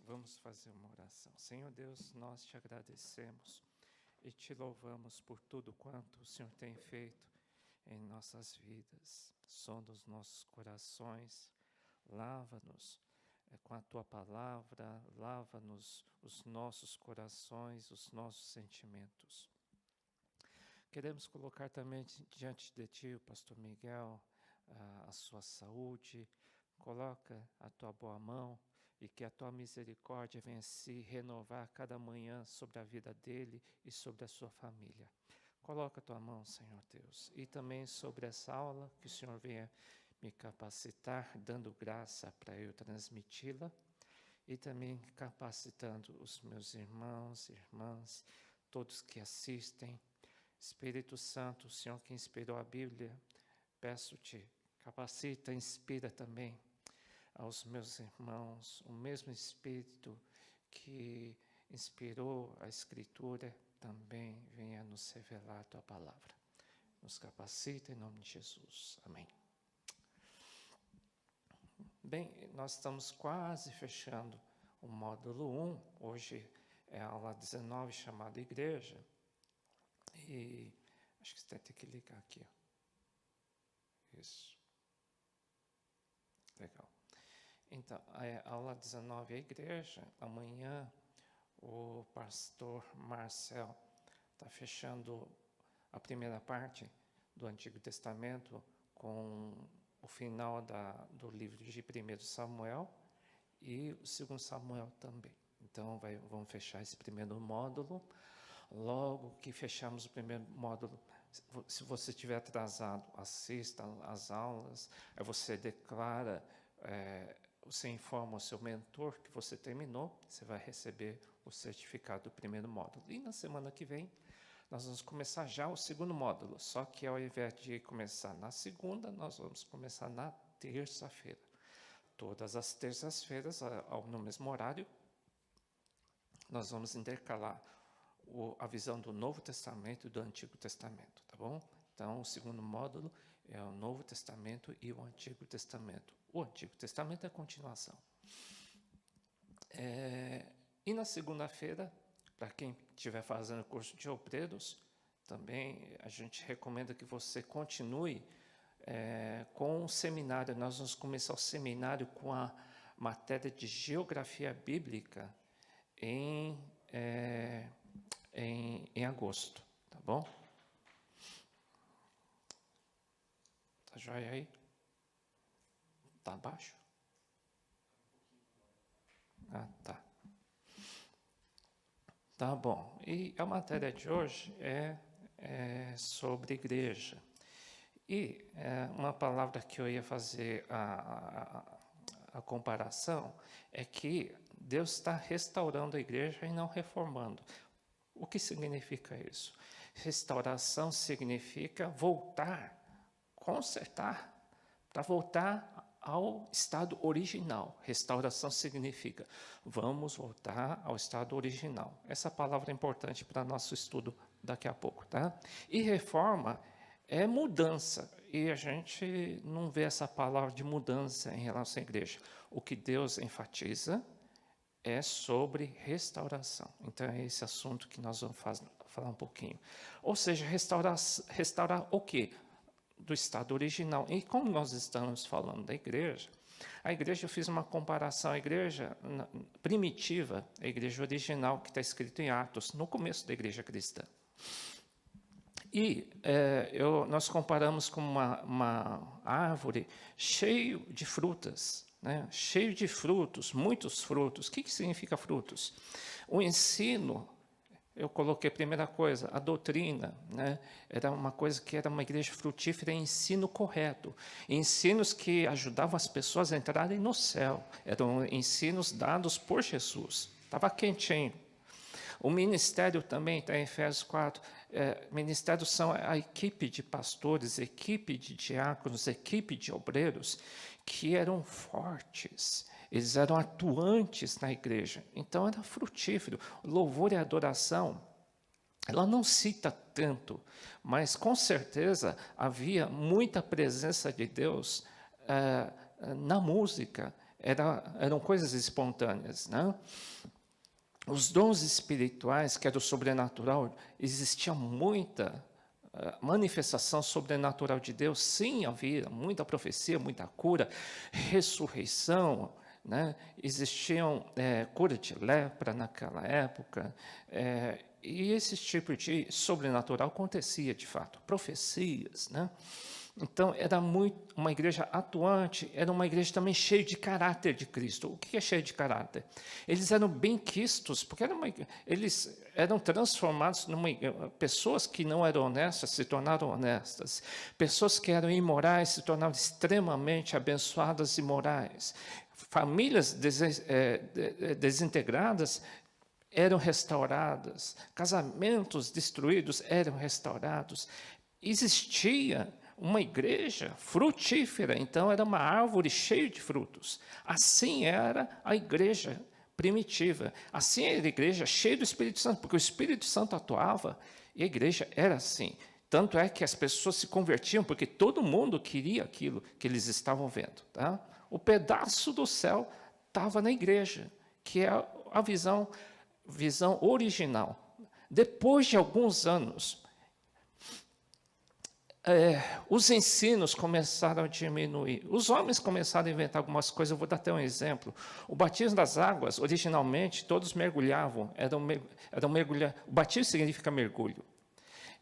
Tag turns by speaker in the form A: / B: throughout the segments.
A: Vamos fazer uma oração. Senhor Deus, nós te agradecemos e te louvamos por tudo quanto o Senhor tem feito em nossas vidas. Sonda os nossos corações, lava-nos com a tua palavra, lava-nos os nossos corações, os nossos sentimentos. Queremos colocar também diante de ti, o pastor Miguel, a sua saúde. Coloca a tua boa mão e que a tua misericórdia venha se renovar cada manhã sobre a vida dele e sobre a sua família. Coloca a tua mão, Senhor Deus, e também sobre essa aula, que o Senhor venha me capacitar, dando graça para eu transmiti-la, e também capacitando os meus irmãos e irmãs, todos que assistem. Espírito Santo, o Senhor que inspirou a Bíblia, peço-te, capacita, inspira também aos meus irmãos, o mesmo Espírito que inspirou a Escritura, também venha nos revelar a tua palavra. Nos capacita em nome de Jesus. Amém. Bem, nós estamos quase fechando o módulo 1. Hoje é a aula 19, chamada Igreja. E acho que você tem que ligar aqui. Ó. Isso. Legal. Então, a aula 19 é a Igreja. Amanhã o pastor Marcel está fechando a primeira parte do Antigo Testamento com o final do livro de 1 Samuel e o 2 Samuel também. Então, vamos fechar esse primeiro módulo. Logo que fechamos o primeiro módulo, se você estiver atrasado, assista às aulas, aí você declara, você informa o seu mentor que você terminou, você vai receber o certificado do primeiro módulo. E na semana que vem, nós vamos começar já o segundo módulo, só que ao invés de começar na segunda, nós vamos começar na terça-feira. Todas as terças-feiras, no mesmo horário, nós vamos intercalar a visão do Novo Testamento e do Antigo Testamento, tá bom? Então, o segundo módulo é o Novo Testamento e o Antigo Testamento. O Antigo Testamento é a continuação. E na segunda-feira, para quem estiver fazendo curso de obreiros, também a gente recomenda que você continue com o seminário. Nós vamos começar o seminário com a matéria de Geografia Bíblica em agosto, tá bom? Tá joia aí? Tá abaixo? Ah, tá. Tá bom. E a matéria de hoje é sobre igreja. E uma palavra que eu ia fazer a comparação é que Deus está restaurando a igreja e não reformando. O que significa isso? Restauração significa voltar, consertar, para voltar ao estado original. Restauração significa, vamos voltar ao estado original. Essa palavra é importante para nosso estudo daqui a pouco, tá? E reforma é mudança, e a gente não vê essa palavra de mudança em relação à igreja. O que Deus enfatiza é sobre restauração. Então, é esse assunto que nós vamos falar um pouquinho. Ou seja, restaurar o quê? Do estado original. E como nós estamos falando da igreja, a igreja, eu fiz uma comparação, a igreja primitiva, a igreja original, que está escrito em Atos, no começo da igreja cristã. E nós comparamos com uma árvore cheia de frutas, né? Cheio de frutos, muitos frutos. O que significa frutos? O ensino, eu coloquei a primeira coisa, a doutrina, né? Era uma coisa que era uma igreja frutífera em ensino correto, ensinos que ajudavam as pessoas a entrarem no céu, eram ensinos dados por Jesus, estava quentinho. O ministério também está em Efésios 4. Ministérios são a equipe de pastores, equipe de diáconos, equipe de obreiros que eram fortes, eles eram atuantes na igreja. Então era frutífero. Louvor e adoração, ela não cita tanto, mas com certeza havia muita presença de Deus na música. eram coisas espontâneas, né? Os dons espirituais, que era o sobrenatural, existia muita manifestação sobrenatural de Deus, sim, havia muita profecia, muita cura, ressurreição, né? Existiam cura de lepra naquela época, e esse tipo de sobrenatural acontecia de fato, profecias, né? Então, era uma igreja atuante, era uma igreja também cheia de caráter de Cristo. O que é cheio de caráter? Eles eram bem-quistos, porque eles eram transformados pessoas que não eram honestas se tornaram honestas. Pessoas que eram imorais se tornaram extremamente abençoadas e morais. Famílias desintegradas eram restauradas. Casamentos destruídos eram restaurados. Existia uma igreja frutífera, então era uma árvore cheia de frutos. Assim era a igreja primitiva. Assim era a igreja cheia do Espírito Santo, porque o Espírito Santo atuava e a igreja era assim. Tanto é que as pessoas se convertiam porque todo mundo queria aquilo que eles estavam vendo. Tá? O pedaço do céu estava na igreja, que é a visão original. Depois de alguns anos, os ensinos começaram a diminuir. Os homens começaram a inventar algumas coisas. Eu vou dar até um exemplo. O batismo das águas, originalmente, todos mergulhavam. O batismo significa mergulho.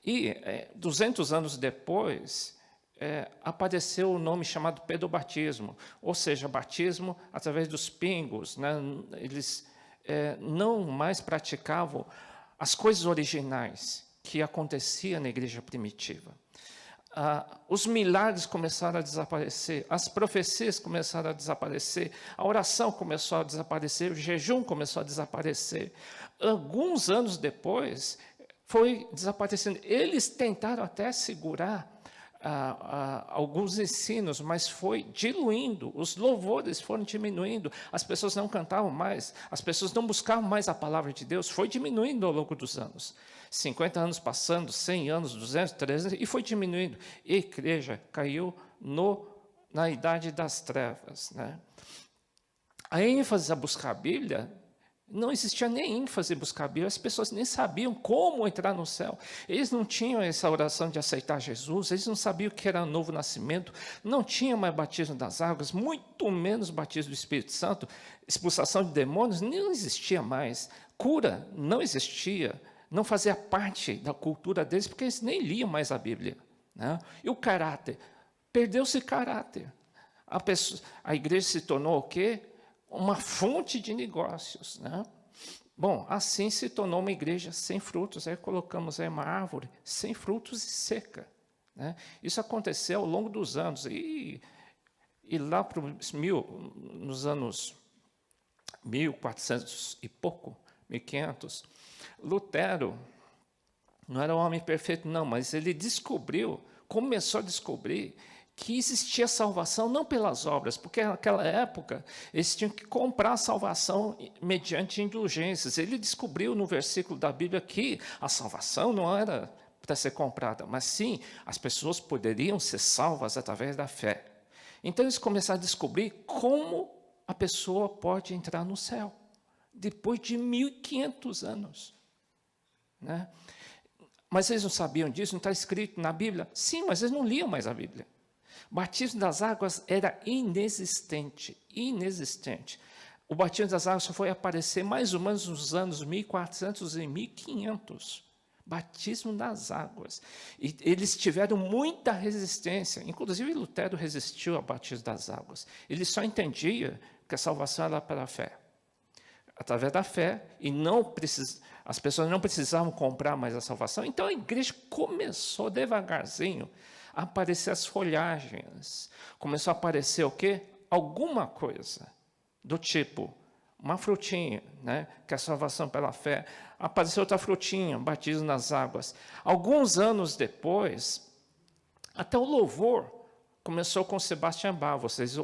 A: E 200 anos depois, apareceu o nome chamado pedobatismo, ou seja, batismo através dos pingos. Né? Eles não mais praticavam as coisas originais que aconteciam na igreja primitiva. Os milagres começaram a desaparecer, as profecias começaram a desaparecer, a oração começou a desaparecer, o jejum começou a desaparecer. Alguns anos depois, foi desaparecendo. Eles tentaram até segurar alguns ensinos, mas foi diluindo, os louvores foram diminuindo, as pessoas não cantavam mais, as pessoas não buscavam mais a palavra de Deus, foi diminuindo ao longo dos anos. 50 anos passando, 100 anos, 200, 300, e foi diminuindo. E a igreja caiu na idade das trevas. Né? A ênfase a buscar a Bíblia, não existia nem ênfase em buscar a Bíblia, as pessoas nem sabiam como entrar no céu. Eles não tinham essa oração de aceitar Jesus, eles não sabiam o que era novo nascimento, não tinha mais batismo das águas, muito menos batismo do Espírito Santo, expulsação de demônios, não existia mais, cura não existia, não fazia parte da cultura deles, porque eles nem liam mais a Bíblia. Né? E o caráter? Perdeu-se caráter. A igreja se tornou o quê? Uma fonte de negócios. Né? Bom, assim se tornou uma igreja sem frutos. Aí colocamos aí uma árvore sem frutos e seca. Né? Isso aconteceu ao longo dos anos. E lá nos anos 1400 e pouco, 1500, Lutero não era um homem perfeito, não, mas ele começou a descobrir que existia salvação não pelas obras, porque naquela época eles tinham que comprar a salvação mediante indulgências. Ele descobriu no versículo da Bíblia que a salvação não era para ser comprada, mas sim, as pessoas poderiam ser salvas através da fé. Então eles começaram a descobrir como a pessoa pode entrar no céu, depois de 1500 anos. Né? Mas eles não sabiam disso, não está escrito na Bíblia? Sim, mas eles não liam mais a Bíblia. O batismo das águas era inexistente. O batismo das águas só foi aparecer mais ou menos nos anos 1400 e 1500. Batismo das águas. E eles tiveram muita resistência. Inclusive, Lutero resistiu ao batismo das águas. Ele só entendia que a salvação era pela fé. Através da fé, e as pessoas não precisavam comprar mais a salvação. Então, a igreja começou devagarzinho a aparecer as folhagens. Começou a aparecer o quê? Alguma coisa do tipo, uma frutinha, né? Que é a salvação pela fé. Apareceu outra frutinha, batismo nas águas. Alguns anos depois, até o louvor começou com Sebastião Bach. Vocês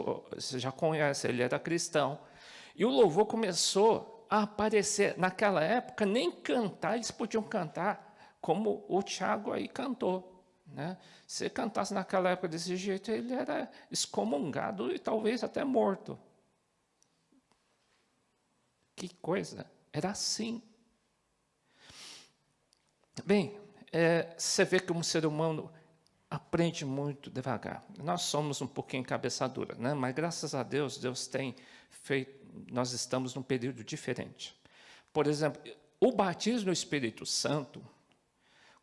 A: já conhecem, ele era cristão. E o louvor começou a aparecer. Naquela época, nem cantar, eles podiam cantar como o Tiago aí cantou. Né? Se cantasse naquela época desse jeito, ele era excomungado e talvez até morto. Que coisa! Era assim. Bem, você vê como o ser humano aprende muito devagar. Nós somos um pouquinho cabeça dura, né? Mas graças a Deus, Deus tem feito, nós estamos num período diferente. Por exemplo, o batismo no Espírito Santo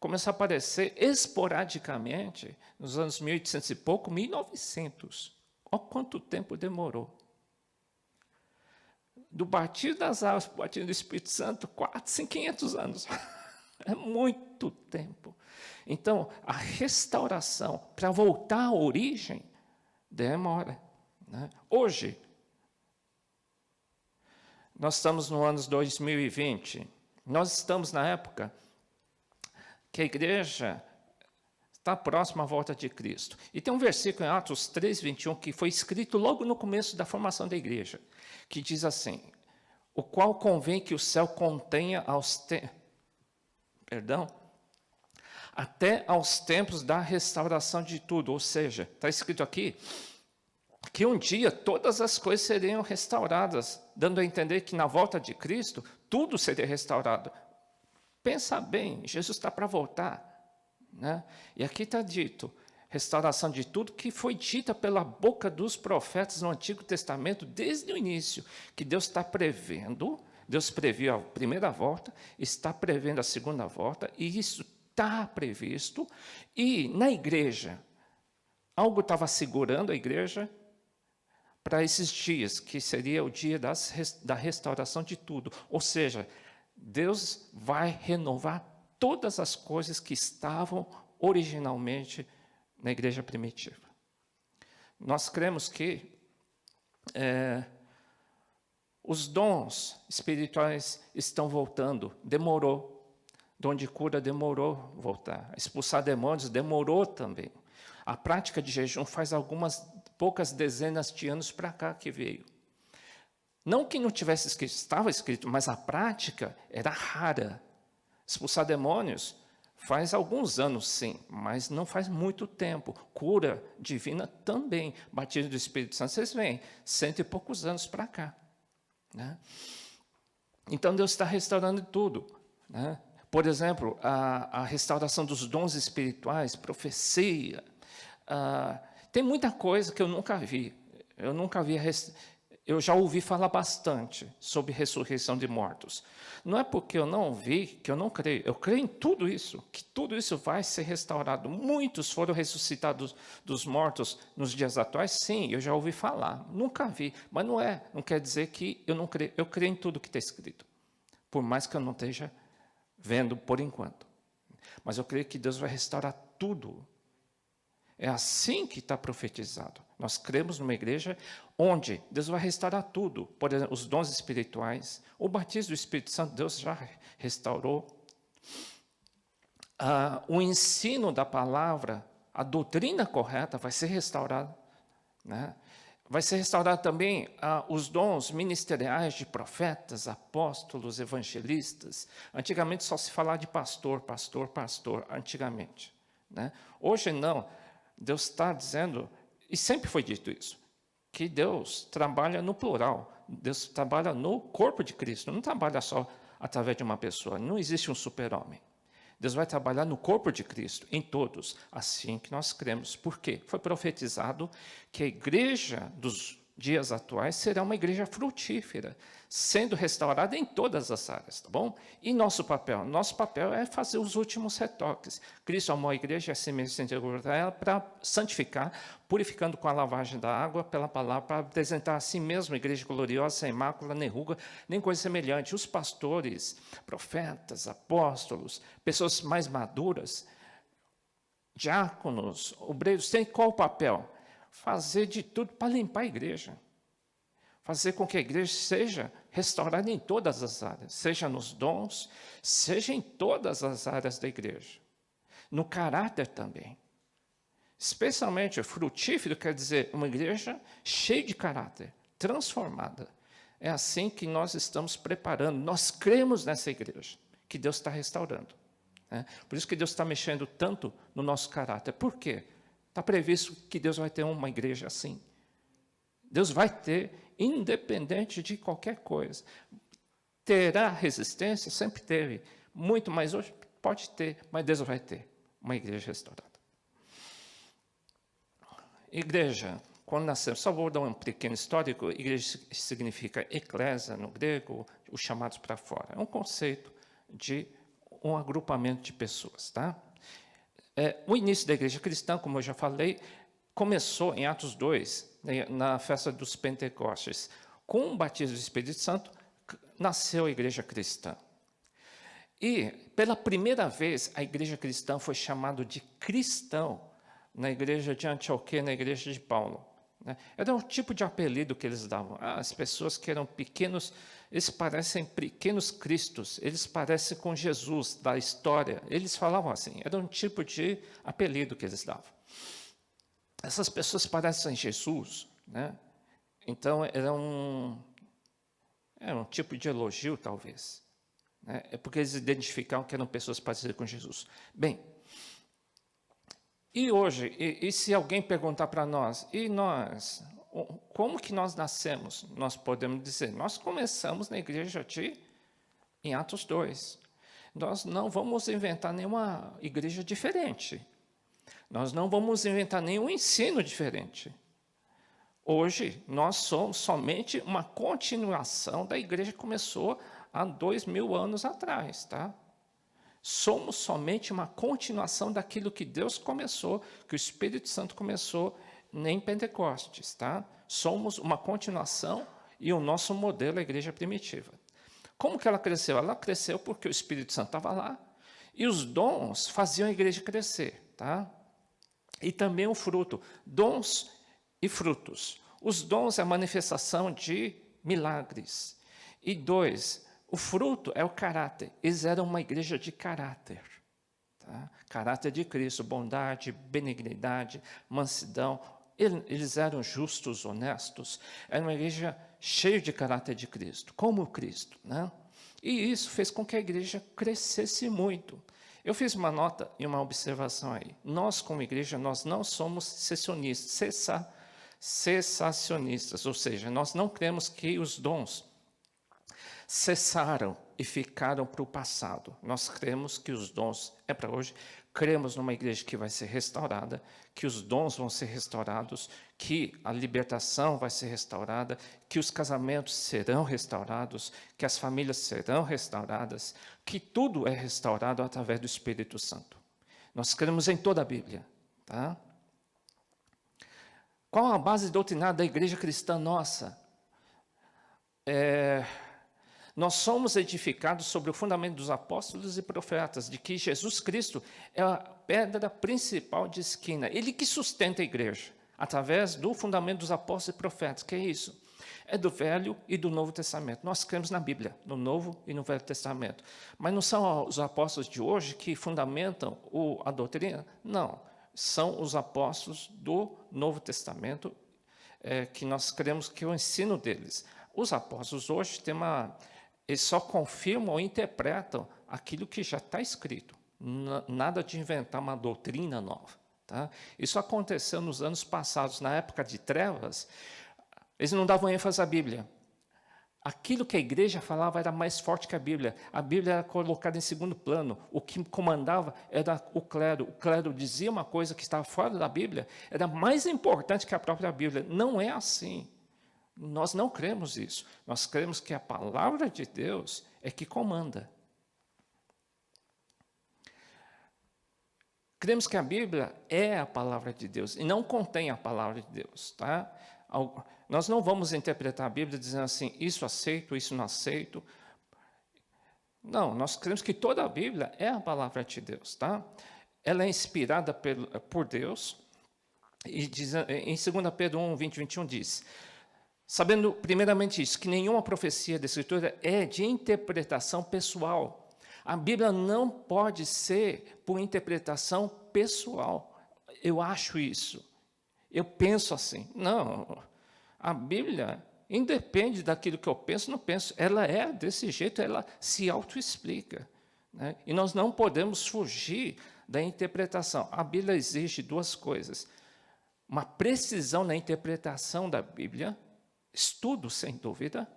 A: começou a aparecer esporadicamente nos anos 1800 e pouco, 1900. Olha quanto tempo demorou. Do batismo das águas para o batismo do Espírito Santo, 500 anos. É muito tempo. Então, a restauração, para voltar à origem, demora. Né? Hoje, nós estamos no ano 2020, nós estamos na época que a igreja está próxima à volta de Cristo. E tem um versículo em Atos 3:21 que foi escrito logo no começo da formação da igreja, que diz assim: o qual convém que o céu contenha até aos tempos da restauração de tudo. Ou seja, está escrito aqui que um dia todas as coisas seriam restauradas, dando a entender que na volta de Cristo tudo seria restaurado. Pensa bem, Jesus está para voltar. Né? E aqui está dito, restauração de tudo que foi dita pela boca dos profetas no Antigo Testamento desde o início, que Deus está prevendo. Deus previu a primeira volta, está prevendo a segunda volta, e isso está previsto. E na igreja, algo estava segurando a igreja para esses dias, que seria o dia da restauração de tudo. Ou seja, Deus vai renovar todas as coisas que estavam originalmente na igreja primitiva. Nós cremos que os dons espirituais estão voltando. Demorou. Dom de cura demorou voltar. Expulsar demônios demorou também. A prática de jejum faz algumas poucas dezenas de anos para cá que veio. Não que não tivesse escrito, estava escrito, mas a prática era rara. Expulsar demônios faz alguns anos, sim, mas não faz muito tempo. Cura divina também. Batismo do Espírito Santo, vocês veem, 100 e poucos anos para cá. Né? Então, Deus está restaurando tudo. Né? Por exemplo, a restauração dos dons espirituais, profecia. Tem muita coisa que eu nunca vi. Eu já ouvi falar bastante sobre ressurreição de mortos. Não é porque eu não vi que eu não creio. Eu creio em tudo isso, que tudo isso vai ser restaurado. Muitos foram ressuscitados dos mortos nos dias atuais. Sim, eu já ouvi falar. Nunca vi. Mas não quer dizer que eu não creio. Eu creio em tudo que está escrito. Por mais que eu não esteja vendo por enquanto. Mas eu creio que Deus vai restaurar tudo. É assim que está profetizado. Nós cremos numa igreja onde Deus vai restaurar tudo. Por exemplo, os dons espirituais, o batismo do Espírito Santo, Deus já restaurou. O ensino da palavra, a doutrina correta vai ser restaurada. Né? Vai ser restaurado também os dons ministeriais de profetas, apóstolos, evangelistas. Antigamente só se falava de pastor, antigamente. Né? Hoje não. Deus está dizendo, e sempre foi dito isso, que Deus trabalha no plural. Deus trabalha no corpo de Cristo, não trabalha só através de uma pessoa. Não existe um super-homem. Deus vai trabalhar no corpo de Cristo, em todos, assim que nós cremos. Por quê? Foi profetizado que a igreja dos dias atuais será uma igreja frutífera, sendo restaurada em todas as áreas, tá bom? E nosso papel? Nosso papel é fazer os últimos retoques. Cristo amou a igreja e assim mesmo se entregou a ela para santificar, purificando com a lavagem da água pela palavra, para apresentar a si mesmo a igreja gloriosa, sem mácula, nem ruga, nem coisa semelhante. Os pastores, profetas, apóstolos, pessoas mais maduras, diáconos, obreiros, têm qual o papel? Fazer de tudo para limpar a igreja. Fazer com que a igreja seja restaurada em todas as áreas, seja nos dons, seja em todas as áreas da igreja. No caráter também. Especialmente frutífero quer dizer uma igreja cheia de caráter, transformada. É assim que nós estamos preparando, nós cremos nessa igreja, que Deus está restaurando. Né? Por isso que Deus está mexendo tanto no nosso caráter. Por quê? Está previsto que Deus vai ter uma igreja assim. Deus vai ter, independente de qualquer coisa. Terá resistência? Sempre teve. Muito mais hoje pode ter, mas Deus vai ter uma igreja restaurada. Igreja, quando nascemos, só vou dar um pequeno histórico, igreja significa eclésia no grego, os chamados para fora. É um conceito de um agrupamento de pessoas. Tá? O início da igreja cristã, como eu já falei, começou em Atos 2, na festa dos Pentecostes. Com o batismo do Espírito Santo, nasceu a igreja cristã. E, pela primeira vez, a igreja cristã foi chamada de cristão na igreja de Antioquia, na igreja de Paulo. Era um tipo de apelido que eles davam. As pessoas que eram pequenos, eles parecem pequenos cristos, eles parecem com Jesus da história. Eles falavam assim, era um tipo de apelido que eles davam. Essas pessoas parecem Jesus, né? Então, era um tipo de elogio, talvez. É porque eles identificavam que eram pessoas parecidas com Jesus. Bem, e hoje, e se alguém perguntar para nós, e nós, como que nós nascemos? Nós podemos dizer, nós começamos na igreja em Atos 2. Nós não vamos inventar nenhuma igreja diferente. Nós não vamos inventar nenhum ensino diferente. Hoje, nós somos somente uma continuação da igreja que começou há 2000 anos atrás, tá? Somos somente uma continuação daquilo que Deus começou, que o Espírito Santo começou em Pentecostes, tá? Somos uma continuação e o nosso modelo é a igreja primitiva. Como que ela cresceu? Ela cresceu porque o Espírito Santo estava lá e os dons faziam a igreja crescer, tá? E também o fruto, dons e frutos. Os dons é a manifestação de milagres. E 2, o fruto é o caráter. Eles eram uma igreja de caráter. Tá? Caráter de Cristo, bondade, benignidade, mansidão. Eles eram justos, honestos. Era uma igreja cheia de caráter de Cristo, como Cristo. Né? E isso fez com que a igreja crescesse muito. Eu fiz uma nota e uma observação aí. Nós, como igreja, nós não somos cessacionistas, ou seja, nós não cremos que os dons cessaram e ficaram para o passado. Nós cremos que os dons é para hoje. Cremos numa igreja que vai ser restaurada, que os dons vão ser restaurados, que a libertação vai ser restaurada, que os casamentos serão restaurados, que as famílias serão restauradas, que tudo é restaurado através do Espírito Santo. Nós cremos em toda a Bíblia. Tá? Qual a base doutrinária da igreja cristã nossa? Nós somos edificados sobre o fundamento dos apóstolos e profetas, de que Jesus Cristo é a pedra principal de esquina. Ele que sustenta a igreja, através do fundamento dos apóstolos e profetas. Que é isso? É do Velho e do Novo Testamento. Nós cremos na Bíblia, no Novo e no Velho Testamento. Mas não são os apóstolos de hoje que fundamentam a doutrina? Não. São os apóstolos do Novo Testamento que nós cremos que é o ensino deles. Os apóstolos hoje eles só confirmam ou interpretam aquilo que já está escrito. Nada de inventar uma doutrina nova. Tá? Isso aconteceu nos anos passados, na época de trevas, eles não davam ênfase à Bíblia. Aquilo que a igreja falava era mais forte que a Bíblia. A Bíblia era colocada em segundo plano. O que comandava era o clero. O clero dizia uma coisa que estava fora da Bíblia, era mais importante que a própria Bíblia. Não é assim. Nós não cremos isso. Nós cremos que a palavra de Deus é que comanda. Cremos que a Bíblia é a palavra de Deus e não contém a palavra de Deus. Tá? Nós não vamos interpretar a Bíblia dizendo assim, isso aceito, isso não aceito. Não, nós cremos que toda a Bíblia é a palavra de Deus. Tá? Ela é inspirada por Deus. E diz, em 2 Pedro 1, 20 e 21 diz... Sabendo, primeiramente, isso, que nenhuma profecia da Escritura é de interpretação pessoal. A Bíblia não pode ser por interpretação pessoal. Eu acho isso. Eu penso assim. Não. A Bíblia independe daquilo que eu penso, não penso. Ela é desse jeito, ela se autoexplica. Né? E nós não podemos fugir da interpretação. A Bíblia exige duas coisas. Uma precisão na interpretação da Bíblia, estudo, sem dúvida.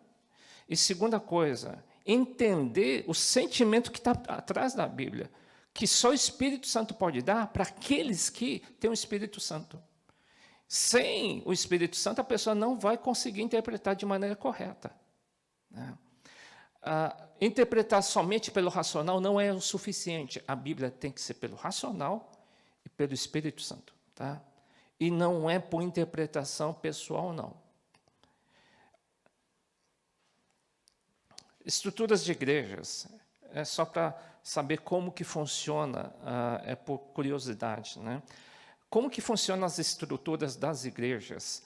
A: E segunda coisa, entender o sentimento que está atrás da Bíblia, que só o Espírito Santo pode dar para aqueles que têm o Espírito Santo. Sem o Espírito Santo, a pessoa não vai conseguir interpretar de maneira correta, né? Interpretar somente pelo racional não é o suficiente. A Bíblia tem que ser pelo racional e pelo Espírito Santo, tá? E não é por interpretação pessoal, não. Estruturas de igrejas, é só para saber como que funciona, é por curiosidade, né? Como que funcionam as estruturas das igrejas?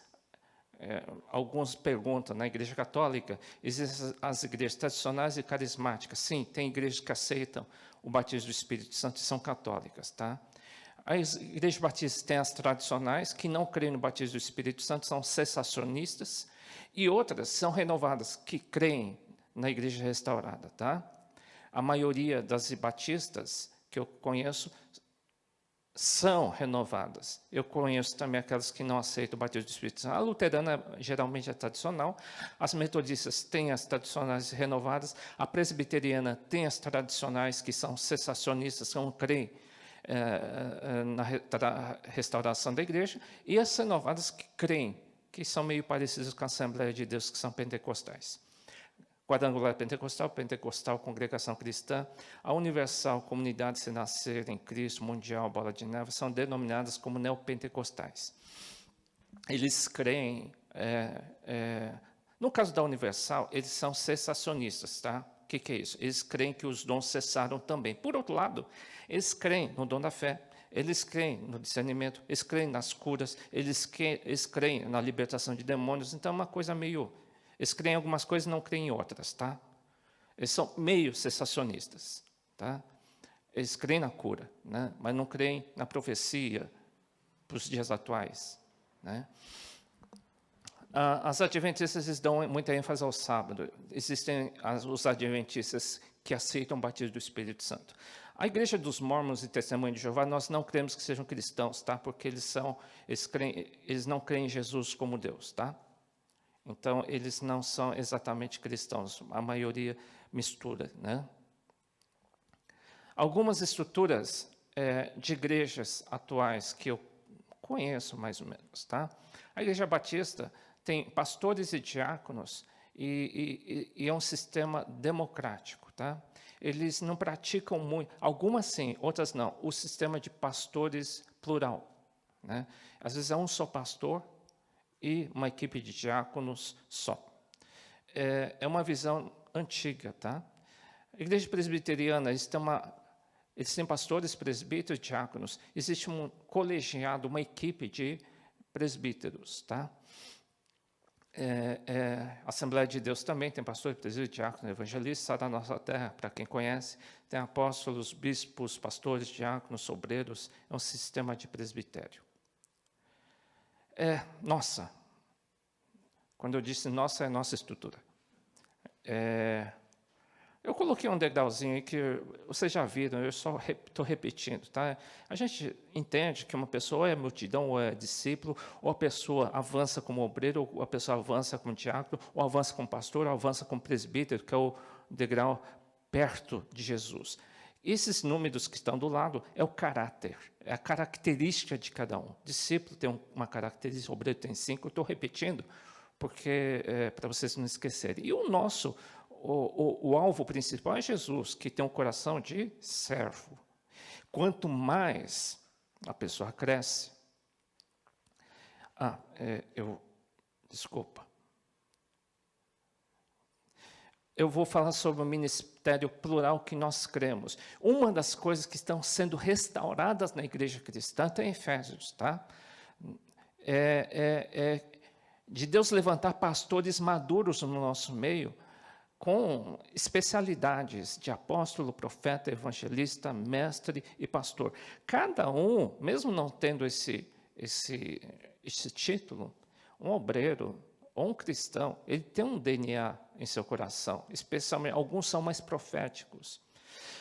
A: Alguns perguntam, na Igreja Católica, existem as igrejas tradicionais e carismáticas. Sim, tem igrejas que aceitam o batismo do Espírito Santo e são católicas, tá? As igrejas batistas têm as tradicionais, que não creem no batismo do Espírito Santo, são cessacionistas, e outras são renovadas, que creem na igreja restaurada, tá? A maioria das batistas que eu conheço são renovadas. Eu conheço também aquelas que não aceitam o batismo do Espírito Santo. A luterana geralmente é tradicional, as metodistas têm as tradicionais renovadas, a presbiteriana tem as tradicionais que são cessacionistas, que não creem na restauração da igreja, e as renovadas que creem, que são meio parecidas com a Assembleia de Deus, que são pentecostais. Quadrangular pentecostal, congregação cristã, a universal, comunidade se nascer em Cristo, mundial, bola de neve, são denominadas como neopentecostais. Eles creem, no caso da universal, eles são cessacionistas, tá? O que é isso? Eles creem que os dons cessaram também. Por outro lado, eles creem no dom da fé, eles creem no discernimento, eles creem nas curas, eles creem na libertação de demônios, então é uma coisa meio... Eles creem em algumas coisas e não creem em outras, tá? Eles são meio cessacionistas, tá? Eles creem na cura, né? Mas não creem na profecia para os dias atuais, né? As adventistas eles dão muita ênfase ao sábado. Existem os adventistas que aceitam o batismo do Espírito Santo. A igreja dos Mormons e Testemunho de Jeová, nós não cremos que sejam cristãos, tá? Porque eles não creem em Jesus como Deus, tá? Então, eles não são exatamente cristãos, a maioria mistura, né? Algumas estruturas de igrejas atuais que eu conheço mais ou menos, tá? A Igreja Batista tem pastores e diáconos e é um sistema democrático, tá? Eles não praticam muito, algumas sim, outras não, o sistema de pastores plural, né? Às vezes é um só pastor e uma equipe de diáconos só. É uma visão antiga, tá? A igreja presbiteriana, eles têm pastores, presbíteros e diáconos. Existe um colegiado, uma equipe de presbíteros, tá? A Assembleia de Deus também tem pastores, presbíteros, diáconos, evangelistas, da nossa terra, para quem conhece. Tem apóstolos, bispos, pastores, diáconos, obreiros. É um sistema de presbitério. Nossa, quando eu disse nossa, é nossa estrutura. Eu coloquei um degrauzinho aí que vocês já viram, eu só estou repetindo, tá? A gente entende que uma pessoa ou é multidão, ou é discípulo, ou a pessoa avança como obreiro, ou a pessoa avança como diácono, ou avança como pastor, ou avança como presbítero, que é o degrau perto de Jesus. Esses números que estão do lado é o caráter, é a característica de cada um. Discípulo tem uma característica, obreiro tem 5, eu estou repetindo, porque para vocês não esquecerem. E o nosso, o alvo principal é Jesus, que tem um coração de servo. Quanto mais a pessoa cresce... Desculpa. Eu vou falar sobre o ministério plural que nós cremos. Uma das coisas que estão sendo restauradas na igreja cristã está em Efésios, tá? De Deus levantar pastores maduros no nosso meio, com especialidades de apóstolo, profeta, evangelista, mestre e pastor. Cada um, mesmo não tendo esse título, um obreiro ou um cristão, ele tem um DNA em seu coração, especialmente, alguns são mais proféticos,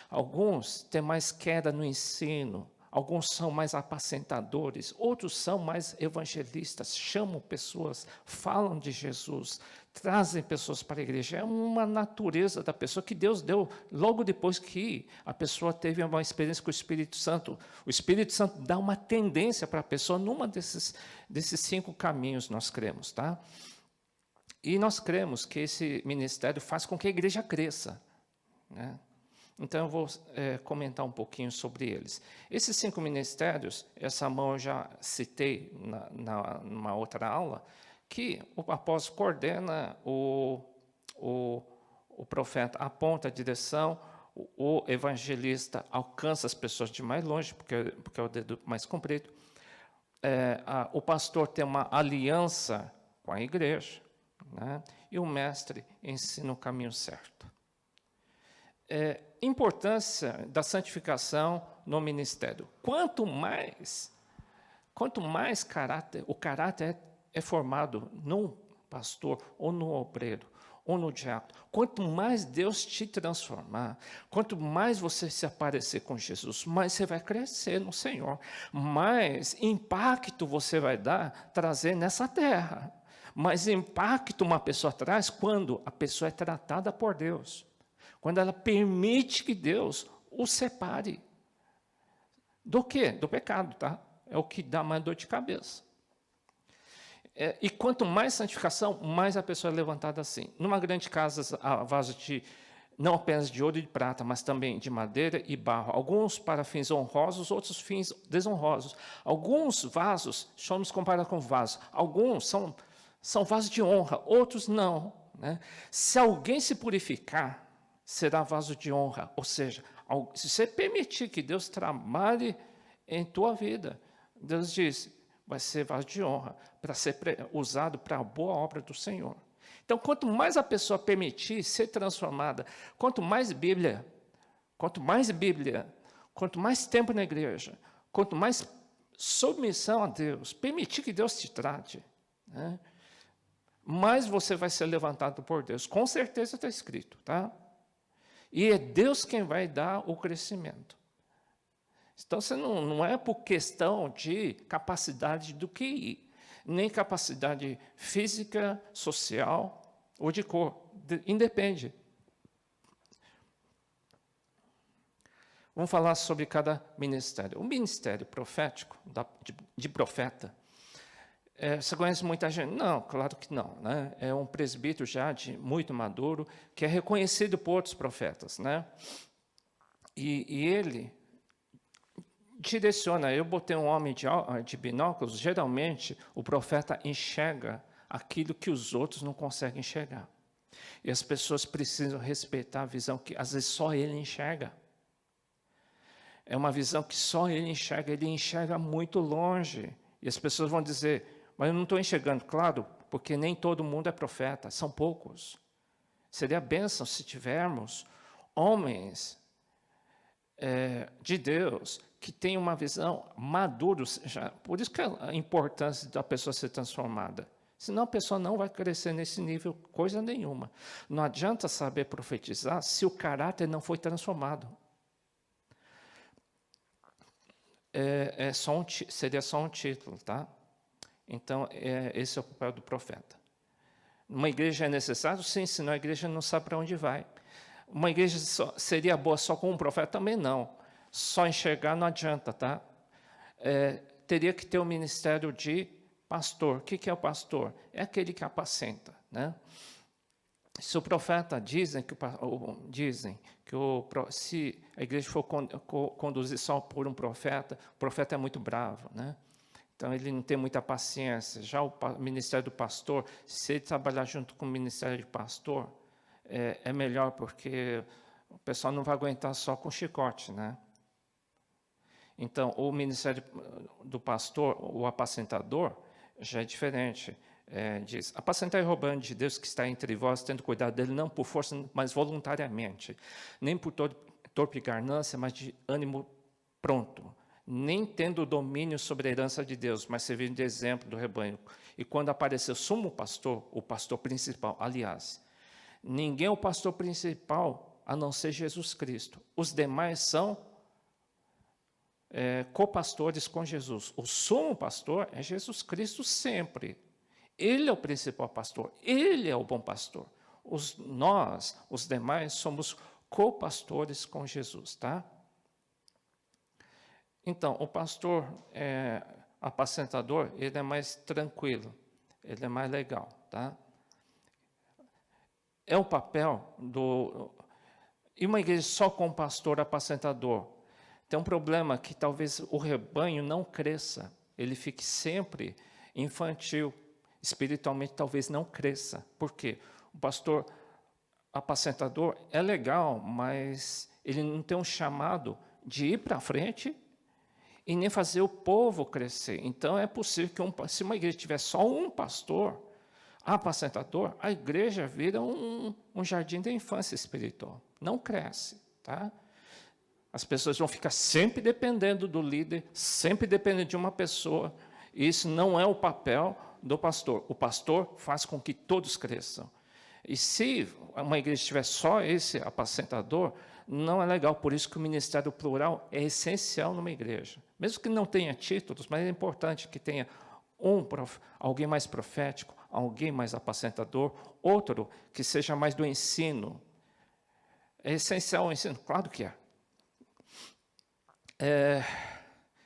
A: alguns têm mais queda no ensino, alguns são mais apacentadores, outros são mais evangelistas, chamam pessoas, falam de Jesus, trazem pessoas para a igreja. É uma natureza da pessoa que Deus deu logo depois que a pessoa teve uma experiência com o Espírito Santo. O Espírito Santo dá uma tendência para a pessoa numa desses 5 caminhos, nós cremos, tá? E nós cremos que esse ministério faz com que a igreja cresça, né? Então, eu vou comentar um pouquinho sobre eles. Esses 5 ministérios, essa mão eu já citei numa outra aula, que o apóstolo coordena, o profeta aponta a direção, o evangelista alcança as pessoas de mais longe, porque é o dedo mais comprido. O pastor tem uma aliança com a igreja, né? E o mestre ensina o caminho certo. Importância da santificação no ministério. Quanto mais o caráter é formado no pastor, ou no obreiro, ou no diácono, quanto mais Deus te transformar, quanto mais você se aparecer com Jesus, mais você vai crescer no Senhor, mais impacto você vai trazer nessa terra, mais impacto uma pessoa traz quando a pessoa é tratada por Deus, quando ela permite que Deus o separe. Do quê? Do pecado, tá? É o que dá mais dor de cabeça. E quanto mais santificação, mais a pessoa é levantada assim. Numa grande casa, há vasos não apenas de ouro e de prata, mas também de madeira e barro. Alguns para fins honrosos, outros fins desonrosos. Alguns vasos, somos comparados com vasos. Alguns são vasos de honra, outros não, né? Se alguém se purificar, será vaso de honra. Ou seja, se você permitir que Deus trabalhe em tua vida, Deus diz, vai ser vaso de honra, para ser usado para a boa obra do Senhor. Então, quanto mais a pessoa permitir ser transformada, quanto mais Bíblia, quanto mais tempo na igreja, quanto mais submissão a Deus, permitir que Deus te trate, né, mais você vai ser levantado por Deus. Com certeza está escrito, tá? E é Deus quem vai dar o crescimento. Então, você não é por questão de capacidade do QI, nem capacidade física, social ou de cor. Independe. Vamos falar sobre cada ministério. O ministério profético, de profeta, você conhece muita gente? Não, claro que não, né? É um presbítero já muito maduro, que é reconhecido por outros profetas, né? E ele direciona. Eu botei um homem de binóculos. Geralmente, o profeta enxerga aquilo que os outros não conseguem enxergar. E as pessoas precisam respeitar a visão que, às vezes, só ele enxerga. É uma visão que só ele enxerga muito longe. E as pessoas vão dizer, mas eu não estou enxergando. Claro, porque nem todo mundo é profeta, são poucos. Seria bênção se tivermos homens de Deus que tenham uma visão madura. Por isso que a importância da pessoa ser transformada. Senão a pessoa não vai crescer nesse nível, coisa nenhuma. Não adianta saber profetizar se o caráter não foi transformado. Seria só um título, tá? Então, esse é o papel do profeta. Uma igreja é necessário? Sim, senão a igreja não sabe para onde vai. Uma igreja seria boa só com um profeta? Também não. Só enxergar não adianta, tá? Teria que ter um ministério de pastor. O que é o pastor? É aquele que apacenta, né? Se o profeta, se a igreja for conduzir só por um profeta, o profeta é muito bravo, né? Então, ele não tem muita paciência. Já o ministério do pastor, se ele trabalhar junto com o ministério de pastor, é melhor, porque o pessoal não vai aguentar só com chicote, né? Então, o ministério do pastor, o apacentador, já é diferente. Diz, apacentai o rebanho de Deus que está entre vós, tendo cuidado dele, não por força, mas voluntariamente. Nem por torpe ganância, mas de ânimo pronto. Nem tendo domínio sobre a herança de Deus, mas servindo de exemplo do rebanho. E quando aparecer o sumo pastor, o pastor principal, aliás, ninguém é o pastor principal, a não ser Jesus Cristo. Os demais são copastores com Jesus. O sumo pastor é Jesus Cristo sempre. Ele é o principal pastor, ele é o bom pastor. Nós, os demais, somos copastores com Jesus, tá? Então, o pastor apacentador, ele é mais tranquilo, ele é mais legal, tá? É o papel do... E uma igreja só com pastor apacentador, tem um problema que talvez o rebanho não cresça, ele fique sempre infantil, espiritualmente talvez não cresça. Por quê? O pastor apacentador é legal, mas ele não tem um chamado de ir para frente e nem fazer o povo crescer. Então, é possível que se uma igreja tiver só um pastor apacentador, a igreja vira um jardim da infância espiritual. Não cresce, tá? As pessoas vão ficar sempre dependendo do líder, sempre dependendo de uma pessoa. E isso não é o papel do pastor. O pastor faz com que todos cresçam. E se uma igreja tiver só esse apacentador, não é legal. Por isso que o ministério plural é essencial numa igreja. Mesmo que não tenha títulos, mas é importante que tenha alguém mais profético, alguém mais apacentador, outro que seja mais do ensino. É essencial o ensino? Claro que é.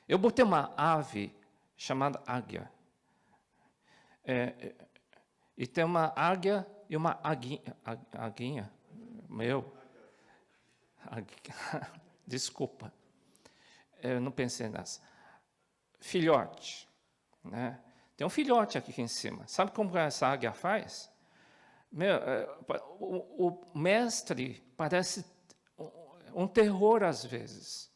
A: Eu botei uma ave chamada águia. E tem uma águia e uma aguinha. Desculpa, eu não pensei nessa. Filhote, né? Tem um filhote aqui em cima. Sabe como essa águia faz? O mestre parece um terror às vezes,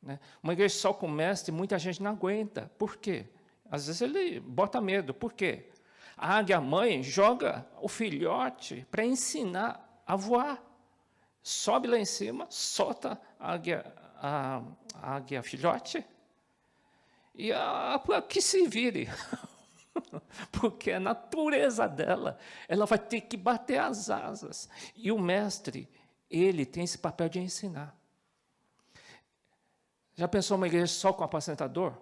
A: né? Uma igreja só com mestre, muita gente não aguenta. Por quê? Às vezes ele bota medo. Por quê? A águia-mãe joga o filhote para ensinar a voar. Sobe lá em cima, solta a águia filhote e que se vire. Porque a natureza dela, ela vai ter que bater as asas. E o mestre, ele tem esse papel de ensinar. Já pensou uma igreja só com apacentador?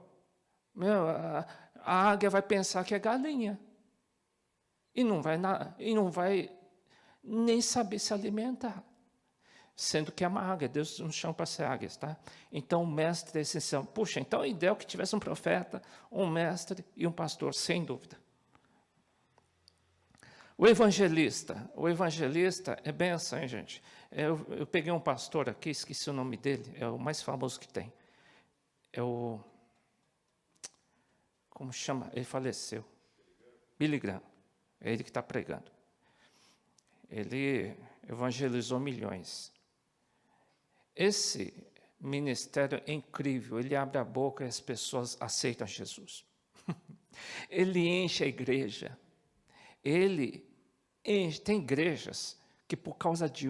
A: A águia vai pensar que é galinha. E não vai nem saber se alimentar. Sendo que é uma águia, Deus nos chama para ser águias, tá? Então, o mestre é essencial. Puxa, então o ideal é que tivesse um profeta, um mestre e um pastor, sem dúvida. O evangelista é benção, hein, gente? Eu peguei um pastor aqui, esqueci o nome dele, é o mais famoso que tem. Como chama? Ele faleceu. Billy Graham. É ele que está pregando. Ele evangelizou milhões. Esse ministério é incrível. Ele abre a boca e as pessoas aceitam Jesus. Ele enche a igreja. Tem igrejas que, por causa de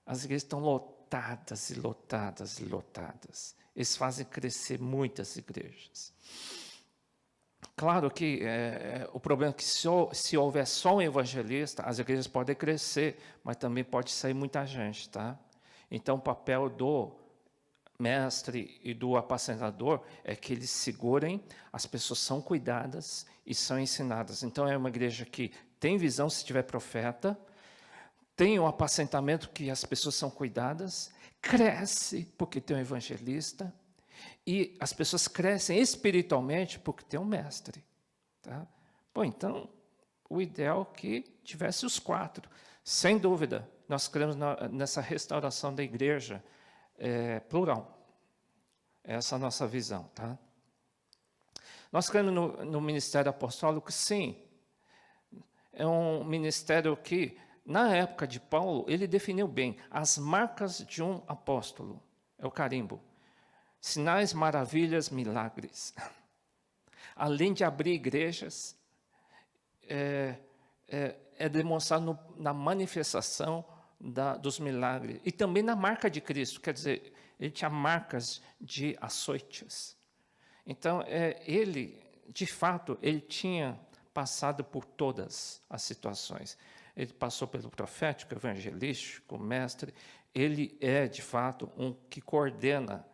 A: as igrejas estão lotadas e lotadas e lotadas. Eles fazem crescer muitas igrejas. Claro que o problema é que se houver só um evangelista, as igrejas podem crescer, mas também pode sair muita gente, tá? Então, o papel do mestre e do apacentador é que eles segurem, as pessoas são cuidadas e são ensinadas. Então, é uma igreja que tem visão se tiver profeta, tem um apacentamento que as pessoas são cuidadas, cresce porque tem um evangelista, e as pessoas crescem espiritualmente porque tem um mestre. Tá? Bom, então, o ideal é que tivesse os 4. Sem dúvida, nós cremos nessa restauração da igreja plural. Essa é a nossa visão. Tá? Nós cremos no ministério apostólico, sim. É um ministério que, na época de Paulo, ele definiu bem as marcas de um apóstolo. É o carimbo. Sinais, maravilhas, milagres. Além de abrir igrejas, é demonstrado na manifestação dos milagres. E também na marca de Cristo, quer dizer, ele tinha marcas de açoites. Então, ele, de fato, ele tinha passado por todas as situações. Ele passou pelo profético, evangelístico, mestre. Ele é, de fato, um que coordena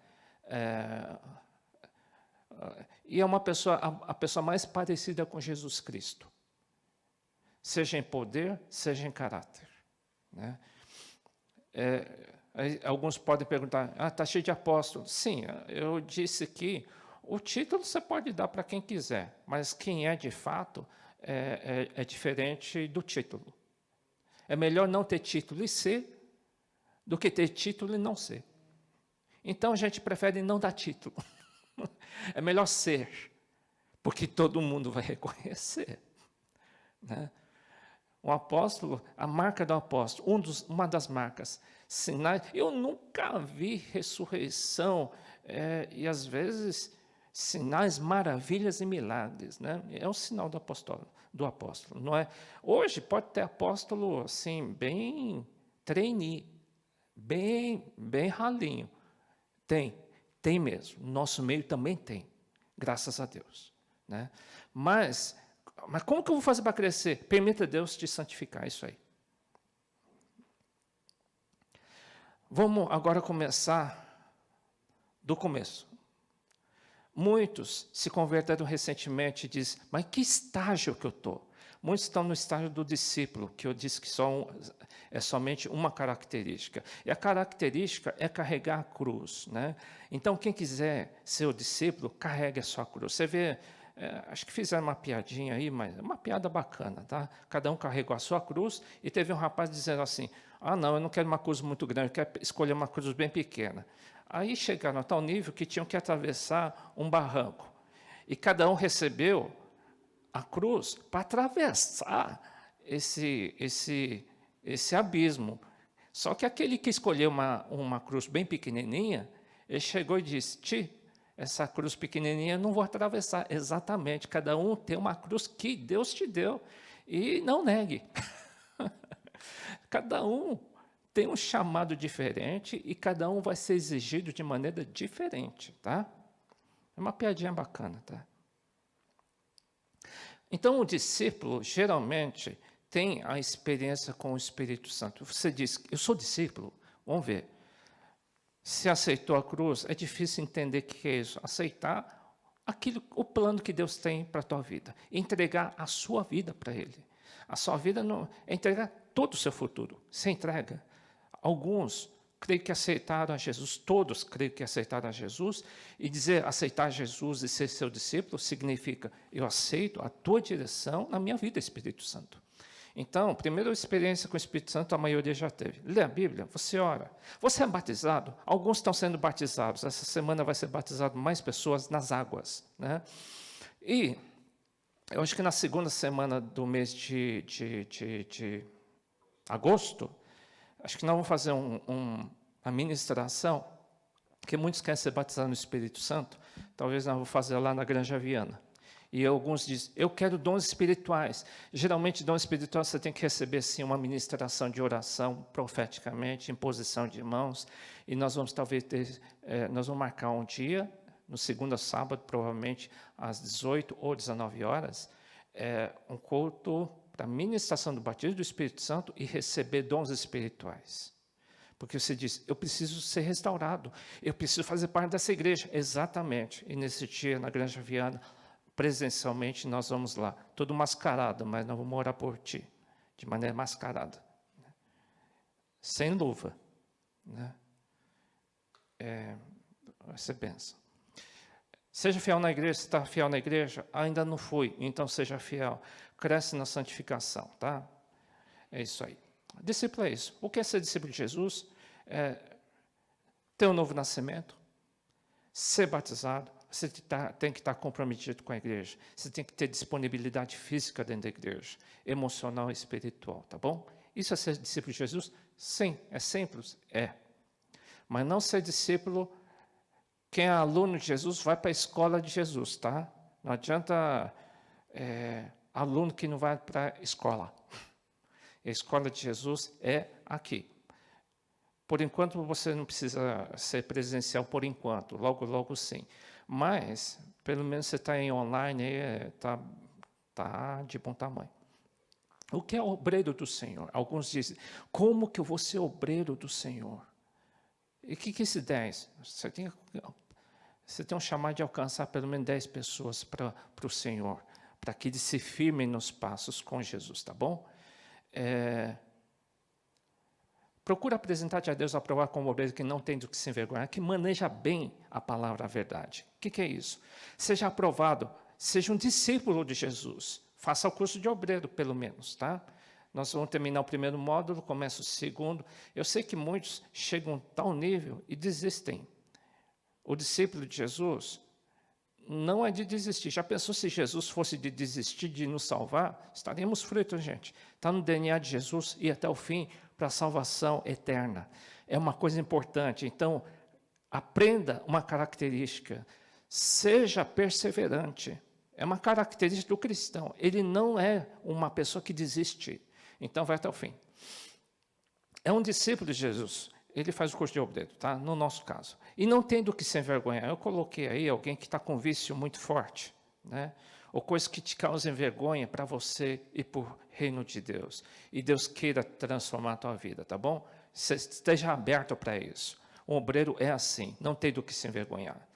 A: E é uma pessoa, a pessoa mais parecida com Jesus Cristo, seja em poder, seja em caráter, né? Alguns podem perguntar, está cheio de apóstolos. Sim, eu disse que o título você pode dar para quem quiser, mas quem é de fato é diferente do título. É melhor não ter título e ser do que ter título e não ser. Então a gente prefere não dar título. É melhor ser, porque todo mundo vai reconhecer, né? Um apóstolo, a marca do apóstolo, uma das marcas, sinais. Eu nunca vi ressurreição e às vezes sinais, maravilhas e milagres, né? É um sinal do apóstolo, não é? Hoje pode ter apóstolo assim bem trainee, bem ralinho. Tem mesmo. No nosso meio também tem, graças a Deus, né? Mas como que eu vou fazer para crescer? Permita Deus te santificar, isso aí. Vamos agora começar do começo. Muitos se converteram recentemente e dizem, mas que estágio que eu estou? Muitos estão no estágio do discípulo, que eu disse que é somente uma característica. E a característica é carregar a cruz, né? Então, quem quiser ser o discípulo, carregue a sua cruz. Você vê, acho que fizeram uma piadinha aí, mas é uma piada bacana, tá? Cada um carregou a sua cruz, e teve um rapaz dizendo assim, não, eu não quero uma cruz muito grande, eu quero escolher uma cruz bem pequena. Aí chegaram a tal nível que tinham que atravessar um barranco. E cada um recebeu a cruz para atravessar esse abismo. Só que aquele que escolheu uma cruz bem pequenininha, ele chegou e disse, essa cruz pequenininha eu não vou atravessar. Exatamente, cada um tem uma cruz que Deus te deu. E não negue. Cada um tem um chamado diferente e cada um vai ser exigido de maneira diferente, tá? É uma piadinha bacana, tá? Então, o discípulo, geralmente, tem a experiência com o Espírito Santo. Você diz, eu sou discípulo, vamos ver. Se aceitou a cruz, é difícil entender o que é isso. Aceitar o plano que Deus tem para a tua vida. Entregar a sua vida para Ele. A sua vida não é entregar todo o seu futuro. Você entrega. Alguns creio que aceitaram a Jesus, todos creio que aceitaram a Jesus, e dizer aceitar Jesus e ser seu discípulo significa eu aceito a tua direção na minha vida, Espírito Santo. Então, primeira experiência com o Espírito Santo, a maioria já teve. Lê a Bíblia, você ora. Você é batizado? Alguns estão sendo batizados. Essa semana vai ser batizado mais pessoas nas águas, né? E eu acho que na segunda semana do mês de agosto, acho que nós vamos fazer uma ministração, porque muitos querem ser batizados no Espírito Santo, talvez nós vamos fazer lá na Granja Viana. E alguns dizem, eu quero dons espirituais. Geralmente, dons espirituais você tem que receber, sim, uma ministração de oração, profeticamente, imposição de mãos. E nós vamos, talvez, nós vamos marcar um dia, no segundo sábado, provavelmente, às 18 ou 19 horas, um culto para a ministração do batismo do Espírito Santo e receber dons espirituais. Porque você diz, eu preciso ser restaurado, eu preciso fazer parte dessa igreja. Exatamente. E nesse dia, na Granja Viana, presencialmente, nós vamos lá. Tudo mascarado, mas nós vamos orar por ti. De maneira mascarada. Sem luva. Né? Vai ser bênção. Seja fiel na igreja, se está fiel na igreja, ainda não fui, então seja fiel. Cresce na santificação, tá? É isso aí. Discípulo é isso. O que é ser discípulo de Jesus? Ter um novo nascimento, ser batizado, você tem que estar comprometido com a igreja, você tem que ter disponibilidade física dentro da igreja, emocional e espiritual, tá bom? Isso é ser discípulo de Jesus? Sim. É simples? É. Mas não ser discípulo, quem é aluno de Jesus vai para a escola de Jesus, tá? Não adianta aluno que não vai para a escola. A escola de Jesus é aqui. Por enquanto, você não precisa ser presencial por enquanto, logo, logo sim. Mas, pelo menos você está em online, está de bom tamanho. O que é obreiro do Senhor? Alguns dizem, como que eu vou ser obreiro do Senhor? E o que é esse 10? Você tem que Você tem um chamado de alcançar pelo menos 10 pessoas para o Senhor, para que eles se firmem nos passos com Jesus, tá bom? Procura apresentar-te a Deus, aprovar como obreiro que não tem do que se envergonhar, que maneja bem a palavra, a verdade. O que é isso? Seja aprovado, seja um discípulo de Jesus. Faça o curso de obreiro, pelo menos, tá? Nós vamos terminar o primeiro módulo, começa o segundo. Eu sei que muitos chegam a tal nível e desistem. O discípulo de Jesus não é de desistir. Já pensou se Jesus fosse de desistir de nos salvar? Estaríamos fritos, gente. Está no DNA de Jesus e até o fim para a salvação eterna. É uma coisa importante. Então, aprenda uma característica. Seja perseverante. É uma característica do cristão. Ele não é uma pessoa que desiste. Então, vai até o fim. É um discípulo de Jesus. Ele faz o curso de obreiro, tá? No nosso caso. E não tem do que se envergonhar. Eu coloquei aí alguém que está com vício muito forte, né? Ou coisas que te causem vergonha para você e para o reino de Deus. E Deus queira transformar a tua vida, tá bom? Você esteja aberto para isso. O obreiro é assim, não tem do que se envergonhar.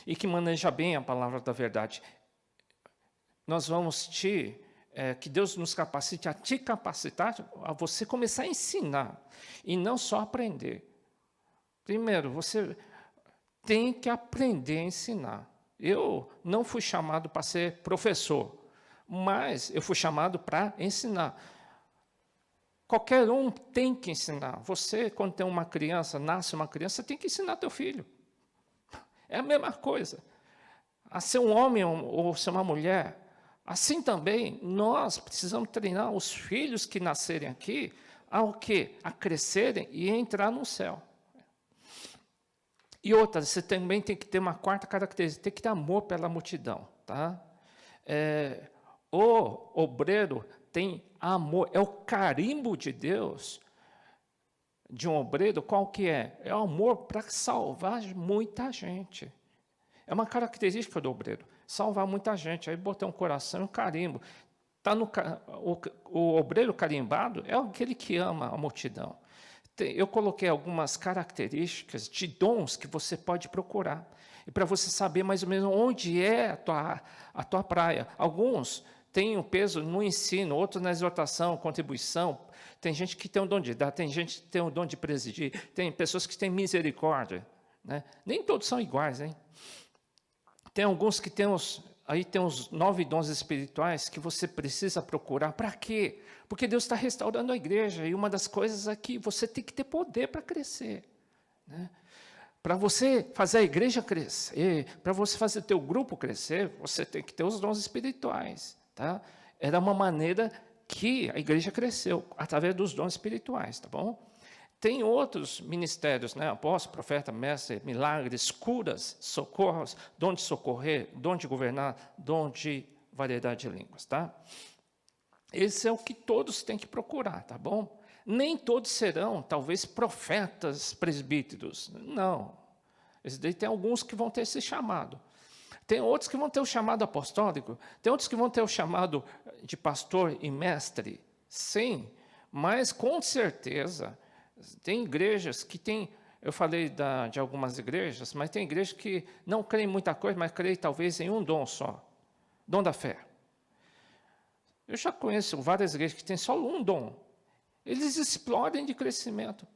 A: E que maneja bem a palavra da verdade. Nós vamos que Deus nos capacite a te capacitar, a você começar a ensinar, e não só aprender. Primeiro, você tem que aprender a ensinar. Eu não fui chamado para ser professor, mas eu fui chamado para ensinar. Qualquer um tem que ensinar. Você, quando tem uma criança, nasce uma criança, você tem que ensinar teu filho. É a mesma coisa. A ser um homem ou ser uma mulher. Assim também, nós precisamos treinar os filhos que nascerem aqui ao quê? A crescerem e entrar no céu. E outra, você também tem que ter uma quarta característica, tem que ter amor pela multidão. Tá? O obreiro tem amor, é o carimbo de Deus, de um obreiro, qual que é? É o amor para salvar muita gente. É uma característica do obreiro, salvar muita gente. Aí botar um coração e um carimbo. O obreiro carimbado é aquele que ama a multidão. Eu coloquei algumas características de dons que você pode procurar. E para você saber mais ou menos onde é a tua praia. Alguns têm o peso no ensino, outros na exortação, contribuição. Tem gente que tem o dom de dar, tem gente que tem o dom de presidir, tem pessoas que têm misericórdia. Né? Nem todos são iguais, hein? Tem alguns que têm os 9 dons espirituais que você precisa procurar. Para quê? Porque Deus está restaurando a igreja. E uma das coisas é que você tem que ter poder para crescer. Né? Para você fazer a igreja crescer, para você fazer o teu grupo crescer, você tem que ter os dons espirituais. Tá? Era uma maneira que a igreja cresceu, através dos dons espirituais. Tá bom? Tem outros ministérios, né? Apóstolo, profeta, mestre, milagres, curas, socorros, dom de socorrer, dom de governar, dom de variedade de línguas, tá? Esse é o que todos têm que procurar, tá bom? Nem todos serão, talvez, profetas, presbíteros. Não. Esse daí tem alguns que vão ter esse chamado. Tem outros que vão ter o chamado apostólico. Tem outros que vão ter o chamado de pastor e mestre. Sim, mas com certeza tem igrejas que têm, eu falei de algumas igrejas, mas tem igrejas que não creem em muita coisa, mas creem talvez em um dom só, dom da fé. Eu já conheço várias igrejas que têm só um dom. Eles explodem de crescimento,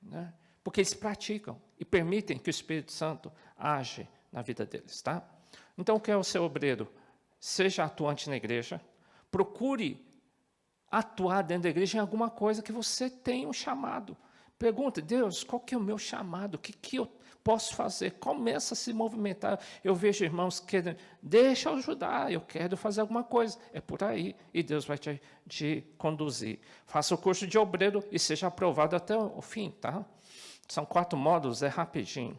A: né? Porque eles praticam e permitem que o Espírito Santo age na vida deles. Tá? Então, o que é o seu obreiro? Seja atuante na igreja, procure atuar dentro da igreja em alguma coisa que você tem um chamado. Pergunta, Deus, qual que é o meu chamado? O que eu posso fazer? Começa a se movimentar. Eu vejo irmãos que deixa eu ajudar, eu quero fazer alguma coisa. É por aí, e Deus vai te conduzir. Faça o curso de obreiro e seja aprovado até o fim. Tá? São 4 módulos, é rapidinho.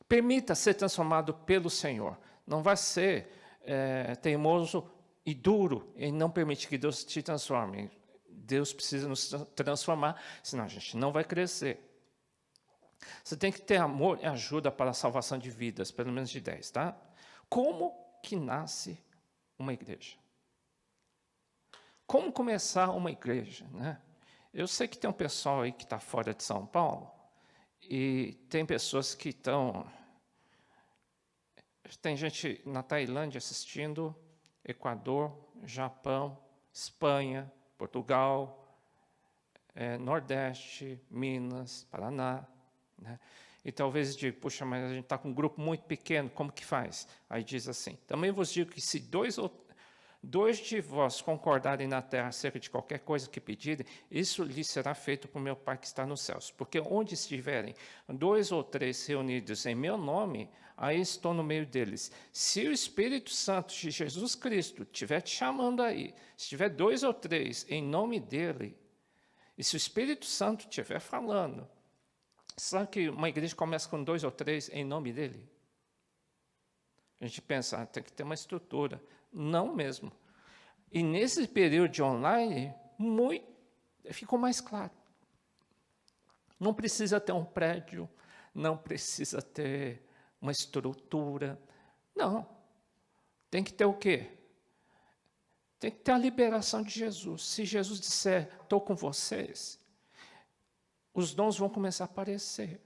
A: Permita ser transformado pelo Senhor. Não vai ser teimoso e duro em não permitir que Deus te transforme. Deus precisa nos transformar, senão a gente não vai crescer. Você tem que ter amor e ajuda para a salvação de vidas, pelo menos de 10, tá? Como que nasce uma igreja? Como começar uma igreja, né? Eu sei que tem um pessoal aí que está fora de São Paulo, e tem pessoas que estão Tem gente na Tailândia assistindo, Equador, Japão, Espanha, Portugal, Nordeste, Minas, Paraná, né? E talvez diga, puxa, mas a gente está com um grupo muito pequeno, como que faz? Aí diz assim, também vos digo que se dois de vós concordarem na terra acerca de qualquer coisa que pedirem, isso lhes será feito por meu Pai que está nos céus. Porque onde estiverem 2 ou 3 reunidos em meu nome, aí estou no meio deles. Se o Espírito Santo de Jesus Cristo estiver te chamando aí, se tiver 2 ou 3 em nome dele, e se o Espírito Santo estiver falando, sabe que uma igreja começa com 2 ou 3 em nome dele? A gente pensa, tem que ter uma estrutura. Não mesmo. E nesse período de online, ficou mais claro. Não precisa ter um prédio, não precisa ter uma estrutura. Não. Tem que ter o quê? Tem que ter a liberação de Jesus. Se Jesus disser, estou com vocês, os dons vão começar a aparecer.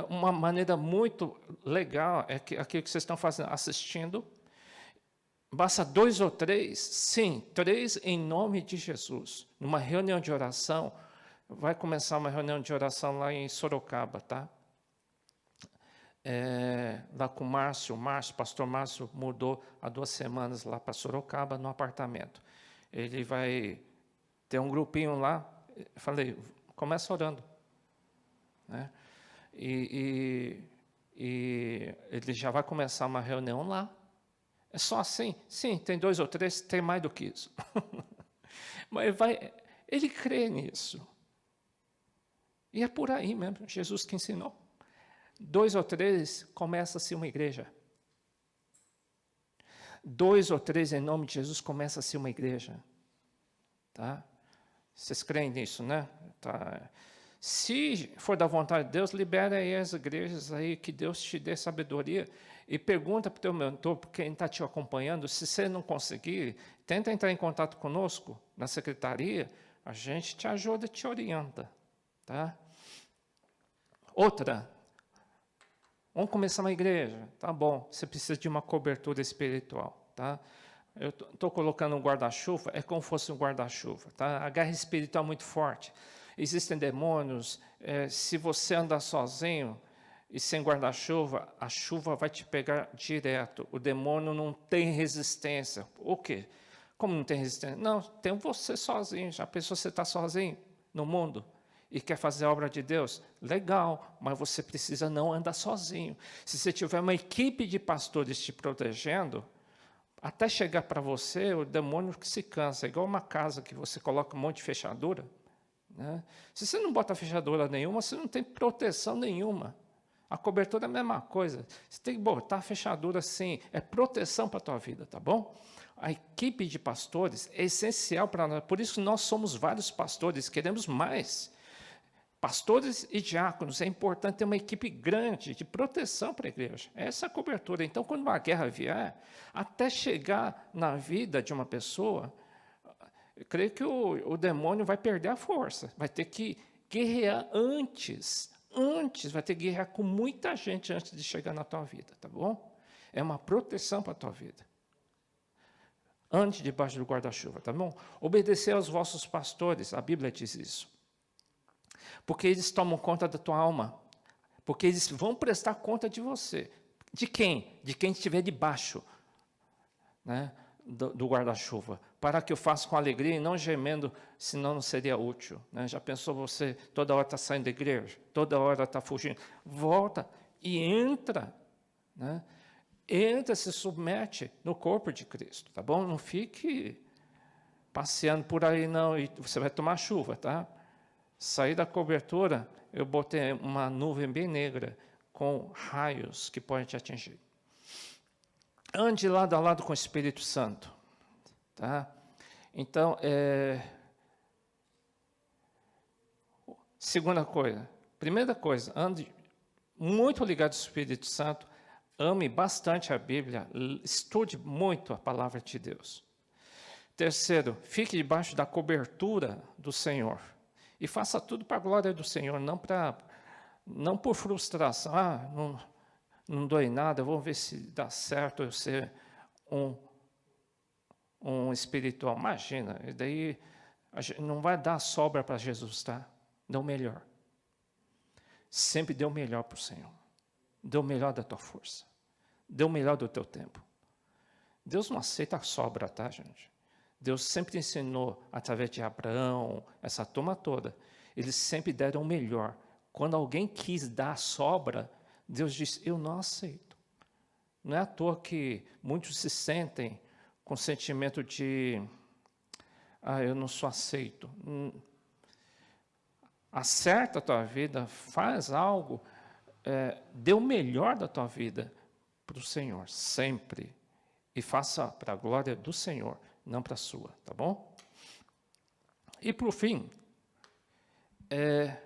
A: Uma maneira muito legal é que aquilo que vocês estão fazendo, assistindo, basta 2 ou 3, sim, 3 em nome de Jesus. Numa reunião de oração, vai começar uma reunião de oração lá em Sorocaba, tá? Lá com o Márcio, pastor Márcio mudou há 2 semanas lá para Sorocaba, no apartamento. Ele vai ter um grupinho lá, eu falei, começa orando, né? E ele já vai começar uma reunião lá. É só assim? Sim, tem 2 ou 3, tem mais do que isso. Mas ele crê nisso. E é por aí mesmo, Jesus que ensinou. 2 ou 3, começa-se uma igreja. 2 ou 3, em nome de Jesus, começa-se uma igreja. Tá? Vocês creem nisso, né? Tá. Se for da vontade de Deus, libera aí as igrejas aí, que Deus te dê sabedoria. E pergunta para o teu mentor, para quem está te acompanhando, se você não conseguir, tenta entrar em contato conosco, na secretaria, a gente te ajuda e te orienta. Tá? Outra, vamos começar uma igreja, tá bom, você precisa de uma cobertura espiritual. Tá? Eu estou colocando um guarda-chuva, é como se fosse um guarda-chuva. Tá? A guerra espiritual é muito forte. Existem demônios, se você andar sozinho e sem guarda-chuva, a chuva vai te pegar direto. O demônio não tem resistência. O quê? Como não tem resistência? Não, tem você sozinho. Já pensou você está sozinho no mundo e quer fazer a obra de Deus? Legal, mas você precisa não andar sozinho. Se você tiver uma equipe de pastores te protegendo, até chegar para você, o demônio que se cansa. É igual uma casa que você coloca um monte de fechadura. Né? Se você não bota fechadura nenhuma, você não tem proteção nenhuma. A cobertura é a mesma coisa. Você tem que botar a fechadura sim, é proteção para a tua vida, tá bom? A equipe de pastores é essencial para nós, por isso nós somos vários pastores, queremos mais. Pastores e diáconos, é importante ter uma equipe grande de proteção para a igreja. Essa é a cobertura. Então, quando uma guerra vier, até chegar na vida de uma pessoa, eu creio que o demônio vai perder a força, vai ter que guerrear antes, vai ter que guerrear com muita gente antes de chegar na tua vida, tá bom? É uma proteção para a tua vida. Antes, debaixo do guarda-chuva, tá bom? Obedecer aos vossos pastores, a Bíblia diz isso. Porque eles tomam conta da tua alma, porque eles vão prestar conta de você. De quem? De quem estiver debaixo, né, do guarda-chuva, para que eu faça com alegria e não gemendo, senão não seria útil. Né? Já pensou você, toda hora está saindo da igreja, toda hora está fugindo? Volta e entra, né? Entra, se submete no corpo de Cristo, tá bom? Não fique passeando por aí, não, e você vai tomar chuva, tá? Sair da cobertura, eu botei uma nuvem bem negra, com raios que podem te atingir. Ande lado a lado com o Espírito Santo. Tá? Então, segunda coisa. Primeira coisa, ande muito ligado ao Espírito Santo, ame bastante a Bíblia, estude muito a palavra de Deus. Terceiro, fique debaixo da cobertura do Senhor. E faça tudo para a glória do Senhor, não por frustração. não dou em nada, vou ver se dá certo eu ser um espiritual. Imagina, e daí não vai dar sobra para Jesus, tá? Dá o melhor. Sempre dê o melhor para o Senhor. Dê o melhor da tua força. Dê o melhor do teu tempo. Deus não aceita a sobra, tá, gente? Deus sempre ensinou, através de Abraão, essa turma toda, eles sempre deram o melhor. Quando alguém quis dar a sobra, Deus disse, eu não aceito. Não é à toa que muitos se sentem com sentimento de, eu não sou aceito. Acerta a tua vida, faz algo, dê o melhor da tua vida para o Senhor, sempre. E faça para a glória do Senhor, não para a sua, tá bom? E, por fim,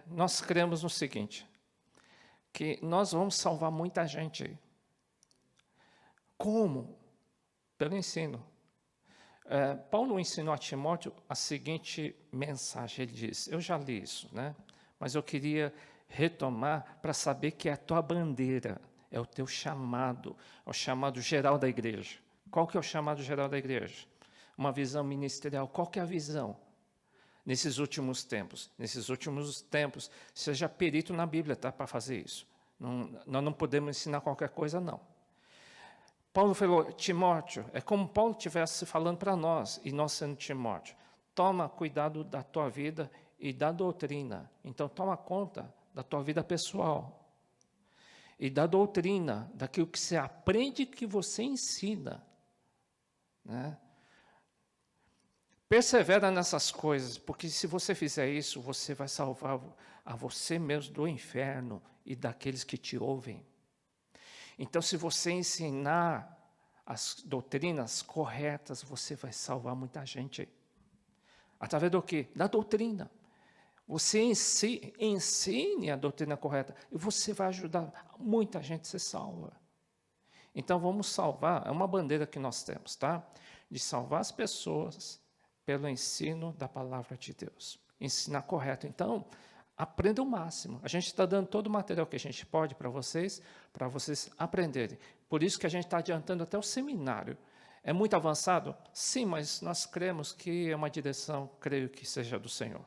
A: nós cremos no seguinte, que nós vamos salvar muita gente aí. Como? Pelo ensino. Paulo ensinou a Timóteo a seguinte mensagem, ele diz, eu já li isso, né? Mas eu queria retomar para saber que é a tua bandeira, é o teu chamado, é o chamado geral da igreja. Qual que é o chamado geral da igreja? Uma visão ministerial. Qual que é a visão? Nesses últimos tempos. Nesses últimos tempos, seja perito na Bíblia, tá, para fazer isso. Nós não podemos ensinar qualquer coisa, não. Paulo falou, Timóteo, é como Paulo estivesse falando para nós, e nós sendo Timóteo. Toma cuidado da tua vida e da doutrina. Então, toma conta da tua vida pessoal. E da doutrina, daquilo que você aprende e que você ensina. Né? Persevera nessas coisas, porque se você fizer isso, você vai salvar a você mesmo do inferno e daqueles que te ouvem. Então, se você ensinar as doutrinas corretas, você vai salvar muita gente. Através do quê? Da doutrina. Você ensine a doutrina correta e você vai ajudar muita gente a ser salva. Então, vamos salvar, é uma bandeira que nós temos, tá? De salvar as pessoas pelo ensino da palavra de Deus. Ensinar correto. Então, aprenda o máximo. A gente está dando todo o material que a gente pode para vocês aprenderem. Por isso que a gente está adiantando até o seminário. É muito avançado? Sim, mas nós cremos que é uma direção, creio que seja do Senhor.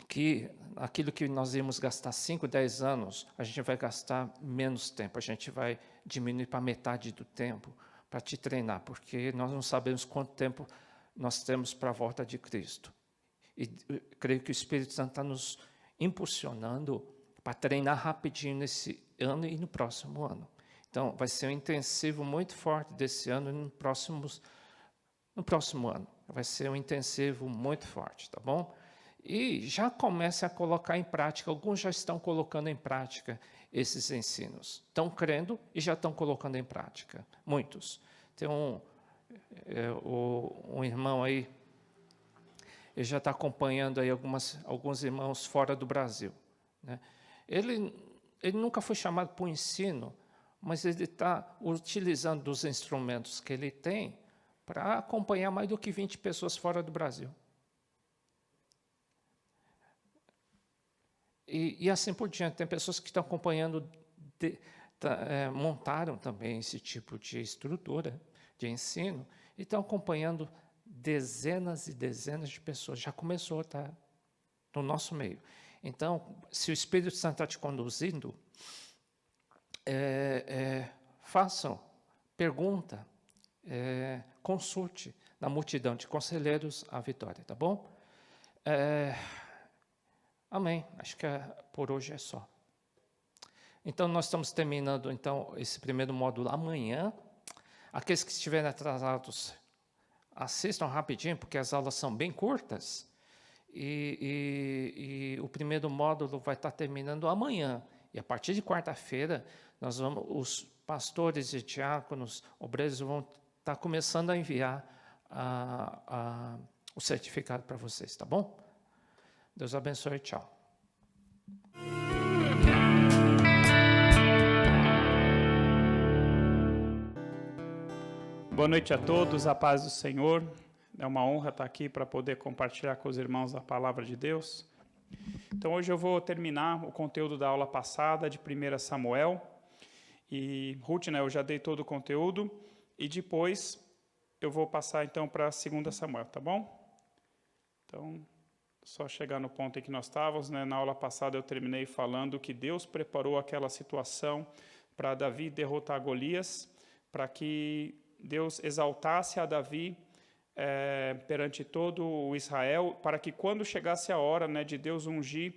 A: Que aquilo que nós íamos gastar 5, 10 anos, a gente vai gastar menos tempo, a gente vai diminuir para metade do tempo para te treinar, porque nós não sabemos quanto tempo nós temos para a volta de Cristo. E creio que o Espírito Santo está nos impulsionando para treinar rapidinho nesse ano e no próximo ano. Então, vai ser um intensivo muito forte desse ano e no próximo ano. Vai ser um intensivo muito forte, tá bom? E já comece a colocar em prática, alguns já estão colocando em prática esses ensinos. Estão crendo e já estão colocando em prática, muitos. Tem um irmão aí, ele já está acompanhando aí alguns irmãos fora do Brasil. Né? Ele nunca foi chamado para o ensino, mas ele está utilizando dos instrumentos que ele tem para acompanhar mais do que 20 pessoas fora do Brasil. E assim por diante, tem pessoas que estão acompanhando, montaram também esse tipo de estrutura de ensino, e estão acompanhando dezenas e dezenas de pessoas. Já começou, tá? No nosso meio. Então, se o Espírito Santo está te conduzindo, façam, pergunta, consulte na multidão de conselheiros a vitória, tá bom? Amém. Acho que por hoje é só. Então, nós estamos terminando então esse primeiro módulo amanhã. Aqueles que estiverem atrasados, assistam rapidinho, porque as aulas são bem curtas. E o primeiro módulo vai estar terminando amanhã. E a partir de quarta-feira, os pastores e diáconos, obreiros, vão estar começando a enviar o certificado para vocês, tá bom? Deus abençoe, tchau.
B: Boa noite a todos, a paz do Senhor. É uma honra estar aqui para poder compartilhar com os irmãos a palavra de Deus. Então, hoje eu vou terminar o conteúdo da aula passada de 1 Samuel. E Ruth, né, eu já dei todo o conteúdo, e depois eu vou passar então para 2 Samuel, tá bom? Então, só chegar no ponto em que nós estávamos, né? Na aula passada eu terminei falando que Deus preparou aquela situação para Davi derrotar Golias, para que Deus exaltasse a Davi perante todo o Israel, para que quando chegasse a hora, né, de Deus ungir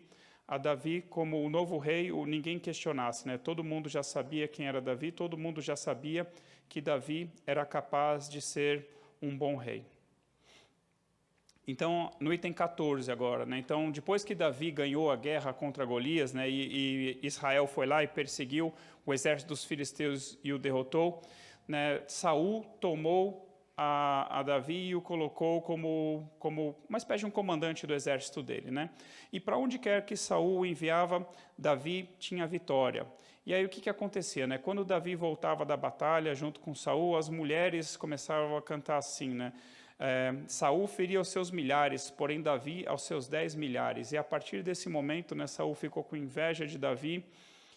B: a Davi como o novo rei, ninguém questionasse, né? Todo mundo já sabia quem era Davi, todo mundo já sabia que Davi era capaz de ser um bom rei. Então, no item 14 agora, né? Então, depois que Davi ganhou a guerra contra Golias, né, e Israel foi lá e perseguiu o exército dos filisteus e o derrotou, né, Saul tomou a Davi e o colocou como uma espécie de um comandante do exército dele, né? E para onde quer que Saul enviava, Davi tinha vitória. E aí o que acontecia, né? Quando Davi voltava da batalha junto com Saul, as mulheres começavam a cantar assim, né? Saul feria aos seus milhares, porém Davi aos seus 10 milhares. E a partir desse momento, né, Saul ficou com inveja de Davi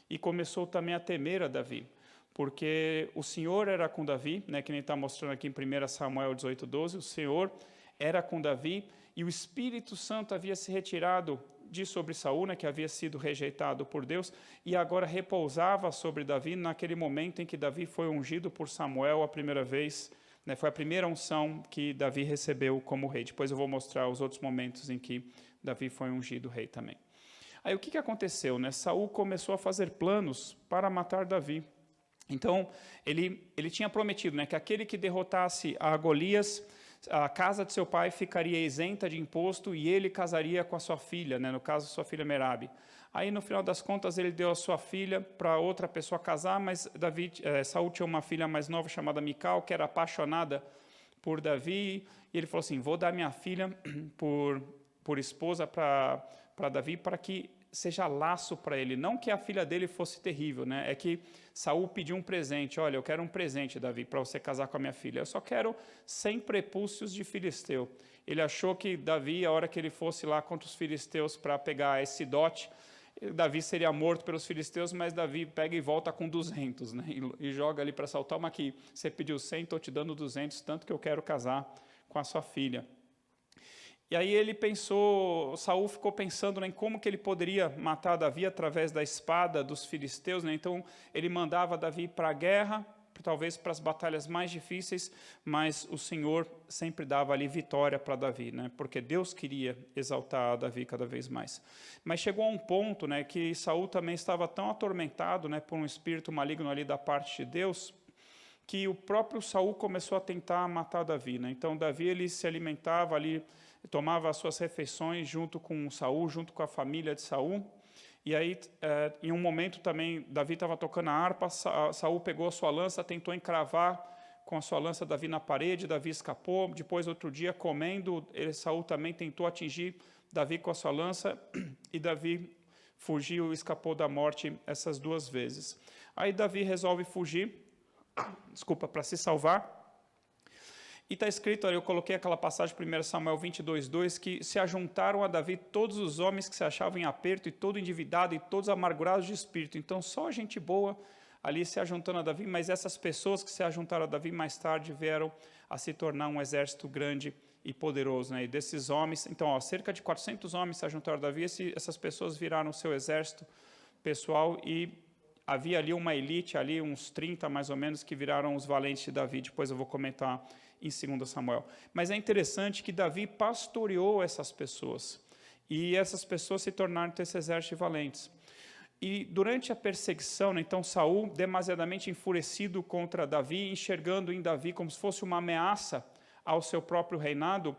B: e começou também a temer a Davi, porque o Senhor era com Davi, né, que nem está mostrando aqui em 1 Samuel 18:12, o Senhor era com Davi e o Espírito Santo havia se retirado de sobre Saul, né, que havia sido rejeitado por Deus, e agora repousava sobre Davi naquele momento em que Davi foi ungido por Samuel a primeira vez, né, foi a primeira unção que Davi recebeu como rei. Depois eu vou mostrar os outros momentos em que Davi foi ungido rei também. Aí o que aconteceu, né? Saul começou a fazer planos para matar Davi. Então, ele tinha prometido, né, que aquele que derrotasse a Golias, a casa de seu pai ficaria isenta de imposto e ele casaria com a sua filha, né, no caso, sua filha Merabe. Aí, no final das contas, ele deu a sua filha para outra pessoa casar, mas Saul tinha uma filha mais nova chamada Mical, que era apaixonada por Davi, e ele falou assim, vou dar minha filha por esposa para Davi, para que seja laço para ele, não que a filha dele fosse terrível, né? É que Saul pediu um presente, olha, eu quero um presente, Davi, para você casar com a minha filha, eu só quero 100 prepúcios de filisteu. Ele achou que Davi, a hora que ele fosse lá contra os filisteus para pegar esse dote, Davi seria morto pelos filisteus, mas Davi pega e volta com 200, né? E joga ali para Saul, toma aqui, você pediu 100, estou te dando 200, tanto que eu quero casar com a sua filha. E aí ele pensou, Saul ficou pensando em como que ele poderia matar Davi através da espada dos filisteus, né? Então ele mandava Davi para a guerra, talvez para as batalhas mais difíceis, mas o Senhor sempre dava ali vitória para Davi, né? Porque Deus queria exaltar Davi cada vez mais. Mas chegou a um ponto, né, que Saul também estava tão atormentado, né, por um espírito maligno ali da parte de Deus, que o próprio Saul começou a tentar matar Davi, né? Então Davi ele se alimentava ali, tomava as suas refeições junto com Saul, junto com a família de Saul. E aí, em um momento também, Davi estava tocando a harpa, Saul pegou a sua lança, tentou encravar com a sua lança Davi na parede, Davi escapou. Depois, outro dia, comendo, Saul também tentou atingir Davi com a sua lança, e Davi fugiu e escapou da morte essas 2 vezes. Aí Davi resolve fugir, para se salvar. E está escrito, eu coloquei aquela passagem, 1 Samuel 22:2, que se ajuntaram a Davi todos os homens que se achavam em aperto, e todo endividado, e todos amargurados de espírito. Então, só gente boa ali se ajuntando a Davi, mas essas pessoas que se ajuntaram a Davi mais tarde vieram a se tornar um exército grande e poderoso, né? E desses homens, então, cerca de 400 homens se ajuntaram a Davi, essas pessoas viraram o seu exército pessoal, e havia ali uma elite, ali uns 30 mais ou menos, que viraram os valentes de Davi. Depois eu vou comentar em 2 Samuel. Mas é interessante que Davi pastoreou essas pessoas, e essas pessoas se tornaram esse exército de valentes. E durante a perseguição, né, então Saul, demasiadamente enfurecido contra Davi, enxergando em Davi como se fosse uma ameaça ao seu próprio reinado,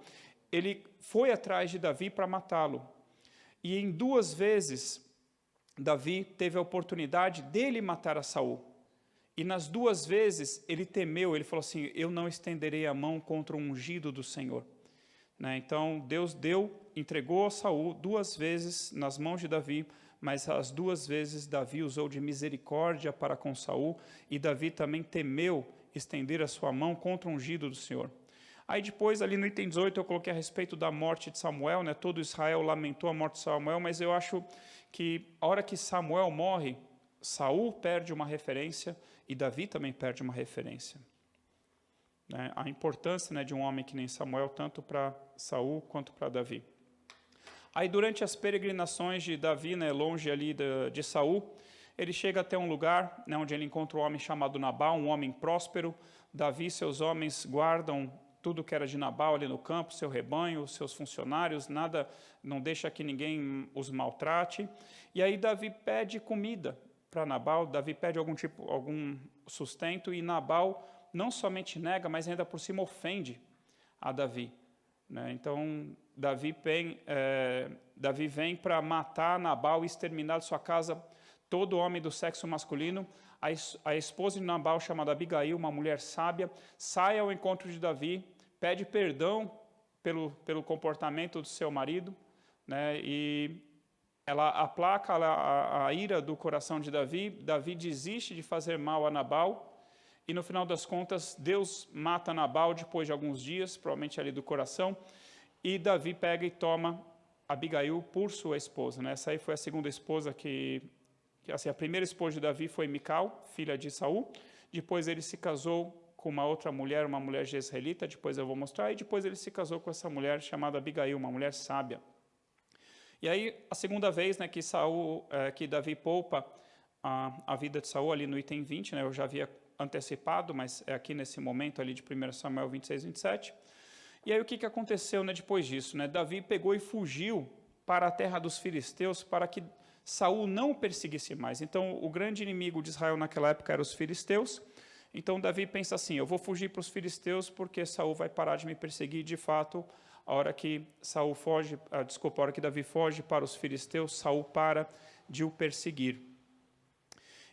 B: ele foi atrás de Davi para matá-lo. E em 2 vezes, Davi teve a oportunidade dele matar a Saul. E nas 2 vezes ele temeu, ele falou assim, eu não estenderei a mão contra o ungido do Senhor. Né? Então Deus entregou a Saul 2 vezes nas mãos de Davi, mas as 2 vezes Davi usou de misericórdia para com Saul, e Davi também temeu estender a sua mão contra o ungido do Senhor. Aí depois, ali no item 18, eu coloquei a respeito da morte de Samuel, né? Todo Israel lamentou a morte de Samuel, mas eu acho que a hora que Samuel morre, Saul perde uma referência e Davi também perde uma referência. Né? A importância, né, de um homem que nem Samuel, tanto para Saul quanto para Davi. Aí, durante as peregrinações de Davi, né, longe ali de Saul, ele chega até um lugar, né, onde ele encontra um homem chamado Nabal, um homem próspero. Davi e seus homens guardam tudo que era de Nabal ali no campo, seu rebanho, seus funcionários, nada, não deixa que ninguém os maltrate. E aí Davi pede comida para Nabal, Davi pede algum sustento, e Nabal não somente nega, mas ainda por cima ofende a Davi. Né? Então, Davi vem para matar Nabal e exterminar de sua casa todo homem do sexo masculino. A esposa de Nabal, chamada Abigail, uma mulher sábia, sai ao encontro de Davi, pede perdão pelo comportamento do seu marido, né? E ela aplaca a ira do coração de Davi. Davi desiste de fazer mal a Nabal, e no final das contas, Deus mata Nabal depois de alguns dias, provavelmente ali do coração, e Davi pega e toma Abigail por sua esposa. Né? Essa aí foi a segunda esposa assim, a primeira esposa de Davi foi Mical, filha de Saul. Depois ele se casou com uma outra mulher, uma mulher jezreelita, depois eu vou mostrar, e depois ele se casou com essa mulher chamada Abigail, uma mulher sábia. E aí, a segunda vez, né, que Davi poupa a vida de Saul, ali no item 20, né, eu já havia antecipado, mas é aqui nesse momento ali de 1 Samuel 26, 27. E aí o que aconteceu, né, depois disso? Né? Davi pegou e fugiu para a terra dos filisteus para que Saul não o perseguisse mais. Então, o grande inimigo de Israel naquela época eram os filisteus. Então, Davi pensa assim, eu vou fugir para os filisteus porque Saul vai parar de me perseguir. De fato, a hora que Davi foge para os filisteus, Saul para de o perseguir.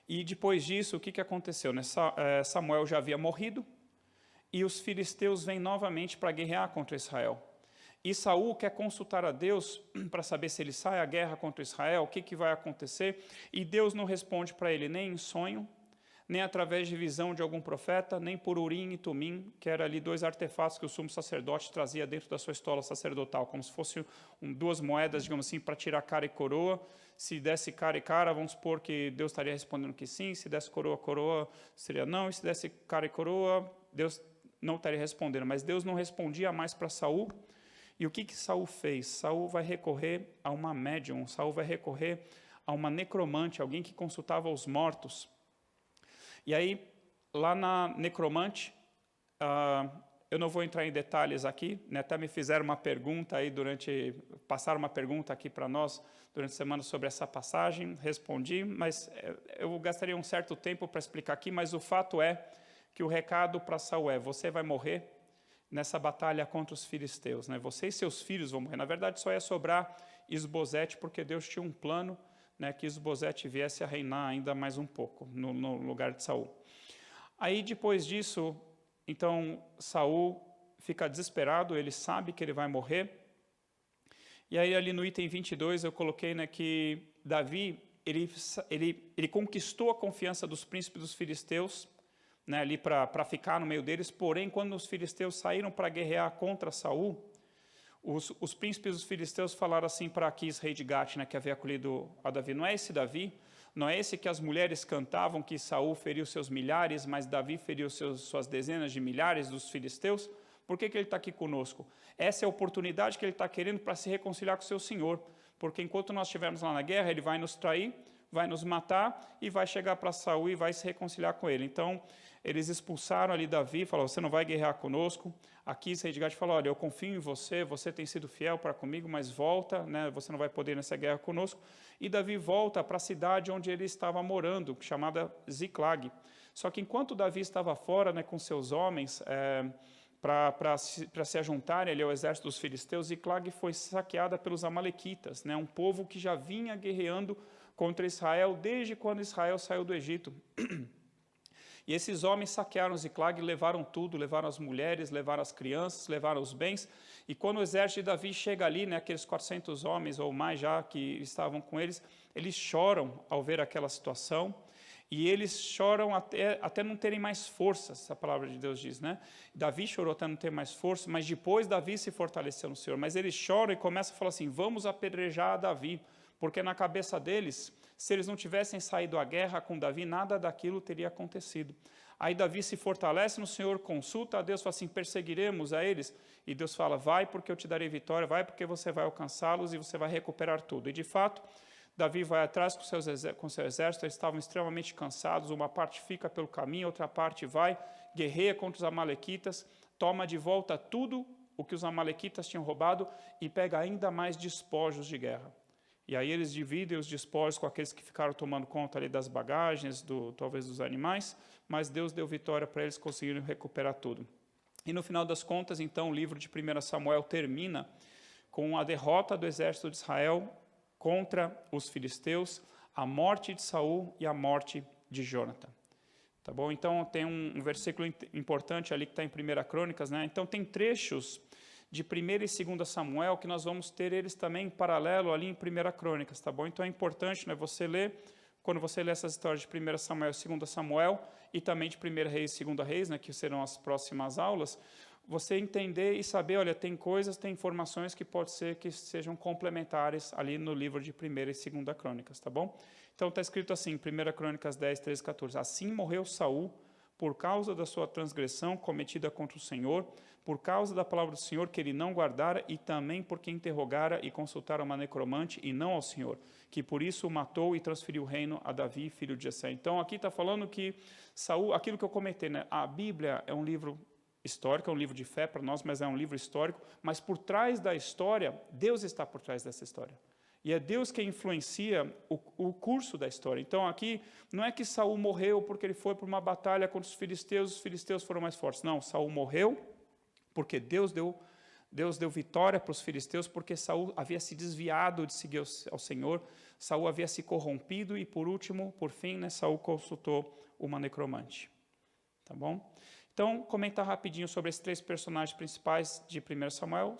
B: E depois disso, o que aconteceu? Né? Samuel já havia morrido e os filisteus vêm novamente para guerrear contra Israel. E Saul quer consultar a Deus para saber se ele sai à guerra contra Israel, o que vai acontecer. E Deus não responde para ele nem em sonho, nem através de visão de algum profeta, nem por Urim e Tumim, que eram ali 2 artefatos que o sumo sacerdote trazia dentro da sua estola sacerdotal, como se fossem 2 moedas, digamos assim, para tirar cara e coroa. Se desse cara e cara, vamos supor que Deus estaria respondendo que sim, se desse coroa, coroa, seria não, e se desse cara e coroa, Deus não estaria respondendo. Mas Deus não respondia mais para Saul. E o que Saul fez? Saul vai recorrer a uma médium, Saul vai recorrer a uma necromante, alguém que consultava os mortos. E aí, lá na necromante, eu não vou entrar em detalhes aqui, né? Até me fizeram uma pergunta aí passaram uma pergunta aqui para nós durante a semana sobre essa passagem, respondi, mas eu gastaria um certo tempo para explicar aqui, mas o fato é que o recado para Saul é, você vai morrer nessa batalha contra os filisteus, né? Você e seus filhos vão morrer. Na verdade, só ia sobrar Isbosete, porque Deus tinha um plano, né, que Isbosete viesse a reinar ainda mais um pouco no lugar de Saul. Aí, depois disso, então, Saul fica desesperado, ele sabe que ele vai morrer. E aí, ali no item 22, eu coloquei, né, que Davi, ele conquistou a confiança dos príncipes dos filisteus, né, ali para ficar no meio deles. Porém, quando os filisteus saíram para guerrear contra Saul, os príncipes dos filisteus falaram assim para Aquis, rei de Gate, né, que havia acolhido a Davi, não é esse Davi? Não é esse que as mulheres cantavam que Saul feriu seus milhares, mas Davi feriu suas dezenas de milhares dos filisteus? Por que ele está aqui conosco? Essa é a oportunidade que ele está querendo para se reconciliar com o seu senhor, porque enquanto nós estivermos lá na guerra, ele vai nos trair, vai nos matar e vai chegar para Saul e vai se reconciliar com ele. Então, eles expulsaram ali Davi, falaram, você não vai guerrear conosco. Aquis, rei de Gade, falou, olha, eu confio em você, você tem sido fiel para comigo, mas volta, né, você não vai poder ir nessa guerra conosco. E Davi volta para a cidade onde ele estava morando, chamada Ziclag. Só que enquanto Davi estava fora, né, com seus homens, para se ajuntarem ali ao exército dos filisteus, Ziclag foi saqueada pelos amalequitas, né, um povo que já vinha guerreando contra Israel desde quando Israel saiu do Egito. E esses homens saquearam Ziclag, levaram tudo, levaram as mulheres, levaram as crianças, levaram os bens. E quando o exército de Davi chega ali, né, aqueles 400 homens ou mais já que estavam com eles choram ao ver aquela situação. E eles choram até não terem mais forças, a palavra de Deus diz, né? Davi chorou até não ter mais força, mas depois Davi se fortaleceu no Senhor. Mas eles choram e começam a falar assim, vamos apedrejar Davi, porque na cabeça deles, Se eles não tivessem saído à guerra com Davi, nada daquilo teria acontecido. Aí Davi se fortalece no Senhor, consulta a Deus, fala assim, perseguiremos a eles? E Deus fala, vai porque eu te darei vitória, vai porque você vai alcançá-los e você vai recuperar tudo. E de fato, Davi vai atrás com seu exército, eles estavam extremamente cansados, uma parte fica pelo caminho, outra parte vai, guerreia contra os amalequitas, toma de volta tudo o que os amalequitas tinham roubado e pega ainda mais despojos de guerra. E aí eles dividem os despojos com aqueles que ficaram tomando conta ali das bagagens, talvez dos animais, mas Deus deu vitória para eles conseguirem recuperar tudo. E no final das contas, então, o livro de 1 Samuel termina com a derrota do exército de Israel contra os filisteus, a morte de Saul e a morte de Jonatã. Tá bom? Então, tem um versículo importante ali que está em 1 Crônicas, né? Então, tem trechos de 1 e 2 Samuel que nós vamos ter eles também em paralelo ali em 1 Crônicas, tá bom? Então, é importante, né, você ler, quando você lê essas histórias de 1 Samuel e 2 Samuel, e também de 1 Reis e 2 Reis, né, que serão as próximas aulas, você entender e saber, olha, tem coisas, tem informações que pode ser que sejam complementares ali no livro de 1 e 2 Crônicas, tá bom? Então está escrito assim, 1 Crônicas 10, 13, 14, assim morreu Saul por causa da sua transgressão cometida contra o Senhor, por causa da palavra do Senhor que ele não guardara e também porque interrogara e consultara uma necromante e não ao Senhor, que por isso o matou e transferiu o reino a Davi, filho de Jessé. Então aqui está falando que Saul, aquilo que eu comentei, né? A Bíblia é um livro histórico, é um livro de fé para nós, mas é um livro histórico, mas por trás da história, Deus está por trás dessa história. E é Deus que influencia o curso da história. Então aqui, não é que Saul morreu porque ele foi para uma batalha contra os filisteus foram mais fortes. Não, Saul morreu porque Deus deu vitória para os filisteus, porque Saul havia se desviado de seguir ao Senhor, Saul havia se corrompido e, por fim, né, Saul consultou uma necromante. Tá bom? Então, comentar rapidinho sobre esses três personagens principais de 1 Samuel,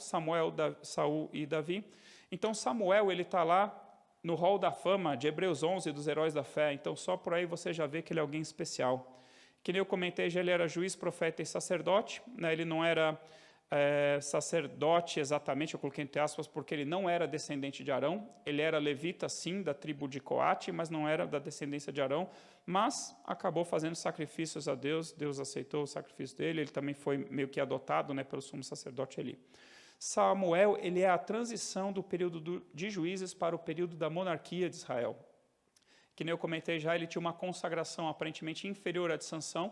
B: Saul e Davi. Então, Samuel, ele está lá no hall da fama de Hebreus 11, dos heróis da fé. Então, só por aí você já vê que ele é alguém especial. Que nem eu comentei, já ele era juiz, profeta e sacerdote. Né? Ele não era sacerdote exatamente, eu coloquei entre aspas, porque ele não era descendente de Arão. Ele era levita, sim, da tribo de Coate, mas não era da descendência de Arão. Mas acabou fazendo sacrifícios a Deus. Deus aceitou o sacrifício dele. Ele também foi meio que adotado, né, pelo sumo sacerdote Eli. Samuel, ele é a transição do período de juízes para o período da monarquia de Israel. Que nem eu comentei já, ele tinha uma consagração aparentemente inferior à de Sansão.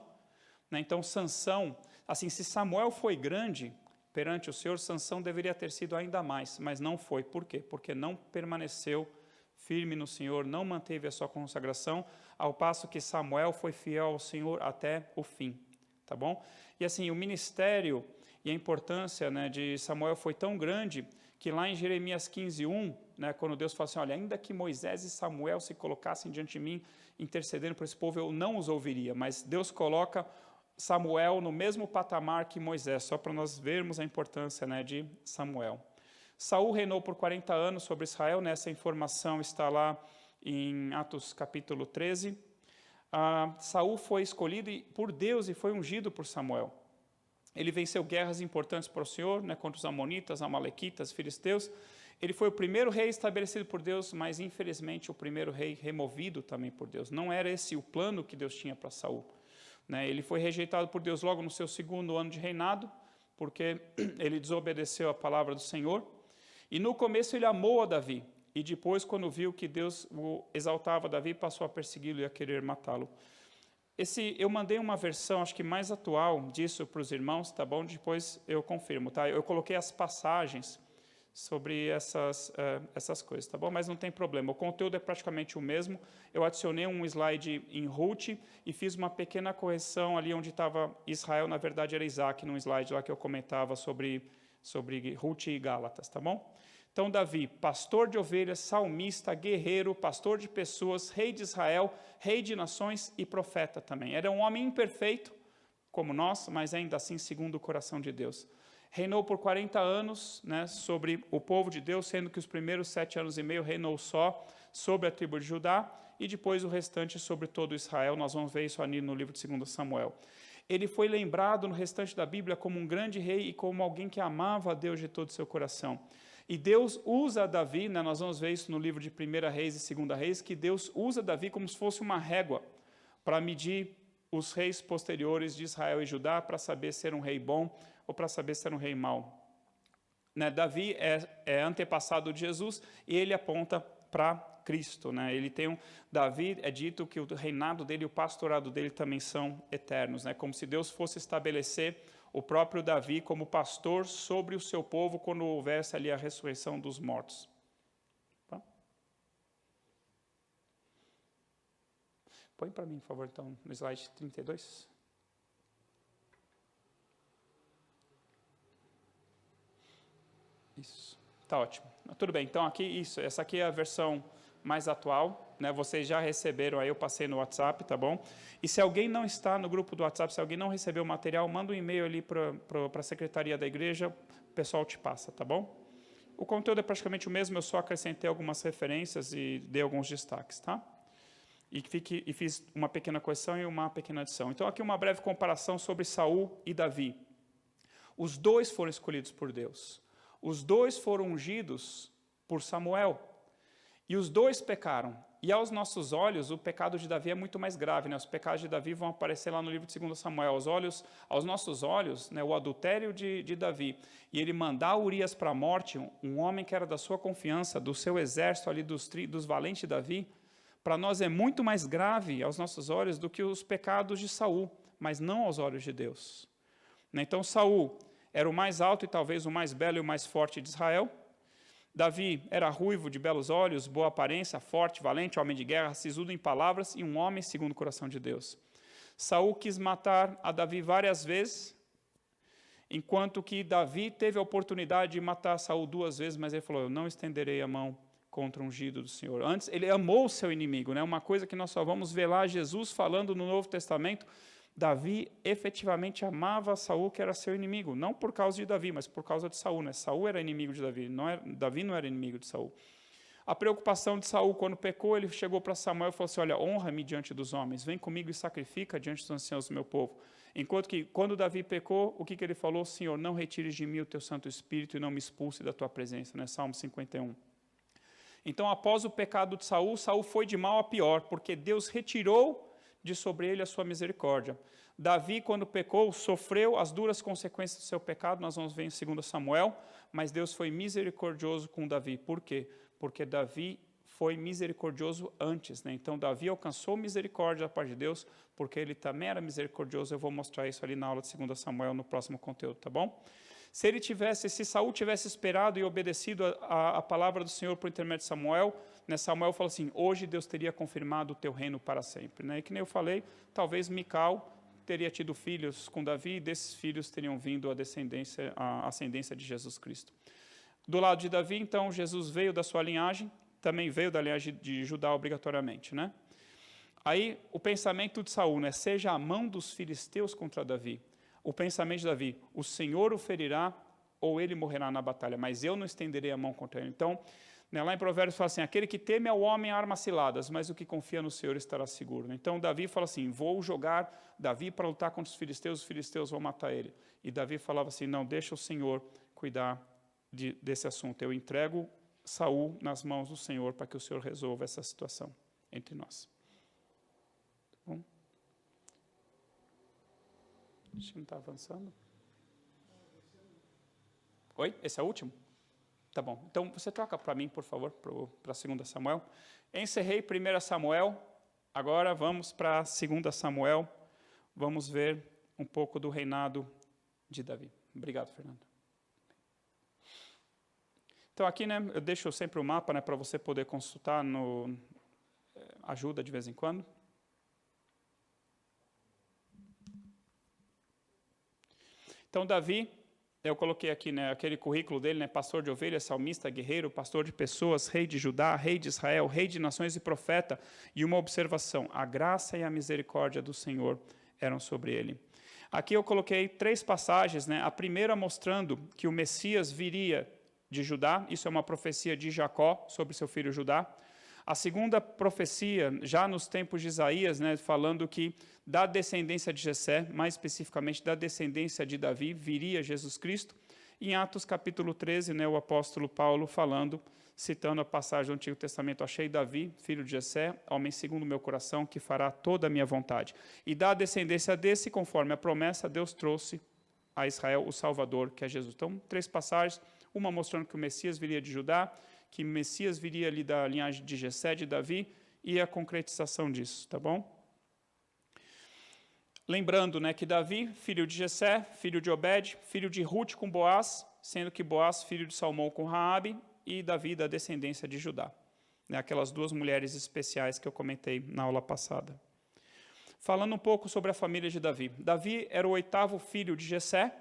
B: Né? Então, Sansão, assim, se Samuel foi grande perante o Senhor, Sansão deveria ter sido ainda mais, mas não foi. Por quê? Porque não permaneceu firme no Senhor, não manteve a sua consagração, ao passo que Samuel foi fiel ao Senhor até o fim. Tá bom? E assim, o ministério e a importância, né, de Samuel foi tão grande que lá em Jeremias 15:1, né, quando Deus fala assim, olha, ainda que Moisés e Samuel se colocassem diante de mim, intercedendo por esse povo, eu não os ouviria. Mas Deus coloca Samuel no mesmo patamar que Moisés, só para nós vermos a importância, né, de Samuel. Saul reinou por 40 anos sobre Israel, né, essa informação está lá em Atos capítulo 13. Saul foi escolhido por Deus e foi ungido por Samuel. Ele venceu guerras importantes para o Senhor, né, contra os amonitas, amalequitas, filisteus. Ele foi o primeiro rei estabelecido por Deus, mas infelizmente o primeiro rei removido também por Deus. Não era esse o plano que Deus tinha para Saul. Né, ele foi rejeitado por Deus logo no seu 2º ano de reinado, porque ele desobedeceu a palavra do Senhor. E no começo ele amou a Davi. E depois, quando viu que Deus o exaltava Davi, passou a persegui-lo e a querer matá-lo. Eu mandei uma versão, acho que mais atual disso para os irmãos, tá bom? Depois eu confirmo, tá? Eu coloquei as passagens sobre essas coisas, tá bom? Mas não tem problema, o conteúdo é praticamente o mesmo. Eu adicionei um slide em Ruth e fiz uma pequena correção ali onde estava Israel, na verdade era Isaac, num slide lá que eu comentava sobre Ruth e Gálatas, tá bom? Então, Davi, pastor de ovelhas, salmista, guerreiro, pastor de pessoas, rei de Israel, rei de nações e profeta também. Era um homem imperfeito, como nós, mas ainda assim segundo o coração de Deus. Reinou por 40 anos, né, sobre o povo de Deus, sendo que os primeiros 7 anos e meio reinou só sobre a tribo de Judá e depois o restante sobre todo Israel. Nós vamos ver isso ali no livro de 2 Samuel. Ele foi lembrado no restante da Bíblia como um grande rei e como alguém que amava a Deus de todo o seu coração. E Deus usa Davi, né, nós vamos ver isso no livro de 1 Reis e 2 Reis, que Deus usa Davi como se fosse uma régua para medir os reis posteriores de Israel e Judá, para saber ser um rei bom ou para saber ser um rei mau. Né, Davi é antepassado de Jesus e ele aponta para Cristo. Né? Davi é dito que o reinado dele e o pastorado dele também são eternos, né? Como se Deus fosse estabelecer o próprio Davi como pastor sobre o seu povo quando houvesse ali a ressurreição dos mortos. Tá? Põe para mim, por favor, então, no slide 32. Isso, tá ótimo. Tudo bem, então essa aqui é a versão mais atual, né? Vocês já receberam, aí eu passei no WhatsApp, tá bom? E se alguém não está no grupo do WhatsApp, se alguém não recebeu o material, manda um e-mail ali para a secretaria da igreja, o pessoal te passa, tá bom? O conteúdo é praticamente o mesmo, eu só acrescentei algumas referências e dei alguns destaques, tá? E fiz uma pequena correção e uma pequena adição. Então, aqui uma breve comparação sobre Saul e Davi. Os dois foram escolhidos por Deus. Os dois foram ungidos por Samuel. E os dois pecaram. E aos nossos olhos, o pecado de Davi é muito mais grave. Né? Os pecados de Davi vão aparecer lá no livro de 2 Samuel. Aos nossos olhos, né, o adultério de Davi, e ele mandar Urias para a morte, um homem que era da sua confiança, do seu exército ali, dos valentes de Davi, para nós é muito mais grave aos nossos olhos do que os pecados de Saul, mas não aos olhos de Deus. Então, Saul era o mais alto e talvez o mais belo e o mais forte de Israel. Davi era ruivo, de belos olhos, boa aparência, forte, valente, homem de guerra, sisudo em palavras e um homem segundo o coração de Deus. Saul quis matar a Davi várias vezes, enquanto que Davi teve a oportunidade de matar Saul 2 vezes, mas ele falou, eu não estenderei a mão contra o ungido do Senhor. Antes, ele amou o seu inimigo, né? Uma coisa que nós só vamos ver lá, Jesus falando no Novo Testamento, Davi efetivamente amava Saul, que era seu inimigo, não por causa de Davi, mas por causa de Saul. Né? Saul era inimigo de Davi, Davi não era inimigo de Saul. A preocupação de Saul, quando pecou, ele chegou para Samuel e falou assim, olha, honra-me diante dos homens, vem comigo e sacrifica diante dos anciãos do meu povo. Enquanto que, quando Davi pecou, o que ele falou? Senhor, não retires de mim o teu Santo Espírito e não me expulse da tua presença. Né? Salmo 51. Então, após o pecado de Saul, Saul foi de mal a pior, porque Deus retirou de sobre ele a sua misericórdia. Davi, quando pecou, sofreu as duras consequências do seu pecado, nós vamos ver em 2 Samuel, mas Deus foi misericordioso com Davi. Por quê? Porque Davi foi misericordioso antes. Né? Então, Davi alcançou misericórdia da parte de Deus, porque ele também era misericordioso. Eu vou mostrar isso ali na aula de 2 Samuel, no próximo conteúdo, tá bom? Se Saul tivesse esperado e obedecido a palavra do Senhor por intermédio de Samuel, né, Samuel falou assim, hoje Deus teria confirmado o teu reino para sempre. Né? E que nem eu falei, talvez Mical teria tido filhos com Davi, e desses filhos teriam vindo a ascendência de Jesus Cristo. Do lado de Davi, então, Jesus veio da sua linhagem, também veio da linhagem de Judá obrigatoriamente. Né? Aí, o pensamento de Saul, né, seja a mão dos filisteus contra Davi. O pensamento de Davi, o Senhor o ferirá ou ele morrerá na batalha, mas eu não estenderei a mão contra ele. Então, né, lá em Provérbios fala assim, aquele que teme ao homem armas ciladas, mas o que confia no Senhor estará seguro. Então, Davi fala assim, vou jogar Davi para lutar contra os filisteus vão matar ele. E Davi falava assim, não, deixa o Senhor cuidar desse assunto. Eu entrego Saul nas mãos do Senhor para que o Senhor resolva essa situação entre nós. Tá bom? A gente não está avançando? Oi? Esse é o último? Tá bom. Então, você troca para mim, por favor, para 2 Samuel. Encerrei 1 Samuel. Agora vamos para 2 Samuel. Vamos ver um pouco do reinado de Davi. Obrigado, Fernando. Então, aqui, né, eu deixo sempre o mapa, né, para você poder consultar ajuda de vez em quando. Então, Davi, eu coloquei aqui, né, aquele currículo dele, né, pastor de ovelhas, salmista, guerreiro, pastor de pessoas, rei de Judá, rei de Israel, rei de nações e profeta. E uma observação, a graça e a misericórdia do Senhor eram sobre ele. Aqui eu coloquei 3 passagens, né, a primeira mostrando que o Messias viria de Judá, isso é uma profecia de Jacó sobre seu filho Judá. A segunda profecia, já nos tempos de Isaías, né, falando que da descendência de Jessé, mais especificamente da descendência de Davi, viria Jesus Cristo. Em Atos capítulo 13, né, o apóstolo Paulo falando, citando a passagem do Antigo Testamento, achei Davi, filho de Jessé, homem segundo o meu coração, que fará toda a minha vontade. E da descendência desse, conforme a promessa, Deus trouxe a Israel o Salvador, que é Jesus. Então, 3 passagens, uma mostrando que o Messias viria de Judá, que o Messias viria ali da linhagem de Jessé, de Davi, e a concretização disso, tá bom? Lembrando, né, que Davi, filho de Jessé, filho de Obed, filho de Rute com Boaz, sendo que Boaz, filho de Salmão com Raabe, e Davi da descendência de Judá. Né, aquelas 2 mulheres especiais que eu comentei na aula passada. Falando um pouco sobre a família de Davi. Davi era o 8º filho de Jessé,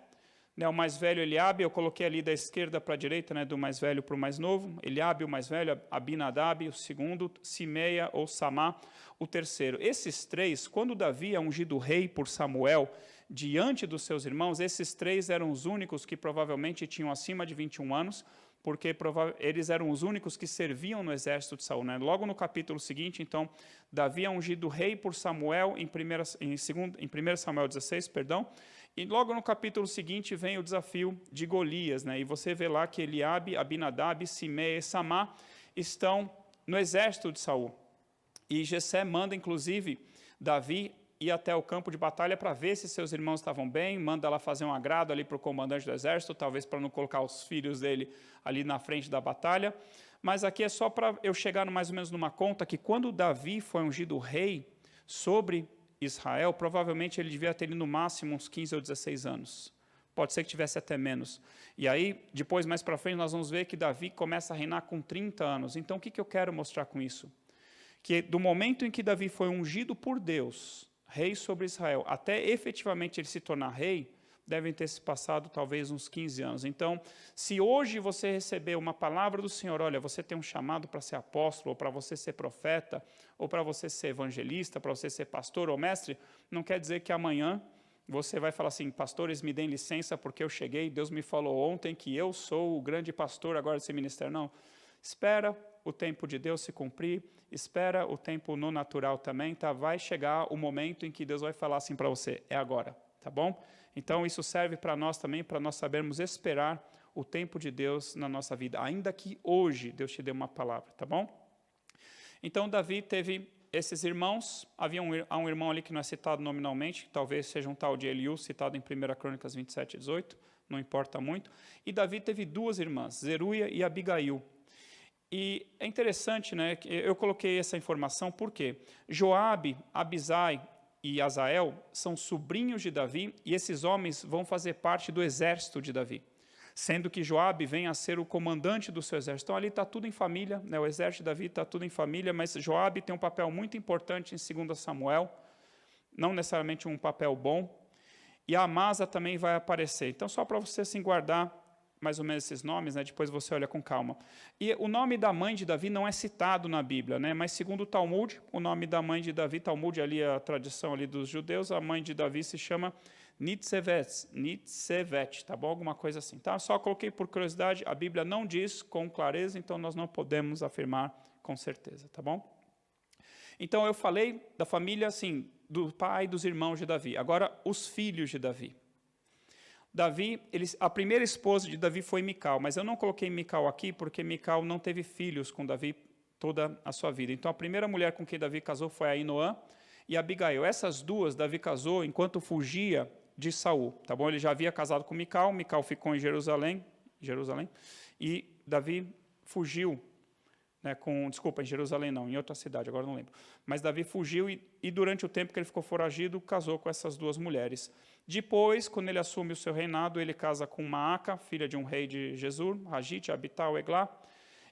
B: né, o mais velho Eliabe, eu coloquei ali da esquerda para a direita, né, do mais velho para o mais novo. Eliabe, o mais velho, Abinadab, o segundo, Simeia ou Samá, o terceiro. Esses 3, quando Davi é ungido rei por Samuel, diante dos seus irmãos, esses 3 eram os únicos que provavelmente tinham acima de 21 anos, porque eles eram os únicos que serviam no exército de Saul. Né? Logo no capítulo seguinte, então, Davi é ungido rei por Samuel, em 1 Samuel 16, perdão, e logo no capítulo seguinte vem o desafio de Golias, né? E você vê lá que Eliabe, Abinadab, Simeia e Samá estão no exército de Saul. E Jessé manda, inclusive, Davi ir até o campo de batalha para ver se seus irmãos estavam bem, manda lá fazer um agrado ali para o comandante do exército, talvez para não colocar os filhos dele ali na frente da batalha. Mas aqui é só para eu chegar mais ou menos numa conta que quando Davi foi ungido rei sobre Israel, provavelmente ele devia ter no máximo uns 15 ou 16 anos. Pode ser que tivesse até menos. E aí, depois, mais para frente, nós vamos ver que Davi começa a reinar com 30 anos. Então, o que eu quero mostrar com isso? Que do momento em que Davi foi ungido por Deus, rei sobre Israel, até efetivamente ele se tornar rei, devem ter se passado talvez uns 15 anos. Então, se hoje você receber uma palavra do Senhor, olha, você tem um chamado para ser apóstolo, ou para você ser profeta, ou para você ser evangelista, para você ser pastor ou mestre, não quer dizer que amanhã você vai falar assim, pastores, me deem licença porque eu cheguei, Deus me falou ontem que eu sou o grande pastor agora desse ministério. Não, espera o tempo de Deus se cumprir, espera o tempo no natural também, tá? Vai chegar o momento em que Deus vai falar assim para você, é agora, tá bom? Então, isso serve para nós também, para nós sabermos esperar o tempo de Deus na nossa vida, ainda que hoje Deus te dê uma palavra, tá bom? Então, Davi teve esses irmãos, há um irmão ali que não é citado nominalmente, talvez seja um tal de Eliú, citado em 1 Crônicas 27, 18, não importa muito, e Davi teve 2 irmãs, Zeruia e Abigail. E é interessante, né, que eu coloquei essa informação porque Joabe, Abisai e Azael são sobrinhos de Davi, e esses homens vão fazer parte do exército de Davi, sendo que Joabe vem a ser o comandante do seu exército. Então, ali está tudo em família, né? O exército de Davi está tudo em família, mas Joabe tem um papel muito importante em 2 Samuel, não necessariamente um papel bom, e a Amasa também vai aparecer. Então, só para você assim, guardar mais ou menos esses nomes, né? Depois você olha com calma. E o nome da mãe de Davi não é citado na Bíblia, né? Mas segundo o Talmud, o nome da mãe de Davi, Talmud ali é a tradição ali dos judeus, a mãe de Davi se chama Nitsevet, tá bom? Alguma coisa assim, tá? Só coloquei por curiosidade, a Bíblia não diz com clareza, então nós não podemos afirmar com certeza, tá bom? Então eu falei da família, assim, do pai e dos irmãos de Davi. Agora, os filhos de Davi. Davi, a primeira esposa de Davi foi Mical, mas eu não coloquei Mical aqui porque Mical não teve filhos com Davi toda a sua vida. Então, a primeira mulher com quem Davi casou foi Ainoã e Abigail. Essas 2, Davi casou enquanto fugia de Saul, tá bom? Ele já havia casado com Mical, Mical ficou em Jerusalém, e Davi fugiu, né, em Jerusalém não, em outra cidade, agora não lembro. Mas Davi fugiu e durante o tempo que ele ficou foragido, casou com essas 2 mulheres. Depois, quando ele assume o seu reinado, ele casa com Maaca, filha de um rei de Gesur, Hagite, Abital, Eglá.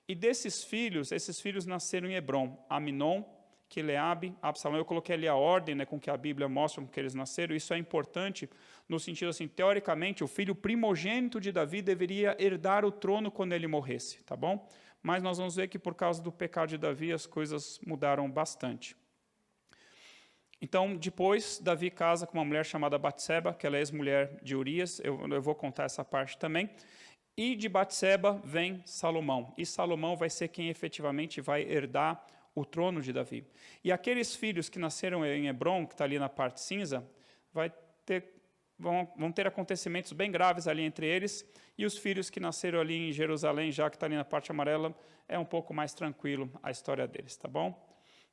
B: E desses filhos, esses filhos nasceram em Hebrom, Aminon, Quileabe, Absalão. Eu coloquei ali a ordem, né, com que a Bíblia mostra com que eles nasceram. Isso é importante no sentido assim, teoricamente, o filho primogênito de Davi deveria herdar o trono quando ele morresse, tá bom? Mas nós vamos ver que por causa do pecado de Davi as coisas mudaram bastante. Então, depois, Davi casa com uma mulher chamada Batseba, que ela é ex-mulher de Urias, eu vou contar essa parte também. E de Batseba vem Salomão, e Salomão vai ser quem efetivamente vai herdar o trono de Davi. E aqueles filhos que nasceram em Hebrom, que está ali na parte cinza, vai ter vão ter acontecimentos bem graves ali entre eles, e os filhos que nasceram ali em Jerusalém, já que está ali na parte amarela, é um pouco mais tranquilo a história deles, tá bom?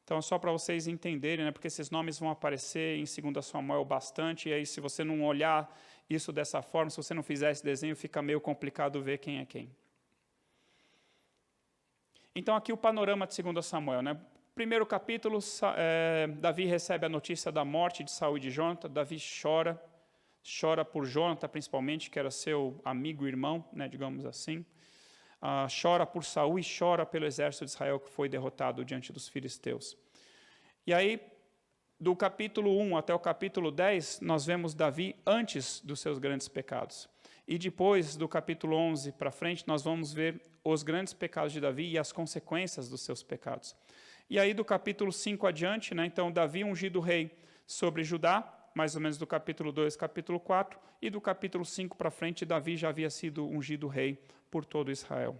B: Então, só para vocês entenderem, né, porque esses nomes vão aparecer em 2 Samuel bastante, e aí se você não olhar isso dessa forma, se você não fizer esse desenho, fica meio complicado ver quem é quem. Então, aqui o panorama de 2 Samuel, né? Primeiro capítulo, Davi recebe a notícia da morte de Saul e de Jonatã. Davi chora por Jonatã, principalmente, que era seu amigo e irmão, né, digamos assim. Chora por Saul e chora pelo exército de Israel que foi derrotado diante dos filisteus. E aí, do capítulo 1 até o capítulo 10, nós vemos Davi antes dos seus grandes pecados. E depois, do capítulo 11 para frente, nós vamos ver os grandes pecados de Davi e as consequências dos seus pecados. E aí, do capítulo 5 adiante, né, então, Davi ungido rei sobre Judá, mais ou menos do capítulo 2, capítulo 4, e do capítulo 5 para frente, Davi já havia sido ungido rei por todo Israel.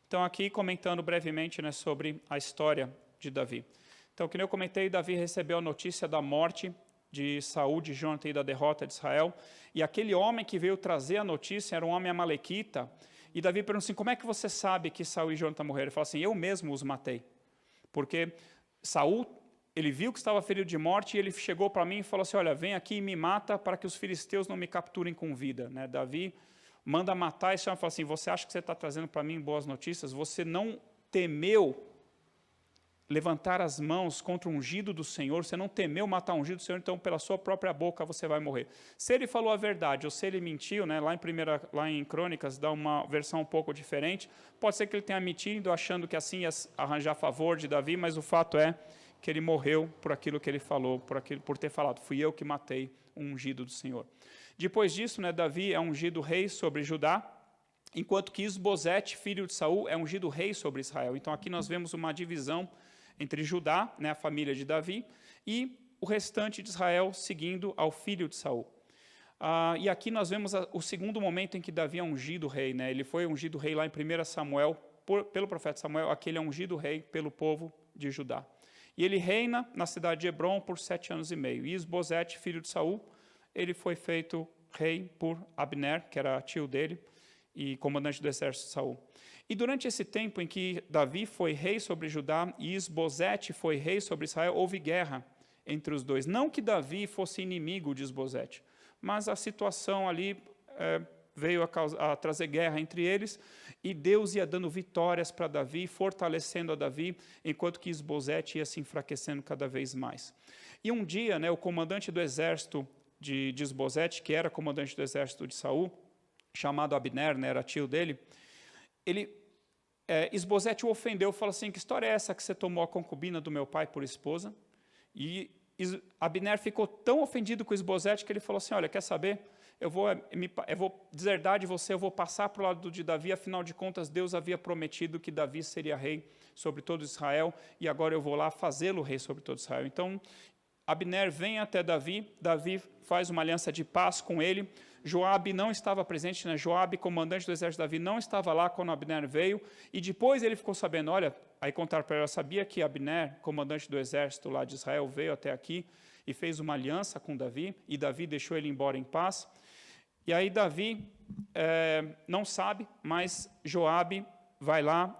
B: Então, aqui comentando brevemente, né, sobre a história de Davi. Então, como eu comentei, Davi recebeu a notícia da morte de Saul, de Jonatã e da derrota de Israel, e aquele homem que veio trazer a notícia era um homem amalequita, e Davi perguntou assim, como é que você sabe que Saul e Jonatã morreram? Ele falou assim, eu mesmo os matei, porque Saul, ele viu que estava ferido de morte, e ele chegou para mim e falou assim, olha, vem aqui e me mata para que os filisteus não me capturem com vida, né? Davi manda matar esse homem e fala assim, você acha que você está trazendo para mim boas notícias? Você não temeu levantar as mãos contra o ungido do Senhor, você não temeu matar o ungido do Senhor, então pela sua própria boca você vai morrer. Se ele falou a verdade ou se ele mentiu, né, lá em Crônicas dá uma versão um pouco diferente, pode ser que ele tenha mentido achando que assim ia arranjar favor de Davi, mas o fato é que ele morreu por aquilo que ele falou, por ter falado, fui eu que matei o ungido do Senhor. Depois disso, né, Davi é ungido rei sobre Judá, enquanto que Isbosete, filho de Saul, é ungido rei sobre Israel. Então aqui nós vemos uma divisão entre Judá, né, a família de Davi, e o restante de Israel seguindo ao filho de Saul. E aqui nós vemos o segundo momento em que Davi é ungido rei, né? Ele foi ungido rei lá em 1 Samuel, pelo profeta Samuel, aqui ele é ungido rei pelo povo de Judá. E ele reina na cidade de Hebrom por 7 anos e meio. E Isbosete, filho de Saul, ele foi feito rei por Abner, que era tio dele, e comandante do exército de Saul. E durante esse tempo em que Davi foi rei sobre Judá e Isbosete foi rei sobre Israel, houve guerra entre os dois. Não que Davi fosse inimigo de Isbosete, mas a situação ali veio a trazer guerra entre eles, e Deus ia dando vitórias para Davi, fortalecendo a Davi, enquanto que Isbosete ia se enfraquecendo cada vez mais. E um dia, né, o comandante do exército de Isbosete, que era comandante do exército de Saul, chamado Abner, né, era tio dele, Isbosete o ofendeu, falou assim, que história é essa que você tomou a concubina do meu pai por esposa? E Abner ficou tão ofendido com Isbosete que ele falou assim, olha, quer saber? Eu vou deserdar de você, eu vou passar para o lado de Davi, afinal de contas, Deus havia prometido que Davi seria rei sobre todo Israel, e agora eu vou lá fazê-lo rei sobre todo Israel. Então, Abner vem até Davi, Davi faz uma aliança de paz com ele, Joabe não estava presente, né? Joabe, comandante do exército de Davi, não estava lá quando Abner veio, e depois ele ficou sabendo, olha, aí contaram para ela, sabia que Abner, comandante do exército lá de Israel, veio até aqui e fez uma aliança com Davi, e Davi deixou ele embora em paz. E aí Davi não sabe, mas Joabe vai lá,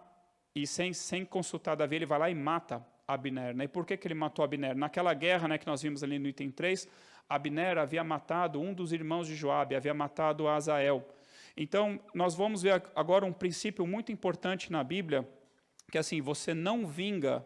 B: e sem consultar Davi, ele vai lá e mata Abner. Né? E por que ele matou Abner? Naquela guerra, né, que nós vimos ali no item 3, Abner havia matado um dos irmãos de Joabe, havia matado Azael. Então, nós vamos ver agora um princípio muito importante na Bíblia, que assim, você não vinga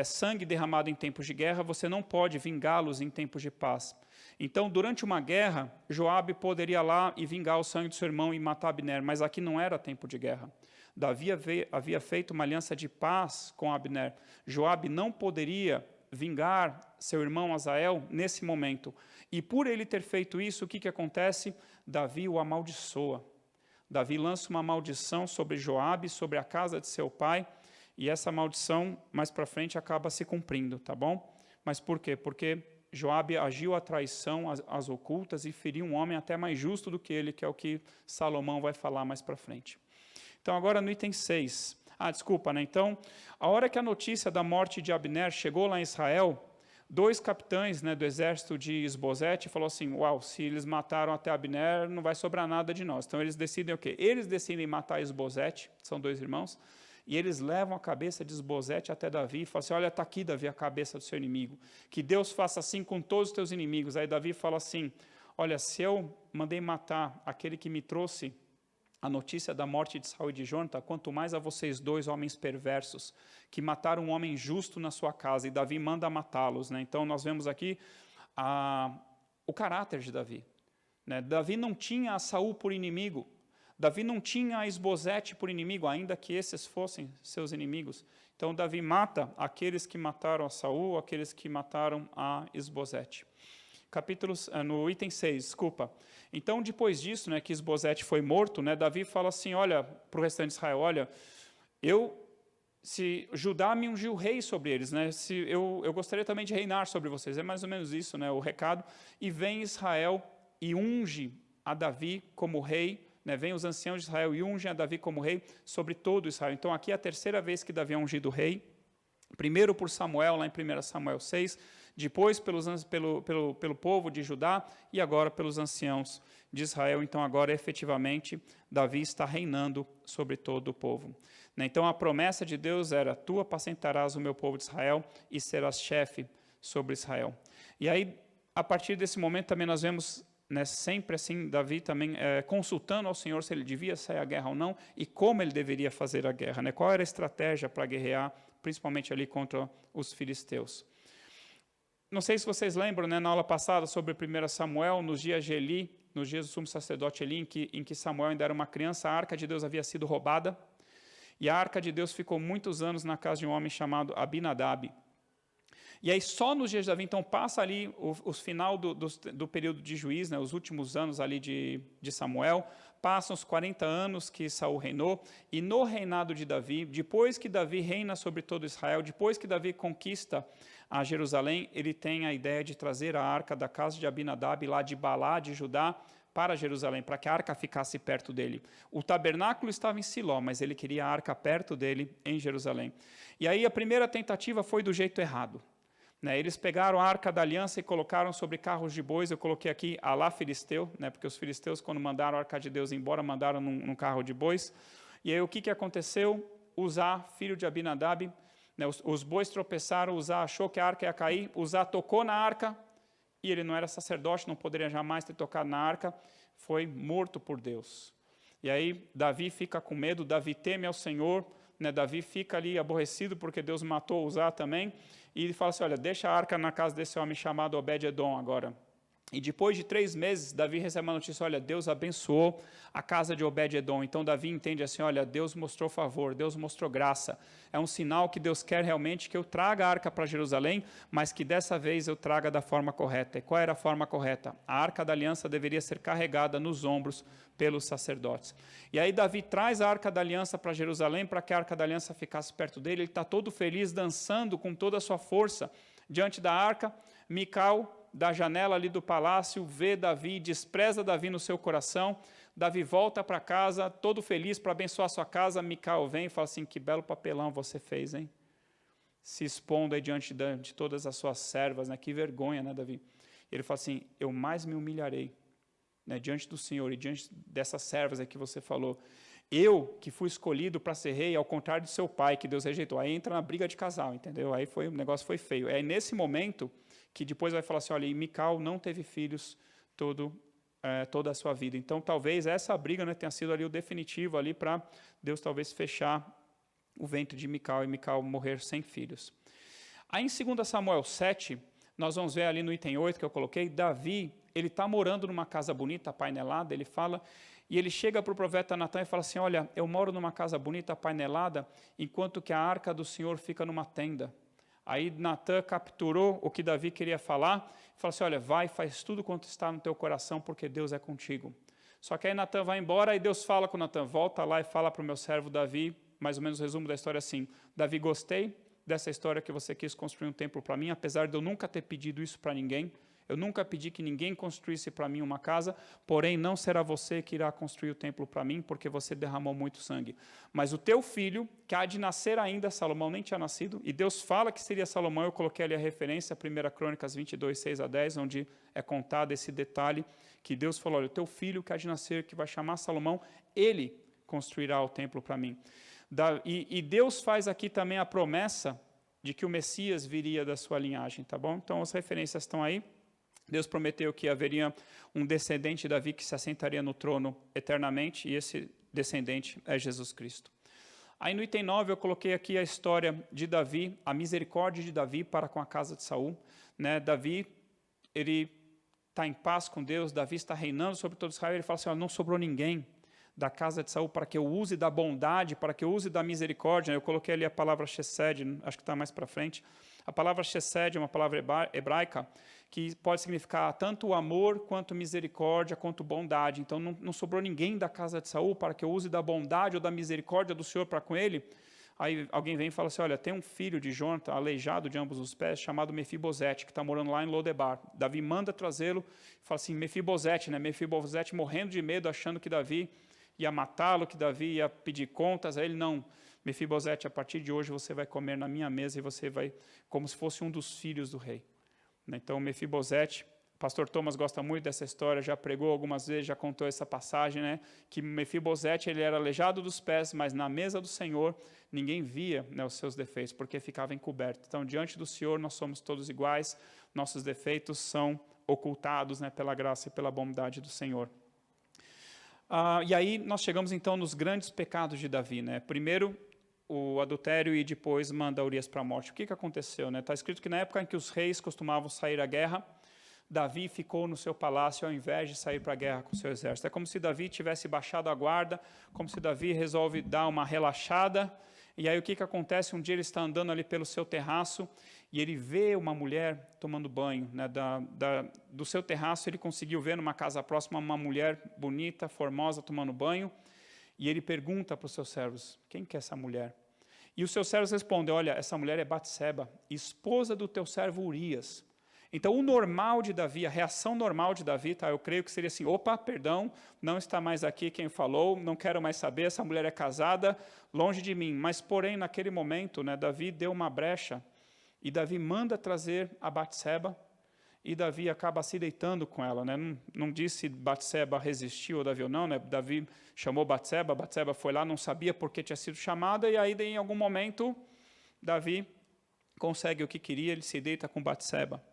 B: sangue derramado em tempos de guerra, você não pode vingá-los em tempos de paz. Então, durante uma guerra, Joabe poderia ir lá e vingar o sangue do seu irmão e matar Abner, mas aqui não era tempo de guerra. Davi havia feito uma aliança de paz com Abner. Joabe não poderia vingar seu irmão Azael nesse momento. E por ele ter feito isso, o que acontece? Davi o amaldiçoa. Davi lança uma maldição sobre Joabe, sobre a casa de seu pai, e essa maldição, mais para frente, acaba se cumprindo, tá bom? Mas por quê? Porque Joabe agiu à traição, às ocultas, e feriu um homem até mais justo do que ele, que é o que Salomão vai falar mais para frente. Então, agora no item 6. Desculpa, né? Então, a hora que a notícia da morte de Abner chegou lá em Israel, 2 capitães, né, do exército de Isbosete falou assim, uau, se eles mataram até Abner, não vai sobrar nada de nós. Então eles decidem o quê? Eles decidem matar Isbosete, são 2 irmãos, e eles levam a cabeça de Isbosete até Davi e falam assim, olha, está aqui, Davi, a cabeça do seu inimigo. Que Deus faça assim com todos os teus inimigos. Aí Davi fala assim, olha, se eu mandei matar aquele que me trouxe a notícia da morte de Saul e de Jonatã, quanto mais a vocês 2 homens perversos, que mataram um homem justo na sua casa, e Davi manda matá-los. Né? Então, nós vemos aqui o caráter de Davi. Né? Davi não tinha a Saul por inimigo, Davi não tinha a Isbosete por inimigo, ainda que esses fossem seus inimigos. Então, Davi mata aqueles que mataram a Saul, aqueles que mataram a Isbosete. No item 6, desculpa. Então, depois disso, né, que Isbosete foi morto, né, Davi fala assim, olha, para o restante de Israel, olha, se Judá me ungiu rei sobre eles, né, eu gostaria também de reinar sobre vocês, é mais ou menos isso, né, o recado, e vem Israel e unge a Davi como rei, né, vem os anciãos de Israel e ungem a Davi como rei sobre todo Israel. Então, aqui é a terceira vez que Davi é ungido rei, primeiro por Samuel, lá em 1 Samuel 6, depois pelo povo de Judá e agora pelos anciãos de Israel. Então, agora, efetivamente, Davi está reinando sobre todo o povo. Então, a promessa de Deus era, tu apacentarás o meu povo de Israel e serás chefe sobre Israel. E aí, a partir desse momento, também nós vemos, né, sempre assim, Davi também consultando ao Senhor se ele devia sair à guerra ou não e como ele deveria fazer a guerra. Né? Qual era a estratégia para guerrear, principalmente ali contra os filisteus. Não sei se vocês lembram, né, na aula passada sobre 1 Samuel, nos dias de Eli, nos dias do sumo sacerdote Eli, em que Samuel ainda era uma criança, a arca de Deus havia sido roubada, e a arca de Deus ficou muitos anos na casa de um homem chamado Abinadab. E aí só nos dias de Davi, então passa ali o final do período de juiz, né, os últimos anos ali de Samuel, passam os 40 anos que Saul reinou, e no reinado de Davi, depois que Davi reina sobre todo Israel, depois que Davi conquista a Jerusalém, ele tem a ideia de trazer a arca da casa de Abinadab, lá de Balá, de Judá, para Jerusalém, para que a arca ficasse perto dele. O tabernáculo estava em Siló, mas ele queria a arca perto dele, em Jerusalém. E aí a primeira tentativa foi do jeito errado. Né, eles pegaram a arca da aliança e colocaram sobre carros de bois, eu coloquei aqui Alá filisteu, né, porque os filisteus, quando mandaram a arca de Deus embora, mandaram num carro de bois. E aí o que aconteceu? Uzá, filho de Abinadab, né, os bois tropeçaram, Uzá achou que a arca ia cair, Uzá tocou na arca, e ele não era sacerdote, não poderia jamais ter tocado na arca, foi morto por Deus. E aí Davi fica com medo, Davi teme ao Senhor, né, Davi fica ali aborrecido porque Deus matou Uzá também, e ele fala assim, olha, deixa a arca na casa desse homem chamado Obed-edom agora. E depois de 3 meses, Davi recebe uma notícia, olha, Deus abençoou a casa de Obed-edom. Então, Davi entende assim, olha, Deus mostrou favor, Deus mostrou graça. É um sinal que Deus quer realmente que eu traga a arca para Jerusalém, mas que dessa vez eu traga da forma correta. E qual era a forma correta? A arca da aliança deveria ser carregada nos ombros pelos sacerdotes. E aí Davi traz a arca da aliança para Jerusalém, para que a arca da aliança ficasse perto dele. Ele está todo feliz, dançando com toda a sua força diante da arca. Mical, da janela ali do palácio, vê Davi, despreza Davi no seu coração. Davi volta para casa, todo feliz para abençoar a sua casa. Mical vem e fala assim, que belo papelão você fez, hein? Se expondo aí diante de todas as suas servas, né? Que vergonha, né, Davi? Ele fala assim, eu mais me humilharei, né, diante do Senhor e diante dessas servas aí que você falou. Eu, que fui escolhido para ser rei, ao contrário de seu pai, que Deus rejeitou. Aí entra na briga de casal, entendeu? Aí o negócio foi feio. É nesse momento que depois vai falar assim, olha, e Mical não teve filhos toda a sua vida. Então, talvez essa briga, né, tenha sido ali o definitivo ali para Deus talvez fechar o ventre de Mical e Mical morrer sem filhos. Aí em 2 Samuel 7, nós vamos ver ali no item 8 que eu coloquei, Davi, ele está morando numa casa bonita, painelada, ele fala, e ele chega para o profeta Natã e fala assim, olha, eu moro numa casa bonita, painelada, enquanto que a arca do Senhor fica numa tenda. Aí Natã capturou o que Davi queria falar, e falou assim, olha, vai, faz tudo quanto está no teu coração, porque Deus é contigo. Só que aí Natã vai embora, e Deus fala com Natã, volta lá e fala para o meu servo Davi, mais ou menos o resumo da história assim, Davi, gostei dessa história que você quis construir um templo para mim, apesar de eu nunca ter pedido isso para ninguém, Eu nunca pedi que ninguém construísse para mim uma casa, porém não será você que irá construir o templo para mim, porque você derramou muito sangue. Mas o teu filho, que há de nascer ainda, Salomão nem tinha nascido, e Deus fala que seria Salomão, eu coloquei ali a referência, 1 Crônicas 22, 6-10, onde é contado esse detalhe, que Deus falou, olha, o teu filho que há de nascer, que vai chamar Salomão, ele construirá o templo para mim. E Deus faz aqui também a promessa de que o Messias viria da sua linhagem, tá bom? Então as referências estão aí. Deus prometeu que haveria um descendente de Davi que se assentaria no trono eternamente, e esse descendente é Jesus Cristo. Aí no item 9 eu coloquei aqui a história de Davi, a misericórdia de Davi para com a casa de Saul. Né? Davi, ele está em paz com Deus, Davi está reinando sobre todo Israel, ele fala assim, não sobrou ninguém da casa de Saul para que eu use da bondade, para que eu use da misericórdia. Eu coloquei ali a palavra chesed, acho que está mais para frente. A palavra chesed é uma palavra hebraica que pode significar tanto o amor, quanto misericórdia, quanto bondade. Então, não sobrou ninguém da casa de Saul para que eu use da bondade ou da misericórdia do Senhor para com ele. Aí alguém vem e fala assim, olha, tem um filho de Jonathan, aleijado de ambos os pés, chamado Mefibosete, que está morando lá em Lodebar. Davi manda trazê-lo, fala assim, Mefibosete, né? Mefibosete morrendo de medo, achando que Davi ia matá-lo, que Davi ia pedir contas. Aí ele, não, Mefibosete, a partir de hoje você vai comer na minha mesa e você vai, como se fosse um dos filhos do rei. Então, Mefibosete, o pastor Thomas gosta muito dessa história, já pregou algumas vezes, já contou essa passagem, né, que Mefibosete, ele era aleijado dos pés, mas na mesa do Senhor ninguém via, né, os seus defeitos, porque ficava encoberto. Então, diante do Senhor nós somos todos iguais, nossos defeitos são ocultados, né, pela graça e pela bondade do Senhor. E aí nós chegamos então nos grandes pecados de Davi, né? Primeiro, o adultério, e depois manda Urias para a morte. O que aconteceu? Está escrito que na época em que os reis costumavam sair à guerra, Davi ficou no seu palácio ao invés de sair para a guerra com o seu exército. É como se Davi tivesse baixado a guarda, como se Davi resolve dar uma relaxada, e aí o que acontece? Um dia ele está andando ali pelo seu terraço, e ele vê uma mulher tomando banho. Né? Do seu terraço ele conseguiu ver numa casa próxima uma mulher bonita, formosa, tomando banho, e ele pergunta para os seus servos, quem que é essa mulher? E os seus servos respondem, olha, essa mulher é Batseba, esposa do teu servo Urias. Então, o normal de Davi, a reação normal de Davi, tá, eu creio que seria assim, opa, perdão, não está mais aqui quem falou, não quero mais saber, essa mulher é casada, longe de mim. Mas, porém, naquele momento, né, Davi deu uma brecha, e Davi manda trazer a Batseba, e Davi acaba se deitando com ela. Né? Não disse se Batseba resistiu a Davi ou não. Né? Davi chamou Batseba foi lá, não sabia por que tinha sido chamada, e aí, em algum momento, Davi consegue o que queria, ele se deita com Batseba.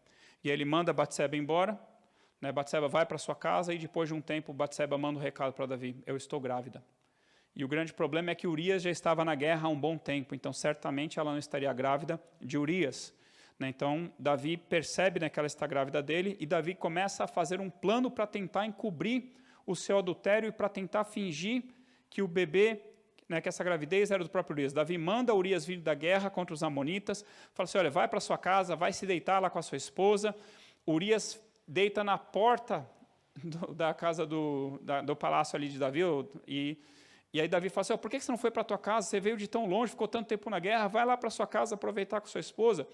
B: E aí ele manda Batseba embora, né? Batseba vai para sua casa, e depois de um tempo, Batseba manda um recado para Davi, eu estou grávida. E o grande problema é que Urias já estava na guerra há um bom tempo, então certamente ela não estaria grávida de Urias. Então, Davi percebe, né, que ela está grávida dele, e Davi começa a fazer um plano para tentar encobrir o seu adultério e para tentar fingir que o bebê, né, que essa gravidez era do próprio Urias. Davi manda Urias vir da guerra contra os amonitas, fala assim, olha, vai para sua casa, vai se deitar lá com a sua esposa. Urias deita na porta da casa do palácio ali de Davi, e aí Davi fala assim, por que você não foi para a tua casa? Você veio de tão longe, ficou tanto tempo na guerra, vai lá para a sua casa aproveitar com sua esposa.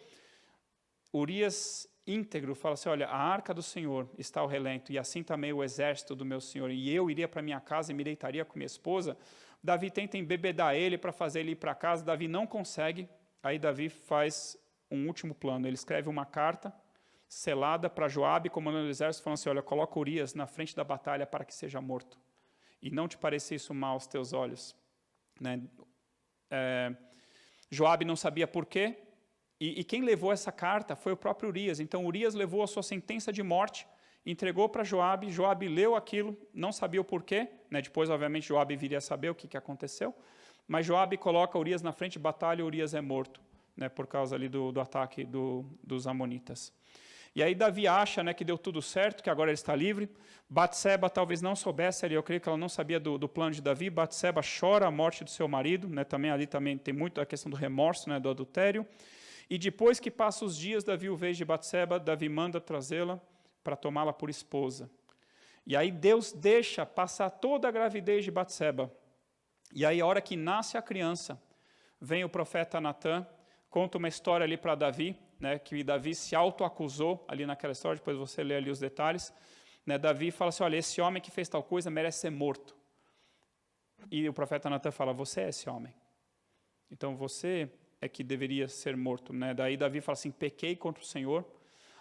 B: Urias, íntegro, fala assim, olha, a arca do Senhor está ao relento, e assim também o exército do meu Senhor, e eu iria para minha casa e me deitaria com minha esposa. Davi tenta embebedar ele para fazer ele ir para casa, Davi não consegue, aí Davi faz um último plano, ele escreve uma carta selada para Joabe, comandante do exército, falando assim, olha, coloca Urias na frente da batalha para que seja morto, e não te pareça isso mal aos teus olhos. Né? Joabe não sabia por quê, e quem levou essa carta foi o próprio Urias. Então, Urias levou a sua sentença de morte, entregou para Joabe, Joabe leu aquilo, não sabia o porquê, né? Depois, obviamente, Joabe viria a saber o que aconteceu, mas Joabe coloca Urias na frente de batalha, e Urias é morto, né, por causa ali do ataque dos amonitas. E aí Davi acha, né, que deu tudo certo, que agora ele está livre. Batseba talvez não soubesse, eu creio que ela não sabia do plano de Davi. Batseba chora a morte do seu marido, né, ali também tem muito a questão do remorso, né, do adultério. E depois que passa os dias, Davi o vê de Batseba, Davi manda trazê-la para tomá-la por esposa. E aí Deus deixa passar toda a gravidez de Batseba. E aí a hora que nasce a criança, vem o profeta Natã, conta uma história ali para Davi, né, que Davi se autoacusou ali naquela história, depois você lê ali os detalhes, né, Davi fala assim, olha, esse homem que fez tal coisa merece ser morto. E o profeta Natan fala, você é esse homem. Então você é que deveria ser morto. Né? Daí Davi fala assim, pequei contra o Senhor.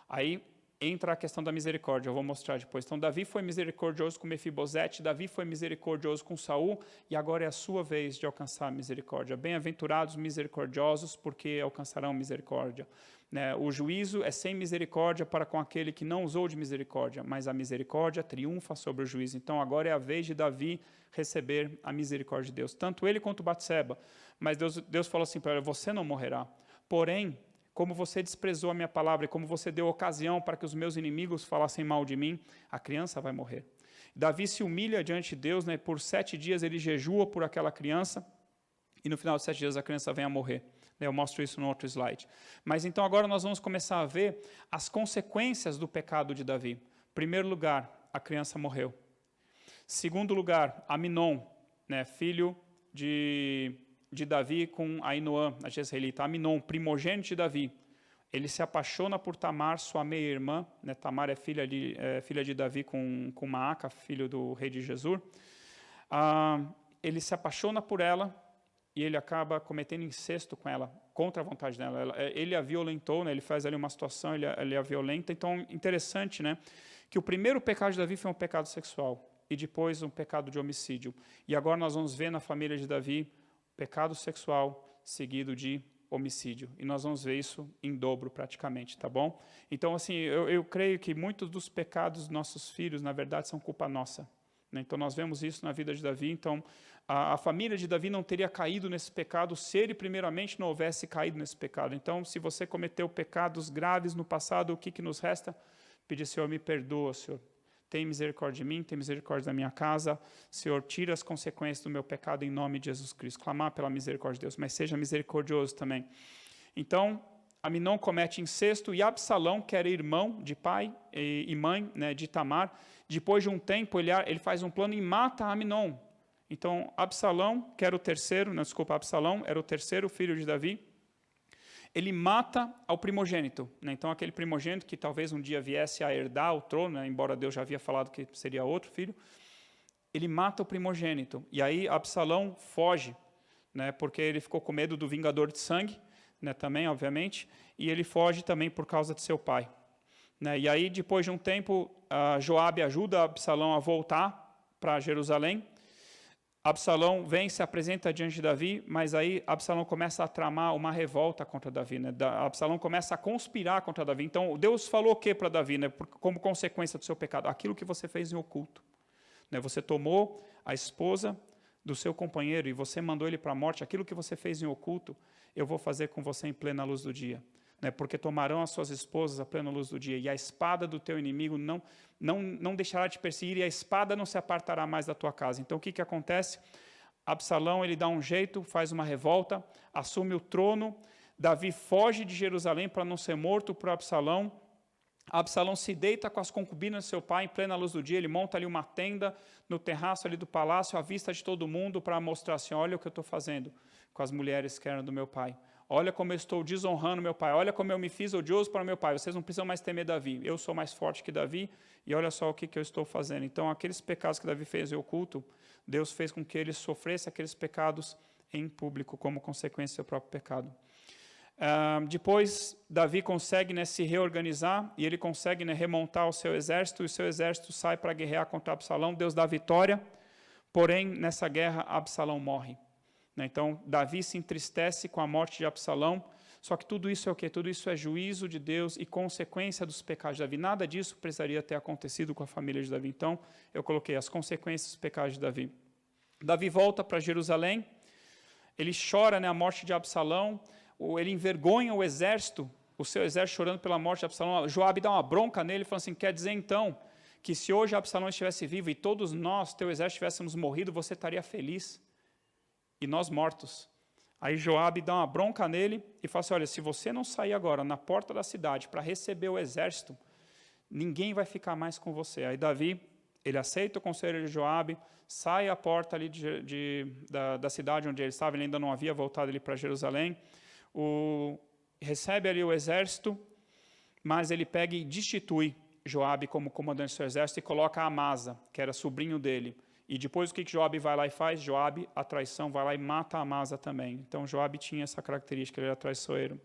B: Aí entra a questão da misericórdia, eu vou mostrar depois. Então Davi foi misericordioso com Mefibosete, Davi foi misericordioso com Saul, e agora é a sua vez de alcançar a misericórdia. Bem-aventurados misericordiosos, porque alcançarão misericórdia. Né? O juízo é sem misericórdia para com aquele que não usou de misericórdia, mas a misericórdia triunfa sobre o juízo. Então agora é a vez de Davi receber a misericórdia de Deus, tanto ele quanto Batseba. Mas Deus falou assim para ele, você não morrerá, porém, como você desprezou a minha palavra e como você deu ocasião para que os meus inimigos falassem mal de mim, a criança vai morrer. Davi se humilha diante de Deus, né? Por 7 dias ele jejua por aquela criança, e no final de 7 dias a criança vem a morrer. Eu mostro isso no outro slide. Mas então agora nós vamos começar a ver as consequências do pecado de Davi. Primeiro lugar, a criança morreu. Segundo lugar, Aminon, né? Filho de Davi com Ainoã, a jezreelita. Aminon, primogênito de Davi, ele se apaixona por Tamar, sua meia-irmã, né? Tamar é filha de Davi com Maaca, filho do rei de Gesur. Ele se apaixona por ela e ele acaba cometendo incesto com ela, contra a vontade dela. Ele a violentou, né? Ele faz ali uma situação, ele a violenta. Então, interessante, né? Que o primeiro pecado de Davi foi um pecado sexual e depois um pecado de homicídio. E agora nós vamos ver na família de Davi pecado sexual seguido de homicídio. E nós vamos ver isso em dobro praticamente, tá bom? Então, assim, eu creio que muitos dos pecados dos nossos filhos, na verdade, são culpa nossa. Né? Então, nós vemos isso na vida de Davi. Então, a família de Davi não teria caído nesse pecado se ele, primeiramente, não houvesse caído nesse pecado. Então, se você cometeu pecados graves no passado, o que nos resta? Pedir, Senhor, me perdoa, Senhor. Tem misericórdia de mim, tem misericórdia da minha casa. Senhor, tira as consequências do meu pecado em nome de Jesus Cristo. Clamar pela misericórdia de Deus, mas seja misericordioso também. Então, Aminon comete incesto e Absalão, que era irmão de pai e mãe, né, de Tamar, depois de um tempo ele faz um plano e mata Aminon. Então, Absalão, que era o terceiro, Absalão era o terceiro filho de Davi, ele mata ao primogênito. Né? Então, aquele primogênito que talvez um dia viesse a herdar o trono, né? Embora Deus já havia falado que seria outro filho, ele mata o primogênito. E aí Absalão foge, né? Porque ele ficou com medo do vingador de sangue, né? Também, obviamente, e ele foge também por causa de seu pai. Né? E aí, depois de um tempo, Joabe ajuda Absalão a voltar para Jerusalém. Absalão vem, se apresenta diante de Davi, mas aí Absalão começa a tramar uma revolta contra Davi. Né? Absalão começa a conspirar contra Davi. Então, Deus falou o que para Davi, né? Como consequência do seu pecado? Aquilo que você fez em oculto. Né? Você tomou a esposa do seu companheiro e você mandou ele para a morte. Aquilo que você fez em oculto, eu vou fazer com você em plena luz do dia. Né? Porque tomarão as suas esposas a plena luz do dia, e a espada do teu inimigo não deixará de perseguir, e a espada não se apartará mais da tua casa. Então, o que acontece? Absalão, ele dá um jeito, faz uma revolta, assume o trono. Davi foge de Jerusalém para não ser morto por Absalão. Absalão se deita com as concubinas de seu pai em plena luz do dia. Ele monta ali uma tenda no terraço ali do palácio, à vista de todo mundo, para mostrar assim, olha o que eu estou fazendo com as mulheres que eram do meu pai. Olha como eu estou desonrando meu pai. Olha como eu me fiz odioso para meu pai. Vocês não precisam mais temer Davi. Eu sou mais forte que Davi e olha só o que eu estou fazendo. Então, aqueles pecados que Davi fez em oculto, Deus fez com que ele sofresse aqueles pecados em público como consequência do seu próprio pecado. Depois, Davi consegue se reorganizar e ele consegue remontar o seu exército, e o seu exército sai para guerrear contra Absalão. Deus dá vitória, porém, nessa guerra, Absalão morre. Então, Davi se entristece com a morte de Absalão, só que tudo isso é o quê? Tudo isso é juízo de Deus e consequência dos pecados de Davi. Nada disso precisaria ter acontecido com a família de Davi. Então, eu coloquei as consequências dos pecados de Davi. Davi volta para Jerusalém, ele chora a morte de Absalão, ele envergonha o exército, o seu exército chorando pela morte de Absalão. Joabe dá uma bronca nele, falando assim, quer dizer então que se hoje Absalão estivesse vivo e todos nós, teu exército, tivéssemos morrido, você estaria feliz? E nós mortos. Aí Joabe dá uma bronca nele e fala assim, olha, se você não sair agora na porta da cidade para receber o exército, ninguém vai ficar mais com você. Aí Davi, ele aceita o conselho de Joabe, sai à porta ali da cidade onde ele estava, ele ainda não havia voltado ali para Jerusalém. recebe ali o exército, mas ele pega e destitui Joabe como comandante do seu exército e coloca Amasa, que era sobrinho dele. E depois o que Joabe vai lá e faz? Joabe, a traição, vai lá e mata Amasa também. Então Joabe tinha essa característica, ele era traiçoeiro.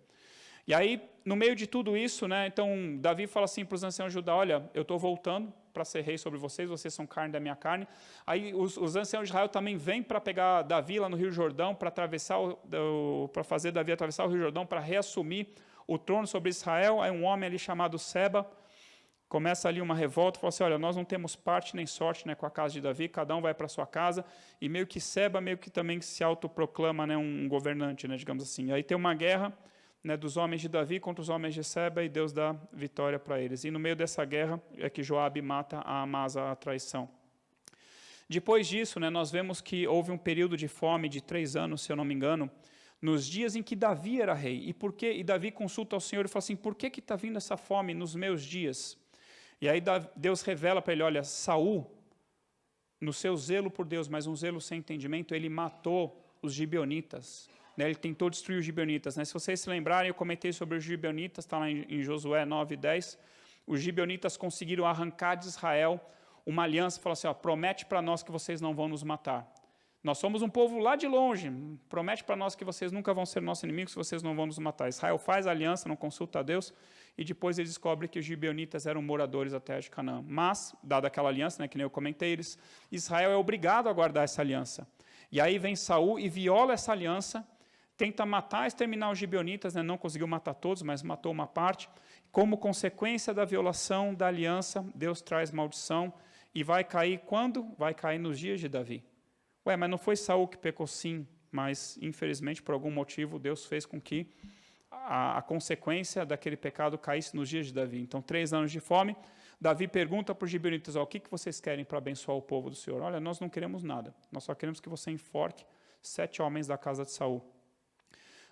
B: E aí, no meio de tudo isso, né, então Davi fala assim para os anciãos de Judá, olha, eu estou voltando para ser rei sobre vocês são carne da minha carne. Aí os anciãos de Israel também vêm para pegar Davi lá no Rio Jordão, para fazer Davi atravessar o Rio Jordão, para reassumir o trono sobre Israel. Aí um homem ali chamado Seba, começa ali uma revolta, fala assim, olha, nós não temos parte nem sorte, né, com a casa de Davi, cada um vai para a sua casa, e meio que Seba meio que também se autoproclama, né, um governante, né, digamos assim. Aí tem uma guerra, né, dos homens de Davi contra os homens de Seba, e Deus dá vitória para eles. E no meio dessa guerra é que Joabe mata a Amasa, a traição. Depois disso, né, nós vemos que houve um período de fome de 3 anos, se eu não me engano, nos dias em que Davi era rei. E Davi consulta ao Senhor e fala assim, por que está vindo essa fome nos meus dias? E aí Deus revela para ele, olha, Saul, no seu zelo por Deus, mas um zelo sem entendimento, ele matou os gibeonitas. Né, ele tentou destruir os gibeonitas. Né? Se vocês se lembrarem, eu comentei sobre os gibeonitas, está lá em Josué 9, 10. Os gibeonitas conseguiram arrancar de Israel uma aliança e falaram assim, ó, promete para nós que vocês não vão nos matar. Nós somos um povo lá de longe, promete para nós que vocês nunca vão ser nossos inimigos, que vocês não vão nos matar. Israel faz a aliança, não consulta a Deus, e depois ele descobre que os gibeonitas eram moradores da terra de Canaã. Mas, dada aquela aliança, né, que nem eu comentei, Israel é obrigado a guardar essa aliança. E aí vem Saul e viola essa aliança, tenta matar, exterminar os gibeonitas, né, não conseguiu matar todos, mas matou uma parte. Como consequência da violação da aliança, Deus traz maldição, e vai cair quando? Vai cair nos dias de Davi. Ué, mas não foi Saul que pecou? Sim, mas infelizmente por algum motivo Deus fez com que a consequência daquele pecado caísse nos dias de Davi. Então 3 anos de fome, Davi pergunta para os gibeonitas, o que vocês querem para abençoar o povo do Senhor? Olha, nós não queremos nada, nós só queremos que você enforque 7 homens da casa de Saul.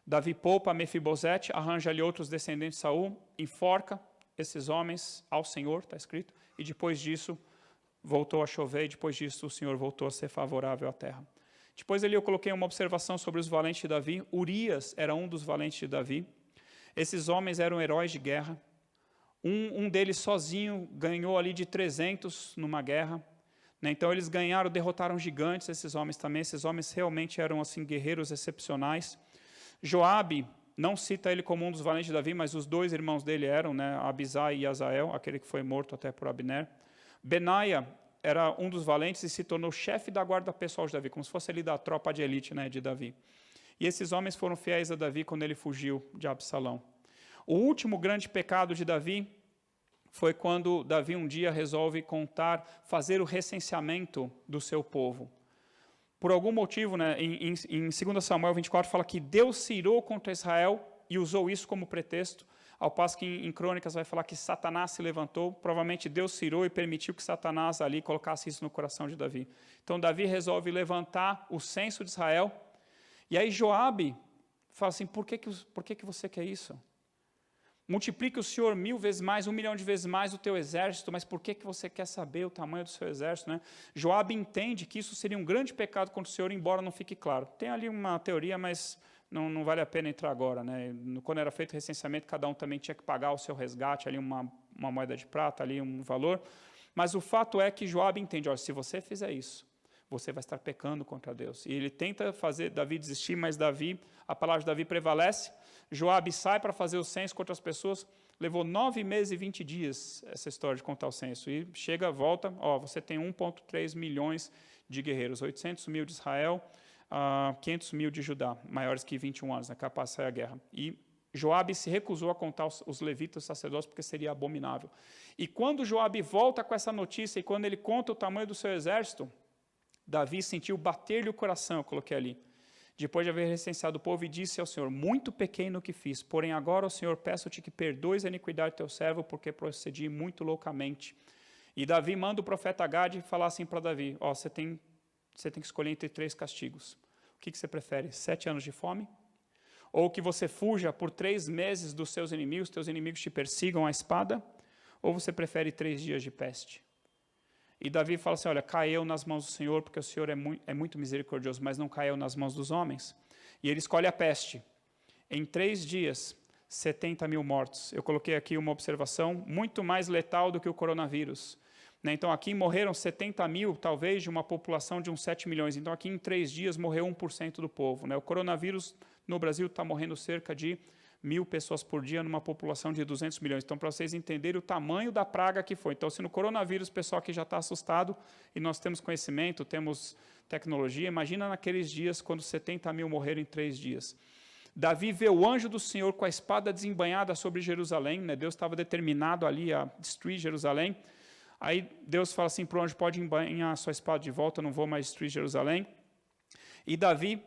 B: Davi poupa Mefibosete, arranja ali outros descendentes de Saul, enforca esses homens ao Senhor, está escrito, e depois disso voltou a chover, e depois disso o Senhor voltou a ser favorável à terra. Depois ali eu coloquei uma observação sobre os valentes de Davi. Urias era um dos valentes de Davi. Esses homens eram heróis de guerra. Um deles sozinho ganhou ali de 300 numa guerra. Né? Então eles derrotaram gigantes, esses homens também. Esses homens realmente eram assim guerreiros excepcionais. Joabe, não cita ele como um dos valentes de Davi, mas os 2 irmãos dele eram, né, Abisai e Azael, aquele que foi morto até por Abner. Benaia era um dos valentes e se tornou chefe da guarda pessoal de Davi, como se fosse ali da tropa de elite, né, de Davi. E esses homens foram fiéis a Davi quando ele fugiu de Absalão. O último grande pecado de Davi foi quando Davi um dia resolve fazer o recenseamento do seu povo. Por algum motivo, né, em 2 Samuel 24, fala que Deus se irou contra Israel e usou isso como pretexto, ao passo que em Crônicas vai falar que Satanás se levantou, provavelmente Deus se irou e permitiu que Satanás ali colocasse isso no coração de Davi. Então Davi resolve levantar o censo de Israel, e aí Joabe fala assim, por que você quer isso? Multiplique o Senhor 1000 vezes mais, 1 milhão de vezes mais o teu exército, mas por que você quer saber o tamanho do seu exército? Né? Joabe entende que isso seria um grande pecado contra o Senhor, embora não fique claro. Tem ali uma teoria, mas não vale a pena entrar agora. Né? Quando era feito o recenseamento, cada um também tinha que pagar o seu resgate, ali uma moeda de prata, ali um valor. Mas o fato é que Joabe entende, olha, se você fizer isso, você vai estar pecando contra Deus. E ele tenta fazer Davi desistir, mas a palavra de Davi prevalece. Joabe sai para fazer o censo contra as pessoas. Levou 9 meses e 20 dias essa história de contar o censo. E volta, você tem 1,3 milhões de guerreiros, 800 mil de Israel, 500 mil de Judá, maiores que 21 anos, né, capaz de sair a guerra. E Joabe se recusou a contar os levitas, os sacerdotes, porque seria abominável. E quando Joabe volta com essa notícia, e quando ele conta o tamanho do seu exército, Davi sentiu bater-lhe o coração, eu coloquei ali, depois de haver recenseado o povo, e disse ao Senhor, muito pequei no que fiz, porém agora, ó Senhor, peço-te que perdoes a iniquidade do teu servo, porque procedi muito loucamente. E Davi manda o profeta Gade falar assim para Davi, você tem que escolher entre 3 castigos. O que você prefere, 7 anos de fome? Ou que você fuja por 3 meses dos seus inimigos, teus inimigos te persigam à espada? Ou você prefere 3 dias de peste? E Davi fala assim, olha, caiu nas mãos do Senhor, porque o Senhor é muito misericordioso, mas não caiu nas mãos dos homens. E ele escolhe a peste. Em 3 dias, 70 mil mortos. Eu coloquei aqui uma observação muito mais letal do que o coronavírus. Então, aqui morreram 70 mil, talvez, de uma população de uns 7 milhões. Então, aqui em 3 dias morreu 1% do povo. O coronavírus no Brasil está morrendo cerca de 1.000 pessoas por dia numa população de 200 milhões. Então, para vocês entenderem o tamanho da praga que foi. Então, se no coronavírus o pessoal aqui já está assustado e nós temos conhecimento, temos tecnologia, imagina naqueles dias quando 70 mil morreram em 3 dias. Davi vê o anjo do Senhor com a espada desembainhada sobre Jerusalém. Deus estava determinado ali a destruir Jerusalém. Aí Deus fala assim para o anjo, pode embainhar a sua espada de volta, eu não vou mais destruir Jerusalém. E Davi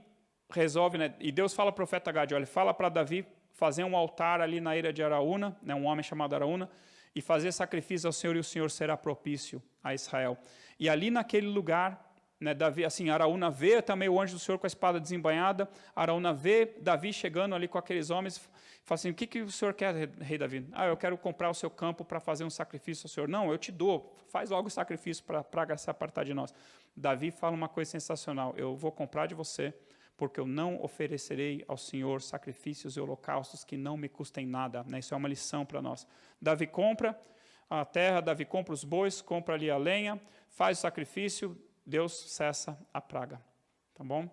B: resolve, e Deus fala ao profeta Gade, olha, fala para Davi fazer um altar ali na eira de Araúna, um homem chamado Araúna, e fazer sacrifício ao Senhor, e o Senhor será propício a Israel. E ali naquele lugar, Davi, assim, Araúna vê também o anjo do Senhor com a espada desembainhada, Araúna vê Davi chegando ali com aqueles homens, fala assim, o que o senhor quer, rei Davi? Eu quero comprar o seu campo para fazer um sacrifício ao Senhor. Não, eu te dou, faz logo o sacrifício para a praga se apartar de nós. Davi fala uma coisa sensacional, eu vou comprar de você, porque eu não oferecerei ao Senhor sacrifícios e holocaustos que não me custem nada. Isso é uma lição para nós. Davi compra a terra, Davi compra os bois, compra ali a lenha, faz o sacrifício, Deus cessa a praga. Tá bom?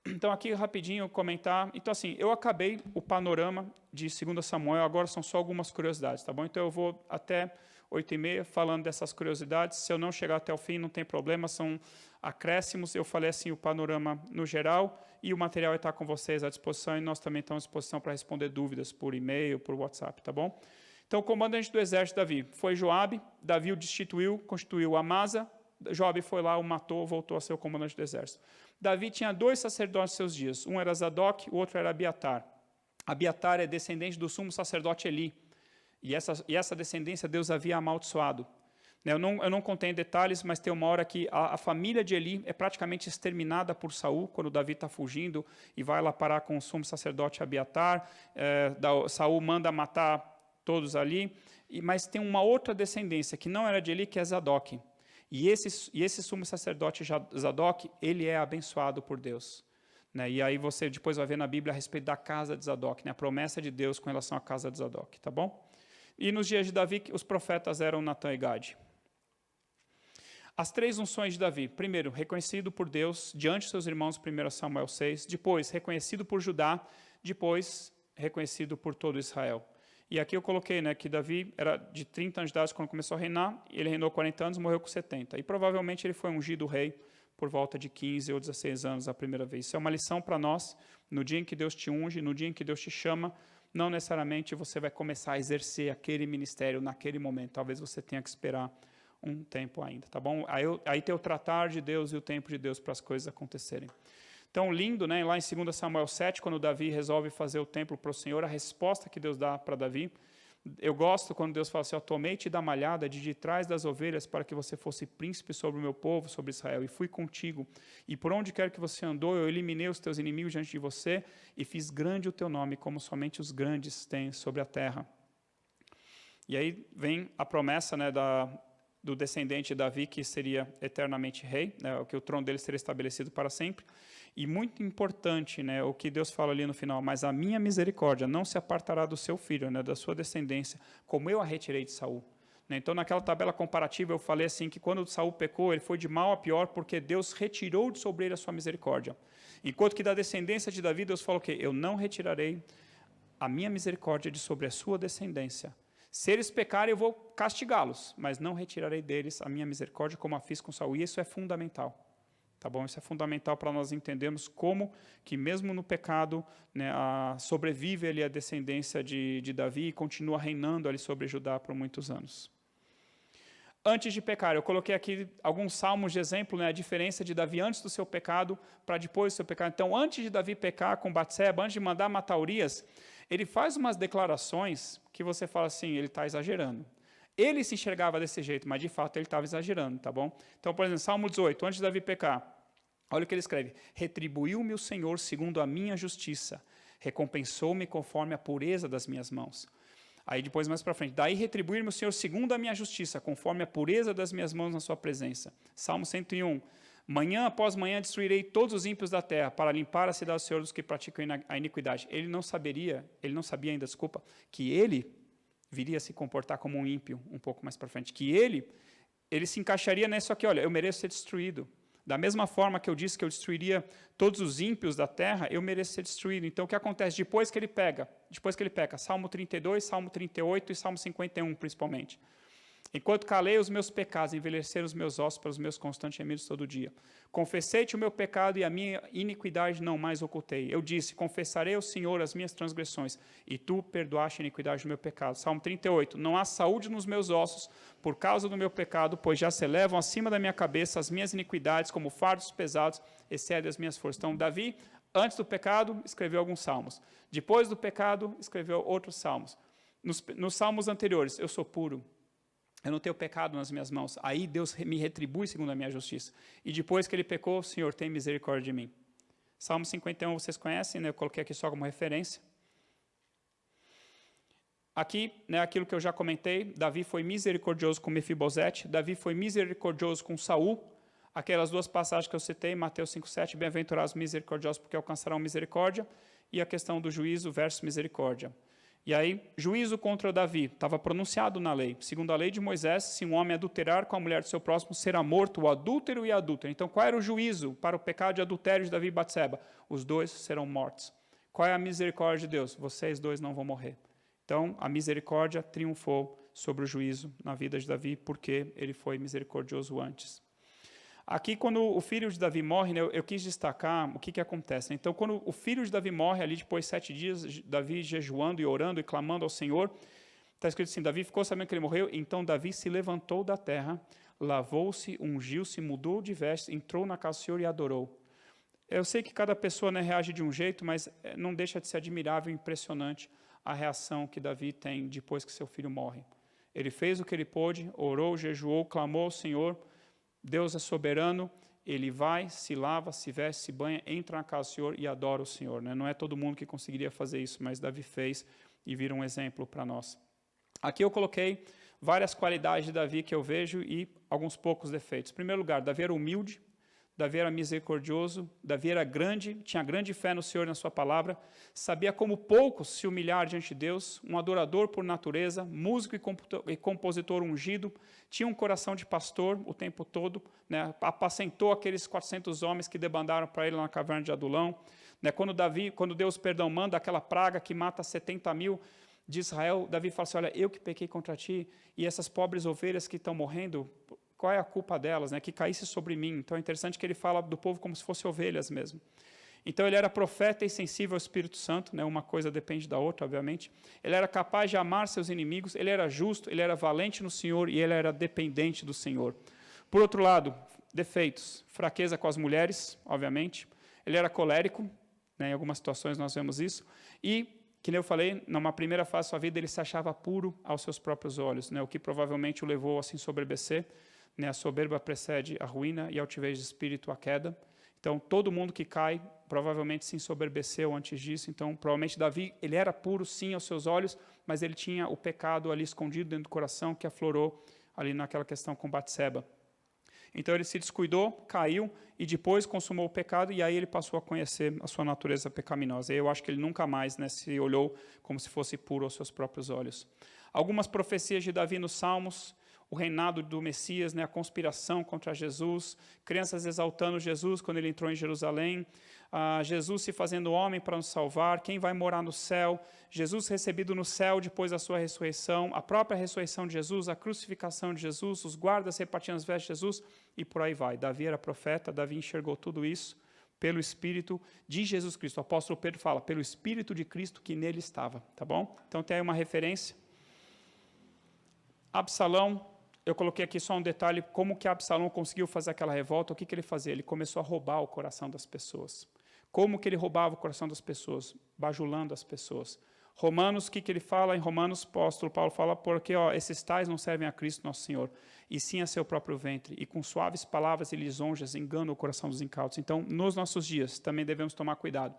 B: Então, aqui, rapidinho, comentar. Então, assim, eu acabei o panorama de 2 Samuel, agora são só algumas curiosidades, tá bom? Então, eu vou até 8h30 falando dessas curiosidades. Se eu não chegar até o fim, não tem problema, são acréscimos. Eu falei, assim, o panorama no geral, e o material está com vocês à disposição, e nós também estamos à disposição para responder dúvidas por e-mail, por WhatsApp, tá bom? Então, o comandante do exército Davi foi Joabe, Davi o destituiu, constituiu Amasa, Joabe foi lá, o matou, voltou a ser o comandante do exército. Davi tinha 2 sacerdotes em seus dias, um era Zadok, o outro era Abiatar. Abiatar é descendente do sumo sacerdote Eli, e essa descendência Deus havia amaldiçoado. Eu não contei em detalhes, mas tem uma hora que a família de Eli é praticamente exterminada por Saul, quando Davi está fugindo e vai lá parar com o sumo sacerdote Abiatar. Saul manda matar todos ali, mas tem uma outra descendência que não era de Eli, que é Zadok. E esse sumo sacerdote Zadok, ele é abençoado por Deus. E aí você depois vai ver na Bíblia a respeito da casa de Zadok, a promessa de Deus com relação à casa de Zadok, tá bom? E nos dias de Davi, os profetas eram Natã e Gade. As 3 unções de Davi. Primeiro, reconhecido por Deus diante de seus irmãos, 1 Samuel 6. Depois, reconhecido por Judá. Depois, reconhecido por todo Israel. E aqui eu coloquei que Davi era de 30 anos de idade quando começou a reinar, ele reinou 40 anos, morreu com 70. E provavelmente ele foi ungido rei por volta de 15 ou 16 anos a primeira vez. Isso é uma lição para nós, no dia em que Deus te unge, no dia em que Deus te chama, não necessariamente você vai começar a exercer aquele ministério naquele momento. Talvez você tenha que esperar um tempo ainda, tá bom? Aí tem o tratar de Deus e o tempo de Deus para as coisas acontecerem. Então, lindo, lá em 2 Samuel 7, quando Davi resolve fazer o templo para o Senhor, a resposta que Deus dá para Davi. Eu gosto quando Deus fala assim, tomei-te da malhada de trás das ovelhas para que você fosse príncipe sobre o meu povo, sobre Israel, e fui contigo. E por onde quer que você andou, eu eliminei os teus inimigos diante de você e fiz grande o teu nome, como somente os grandes têm sobre a terra. E aí vem a promessa do descendente de Davi, que seria eternamente rei, que o trono dele seria estabelecido para sempre. E muito importante, o que Deus fala ali no final, mas a minha misericórdia não se apartará do seu filho, da sua descendência, como eu a retirei de Saul. Então, naquela tabela comparativa, eu falei assim, que quando Saul pecou, ele foi de mal a pior, porque Deus retirou de sobre ele a sua misericórdia. Enquanto que da descendência de Davi, Deus falou que eu não retirarei a minha misericórdia de sobre a sua descendência. Se eles pecarem, eu vou castigá-los, mas não retirarei deles a minha misericórdia, como a fiz com Saul. E isso é fundamental. Tá bom? Isso é fundamental para nós entendermos como que mesmo no pecado, sobrevive ali a descendência de Davi e continua reinando ali sobre Judá por muitos anos. Antes de pecar, eu coloquei aqui alguns salmos de exemplo, a diferença de Davi antes do seu pecado para depois do seu pecado. Então, antes de Davi pecar com Batseba, antes de mandar matar Urias, ele faz umas declarações que você fala assim, ele está exagerando. Ele se enxergava desse jeito, mas de fato ele estava exagerando, tá bom? Então, por exemplo, Salmo 18, antes de Davi pecar, olha o que ele escreve, retribuiu-me o Senhor segundo a minha justiça, recompensou-me conforme a pureza das minhas mãos. Aí depois, mais para frente, daí retribuir-me o Senhor segundo a minha justiça, conforme a pureza das minhas mãos na sua presença. Salmo 101, Manhã após manhã destruirei todos os ímpios da terra, para limpar a cidade do Senhor dos que praticam a iniquidade. Ele não sabia ainda, que ele viria a se comportar como um ímpio um pouco mais para frente, que ele se encaixaria nisso aqui, olha, eu mereço ser destruído. Da mesma forma que eu disse que eu destruiria todos os ímpios da terra, eu mereço ser destruído. Então, o que acontece? Depois que ele peca, Salmo 32, Salmo 38 e Salmo 51, principalmente. Enquanto calei os meus pecados, envelheceram os meus ossos pelos meus constantes gemidos todo dia. Confessei-te o meu pecado e a minha iniquidade não mais ocultei. Eu disse, confessarei ao Senhor as minhas transgressões, e tu perdoaste a iniquidade do meu pecado. Salmo 38, não há saúde nos meus ossos por causa do meu pecado, pois já se elevam acima da minha cabeça as minhas iniquidades, como fardos pesados, excedem as minhas forças. Então, Davi, antes do pecado, escreveu alguns salmos. Depois do pecado, escreveu outros salmos. Nos salmos anteriores, eu sou puro, eu não tenho pecado nas minhas mãos. Aí Deus me retribui segundo a minha justiça. E depois que ele pecou, o Senhor tem misericórdia de mim. Salmo 51 vocês conhecem, né? Eu coloquei aqui só como referência. Aqui, né, aquilo que eu já comentei, Davi foi misericordioso com Mefibosete, Davi foi misericordioso com Saul. Aquelas duas passagens que eu citei, Mateus 5,7, bem-aventurados misericordiosos porque alcançarão misericórdia, e a questão do juízo versus misericórdia. E aí, juízo contra Davi, estava pronunciado na lei. Segundo a lei de Moisés, se um homem adulterar com a mulher do seu próximo, será morto o adúltero e a adúltera. Então, qual era o juízo para o pecado de adultério de Davi e Batseba? Os dois serão mortos. Qual é a misericórdia de Deus? Vocês dois não vão morrer. Então, a misericórdia triunfou sobre o juízo na vida de Davi, porque ele foi misericordioso antes. Aqui, quando o filho de Davi morre, né, eu quis destacar o que acontece. Então, quando o filho de Davi morre, ali depois de 7 dias, Davi jejuando e orando e clamando ao Senhor, está escrito assim, Davi ficou sabendo que ele morreu, então Davi se levantou da terra, lavou-se, ungiu-se, mudou de vestes, entrou na casa do Senhor e adorou. Eu sei que cada pessoa, né, reage de um jeito, mas não deixa de ser admirável e impressionante a reação que Davi tem depois que seu filho morre. Ele fez o que ele pôde, orou, jejuou, clamou ao Senhor. Deus é soberano, ele vai, se lava, se veste, se banha, entra na casa do Senhor e adora o Senhor. Né? Não é todo mundo que conseguiria fazer isso, mas Davi fez e vira um exemplo para nós. Aqui eu coloquei várias qualidades de Davi que eu vejo e alguns poucos defeitos. Em primeiro lugar, Davi era humilde, Davi era misericordioso, Davi era grande, tinha grande fé no Senhor e na sua palavra, sabia como poucos se humilhar diante de Deus, um adorador por natureza, músico e compositor ungido, tinha um coração de pastor o tempo todo, né, apacentou aqueles 400 homens que debandaram para ele na caverna de Adulão. Né, quando Deus manda aquela praga que mata 70 mil de Israel, Davi fala assim, olha, eu que pequei contra ti, e essas pobres ovelhas que estão morrendo, qual é a culpa delas, né? Que caísse sobre mim. Então é interessante que ele fala do povo como se fossem ovelhas mesmo. Então ele era profeta e sensível ao Espírito Santo, né? Uma coisa depende da outra, obviamente. Ele era capaz de amar seus inimigos, ele era justo, ele era valente no Senhor e ele era dependente do Senhor. Por outro lado, defeitos, fraqueza com as mulheres, obviamente. Ele era colérico, né? Em algumas situações nós vemos isso. E, que nem eu falei, numa primeira fase da sua vida, ele se achava puro aos seus próprios olhos, né? O que provavelmente o levou a se ensoberbecer. Né, a soberba precede a ruína e a altivez de espírito a queda. Então, todo mundo que cai provavelmente se ensoberbeceu antes disso. Então, provavelmente Davi, ele era puro sim aos seus olhos, mas ele tinha o pecado ali escondido dentro do coração que aflorou ali naquela questão com Batseba. Então, ele se descuidou, caiu e depois consumou o pecado e aí ele passou a conhecer a sua natureza pecaminosa. E eu acho que ele nunca mais, né, se olhou como se fosse puro aos seus próprios olhos. Algumas profecias de Davi nos Salmos, o reinado do Messias, né, a conspiração contra Jesus, crianças exaltando Jesus quando ele entrou em Jerusalém, Jesus se fazendo homem para nos salvar, quem vai morar no céu, Jesus recebido no céu depois da sua ressurreição, a própria ressurreição de Jesus, a crucificação de Jesus, os guardas repartindo as vestes de Jesus, e por aí vai. Davi era profeta, Davi enxergou tudo isso pelo Espírito de Jesus Cristo. O apóstolo Pedro fala, pelo Espírito de Cristo que nele estava, tá bom? Então tem aí uma referência. Absalão, eu coloquei aqui só um detalhe, como que Absalão conseguiu fazer aquela revolta, o que ele fazia? Ele começou a roubar o coração das pessoas. Como que ele roubava o coração das pessoas? Bajulando as pessoas. Romanos, o que ele fala em Romanos? O apóstolo Paulo fala, porque esses tais não servem a Cristo nosso Senhor, e sim a seu próprio ventre, e com suaves palavras e lisonjas enganam o coração dos incautos. Então, nos nossos dias, também devemos tomar cuidado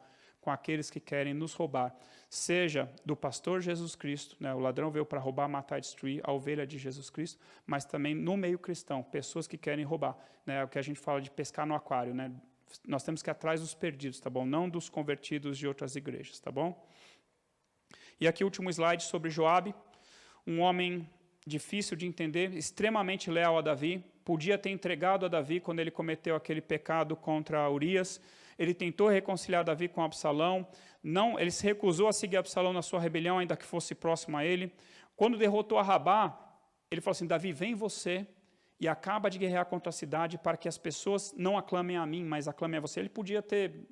B: com aqueles que querem nos roubar, seja do pastor Jesus Cristo, né, o ladrão veio para roubar, matar e destruir a ovelha de Jesus Cristo, mas também no meio cristão, pessoas que querem roubar, né, o que a gente fala de pescar no aquário, né, nós temos que ir atrás dos perdidos, tá bom? Não dos convertidos de outras igrejas, tá bom? E aqui o último slide sobre Joabe, um homem difícil de entender, extremamente leal a Davi, podia ter entregado a Davi quando ele cometeu aquele pecado contra Urias. Ele tentou reconciliar Davi com Absalão, não, ele se recusou a seguir Absalão na sua rebelião, ainda que fosse próximo a ele. Quando derrotou a Rabá, ele falou assim, Davi, vem você e acaba de guerrear contra a cidade para que as pessoas não aclamem a mim, mas aclamem a você. Ele podia ter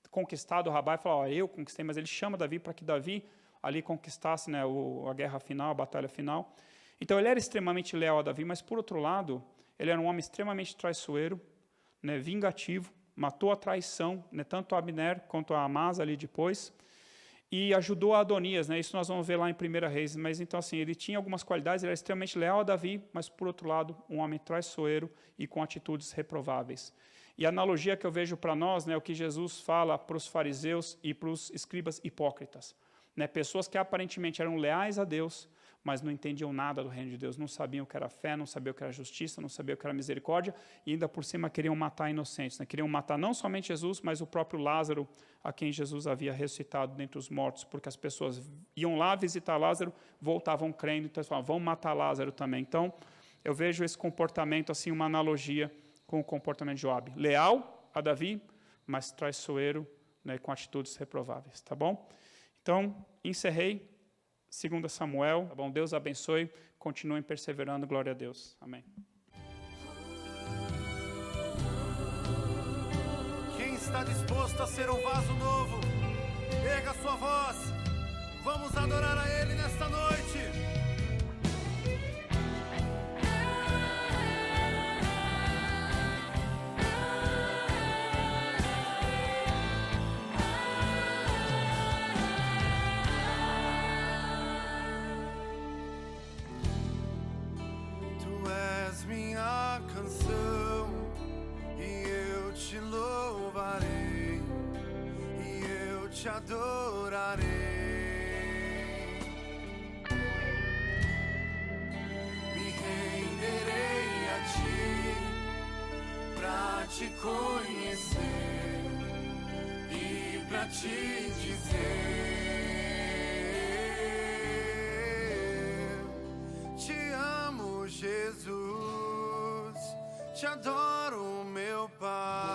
B: conquistado a Rabá e falar, eu conquistei, mas ele chama Davi para que Davi ali conquistasse, né, a guerra final, a batalha final. Então ele era extremamente leal a Davi, mas por outro lado, ele era um homem extremamente traiçoeiro, né, vingativo, matou a traição, né, tanto a Abner quanto a Amasa ali depois, e ajudou a Adonias, né, isso nós vamos ver lá em 1 Reis, mas então assim, ele tinha algumas qualidades, ele era extremamente leal a Davi, mas por outro lado, um homem traiçoeiro e com atitudes reprováveis. E a analogia que eu vejo para nós, né, o que Jesus fala para os fariseus e para os escribas hipócritas, né, pessoas que aparentemente eram leais a Deus, mas não entendiam nada do reino de Deus, não sabiam o que era fé, não sabiam o que era justiça, não sabiam o que era misericórdia, e ainda por cima queriam matar inocentes, né? Queriam matar não somente Jesus, mas o próprio Lázaro, a quem Jesus havia ressuscitado dentre os mortos, porque as pessoas iam lá visitar Lázaro, voltavam crendo, então eles falavam, vamos matar Lázaro também. Então, eu vejo esse comportamento, assim, uma analogia com o comportamento de Joabe. Leal a Davi, mas traiçoeiro, né, com atitudes reprováveis, tá bom? Então, encerrei. 2 Samuel, tá bom? Deus abençoe, continuem perseverando, glória a Deus. Amém.
C: Quem está disposto a ser um vaso novo, erga sua voz, vamos adorar a Ele nesta noite. Minha canção, e eu te louvarei, e eu te adorarei. Me renderei a ti, pra te conhecer e pra te dizer. Jesus, te adoro, meu Pai.